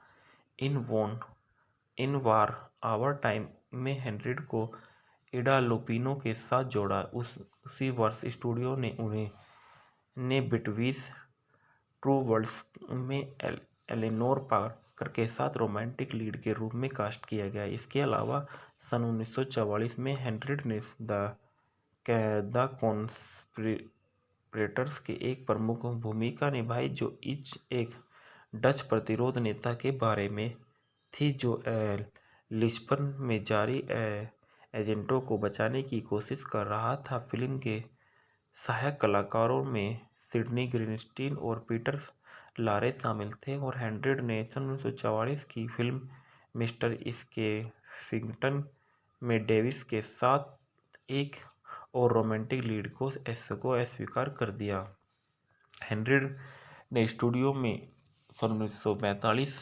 in war our time में हेनरिक को इडा लुपिनो के साथ जोड़ा। उसी वर्ष स्टूडियो ने उन्हें बिटवीन टू वर्ल्ड्स में एलेनोर पार्कर के साथ रोमांटिक लीड के रूप में कास्ट किया गया। इसके अलावा सन 1944 में हेनरिक ने द कॉन्स्पिरेटर्स के एक प्रमुख भूमिका निभाई, जो एक डच प्रतिरोध नेता के बारे में थी जो लिस्बन में जारी एजेंटों को बचाने की कोशिश कर रहा था। फिल्म के सहायक कलाकारों में सिडनी ग्रीनस्टीन और पीटर लारे शामिल थे और हेनरिक ने सन 1944 की फिल्म मिस्टर स्केफिंगटन में डेविस के साथ एक और रोमांटिक लीड को अस्वीकार कर दिया। हेनरिक ने स्टूडियो में सन 1945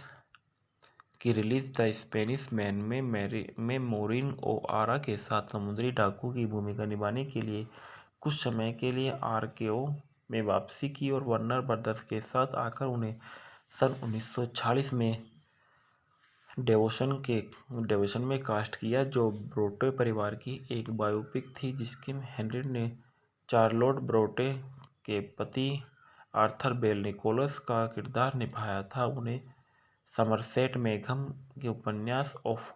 की रिलीज द स्पेनिश मैन में मोरिन ओ'हारा के साथ समुद्री डाकू की भूमिका निभाने के लिए कुछ समय के लिए आरकेओ में वापसी की और वार्नर ब्रदर्स के साथ आकर उन्हें सन 1946 में डेवोशन में कास्ट किया, जो ब्रोटे परिवार की एक बायोपिक थी जिसमें हेनरिक ने चार्लोट ब्रोटे के पति आर्थर बेल निकोलस का किरदार निभाया था। उन्हें समरसेट मेघम के उपन्यास ऑफ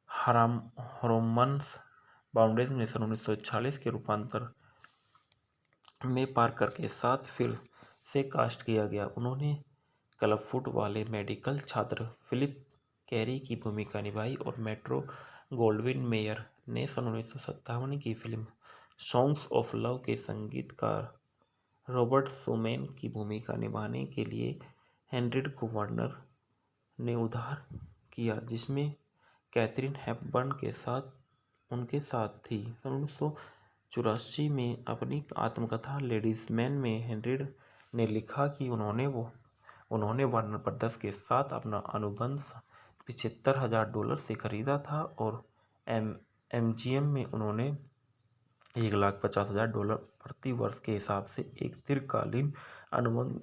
हॉर्मोन्स बाउंडेज में सन 1940 के रूपांतर में पार्कर के साथ फिर से कास्ट किया गया। उन्होंने क्लबफुट वाले मेडिकल छात्र फिलिप कैरी की भूमिका निभाई और मेट्रो गोल्डविन मेयर ने सन 1957 की फिल्म सॉन्ग्स ऑफ लव के संगीतकार रॉबर्ट सुमैन की भूमिका निभाने के लिए हेनरिड को वार्नर ने उधार किया, जिसमें कैथरीन हेपबर्न के साथ उनके साथ थी। सन 1984 में अपनी आत्मकथा लेडीज मैन में हेनरिड ने लिखा कि उन्होंने वार्नर ब्रदर्स के साथ अपना अनुबंध $75,000 से खरीदा था और एमजीएम में उन्होंने $150,000 प्रति वर्ष के हिसाब से एक दीर्घकालीन अनुबंध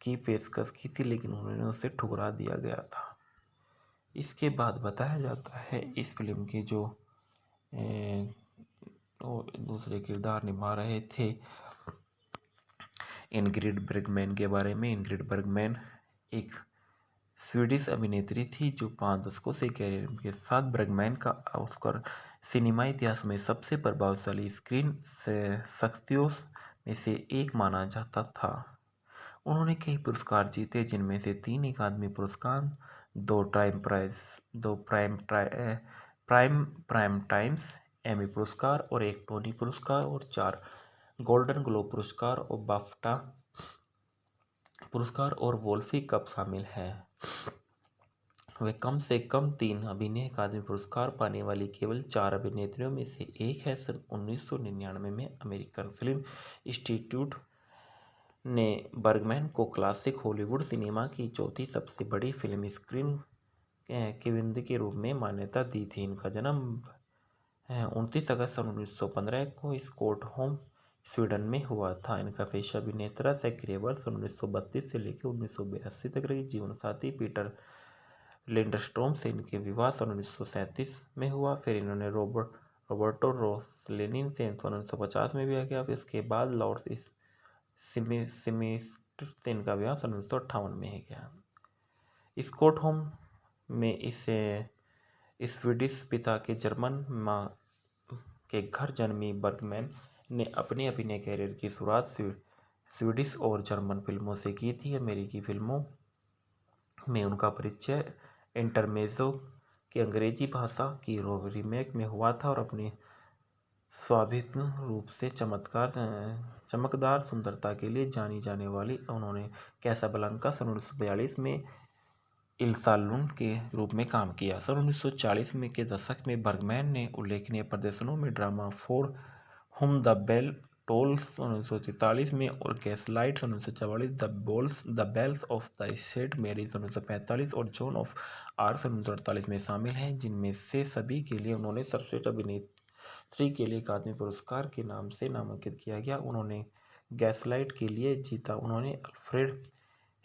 की पेशकश की थी, लेकिन उन्हें उसे ठुकरा दिया गया था। इसके बाद बताया जाता है इस फिल्म के जो दूसरे किरदार निभा रहे थे इंग्रिड बर्गमैन के बारे में। इंग्रिड बर्गमैन एक स्वीडिश अभिनेत्री थी जो 5 दशकों से कैरियर के साथ बर्गमैन का ऑस्कर सिनेमा इतिहास में सबसे प्रभावशाली स्क्रीन शख्सियतों में से एक माना जाता था। उन्होंने कई पुरस्कार जीते, जिनमें से 3 अकादमी पुरस्कार, 2 प्राइम टाइम्स एमी पुरस्कार और 1 टोनी पुरस्कार और 4 गोल्डन ग्लोब पुरस्कार और बाफ्टा पुरस्कार और वोल्फी कप शामिल हैं। वे कम से कम 3 अभिनय अकादमी पुरस्कार पाने वाली केवल 4 अभिनेत्रियों में से एक है। सन 1999 में अमेरिकन फिल्म इंस्टीट्यूट ने बर्गमैन को क्लासिक हॉलीवुड सिनेमा की चौथी सबसे बड़ी फिल्म स्क्रीन किंवदंती के रूप में मान्यता दी थी। इनका जन्म 29 अगस्त 1915 को स्टॉकहोम, स्वीडन में हुआ था। इनका पेशा अभिनेता सक्रिय वर्ष 1932 से लेकर 1982 तक रही। जीवन साथी पीटर लिंडस्ट्रॉम से इनके विवाह सन 1937 में हुआ। फिर इन्होंने रोबर्टो रोसेलिनी से 1950 में विवाह किया। इसके बाद लॉर्ड स्मिथ से इनका विवाह सन 1958 में गया। स्टॉकहोम में इसे स्वीडिश पिता के जर्मन मां के घर जन्मी बर्गमैन ने अपने अभिनय कैरियर की शुरुआत स्वीडिश और जर्मन फिल्मों से की थी। अमेरिकी फिल्मों में उनका परिचय इंटरमेज़ो की अंग्रेजी भाषा की रीमेक में हुआ था और अपनी स्वाभाविक रूप से चमकदार सुंदरता के लिए जानी जाने वाली उन्होंने कैसाब्लांका सन 1942 में इल्सा लुंड के रूप में काम किया। सन 1940 के दशक में बर्गमैन ने उल्लेखनीय प्रदर्शनों में drama for whom the bell tolls 1943 में और Gaslight 1944, the bells of the saint Mary 1945 और जॉन ऑफ आर्क 1948 में शामिल हैं, जिनमें से सभी के लिए उन्होंने सर्वश्रेष्ठ अभिनेत्री के लिए अकादमी पुरस्कार के नाम से नामांकित किया गया। उन्होंने गैसलाइट के लिए जीता। उन्होंने अल्फ्रेड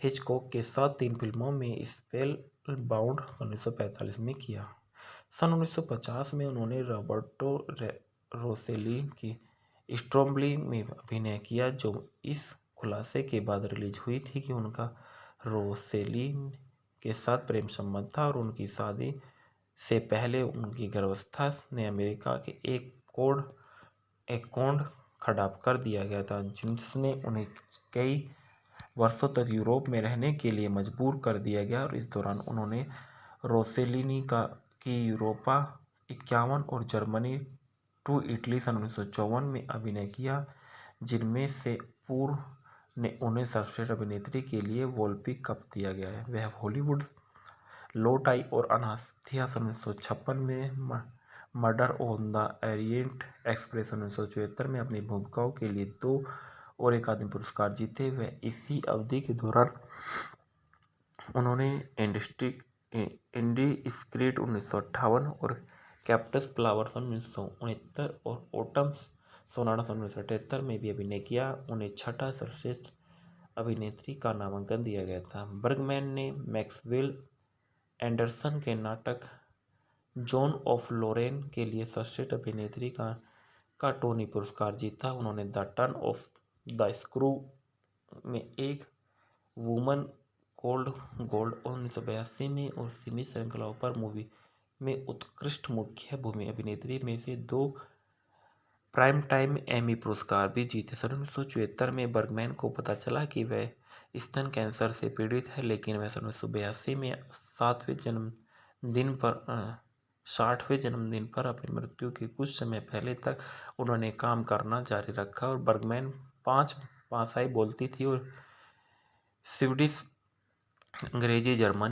हिचकॉक के साथ 3 फिल्मों में स्पेल बाउंड 1945 में किया। सन 1950 में उन्होंने रॉबर्टो रोसेलिनी की स्ट्रॉम्बली में अभिनय किया, जो इस खुलासे के बाद रिलीज हुई थी कि उनका रोसेलिनी के साथ प्रेम संबंध था और उनकी शादी से पहले उनकी गर्भावस्था ने अमेरिका के एक कोड खड़ा कर दिया गया था, जिसने उन्हें कई वर्षों तक यूरोप में रहने के लिए मजबूर कर दिया गया। और इस दौरान उन्होंने रोसेलिनी की यूरोपा 51 और जर्मनी टू इटली सन 1954 में अभिनय किया, जिनमें से पूर्व ने उन्हें सर्वश्रेष्ठ अभिनेत्री के लिए वोल्फी कप दिया गया है। वह हॉलीवुड लो टाई और अनास्थीसिया सन 1956 में murder on the Orient express 1974 में अपनी भूमिकाओं के लिए 2 और अकादमी पुरस्कार जीते। वह इसी अवधि के दौरान उन्होंने इंडिस्क्रीट 1958 और कैक्टस फ्लावर 1969 और ऑटम सोनाटा 1978 में भी अभिनय किया। उन्हें 6ठा सर्वश्रेष्ठ अभिनेत्री का नामांकन दिया गया था। बर्गमैन ने मैक्सवेल एंडरसन के नाटक जॉन ऑफ लोरेन के लिए सर्वश्रेष्ठ अभिनेत्री का टोनी पुरस्कार जीता। उन्होंने the turn off the screw में एक वुमन कोल्ड गोल्ड 1982 में और सीमित श्रृंखलाओं पर मूवी में उत्कृष्ट मुख्य भूमि अभिनेत्री में से 2 प्राइम टाइम एमी पुरस्कार भी जीते। सन 1974 में बर्गमैन को पता चला कि वह स्तन कैंसर से पीड़ित है, लेकिन वह सन 1982 में 60वें जन्मदिन पर अपनी मृत्यु के कुछ समय पहले तक उन्होंने काम करना जारी रखा। और बर्गमैन 5 भाषाएं बोलती थी और स्वीडिश, अंग्रेजी, जर्मनी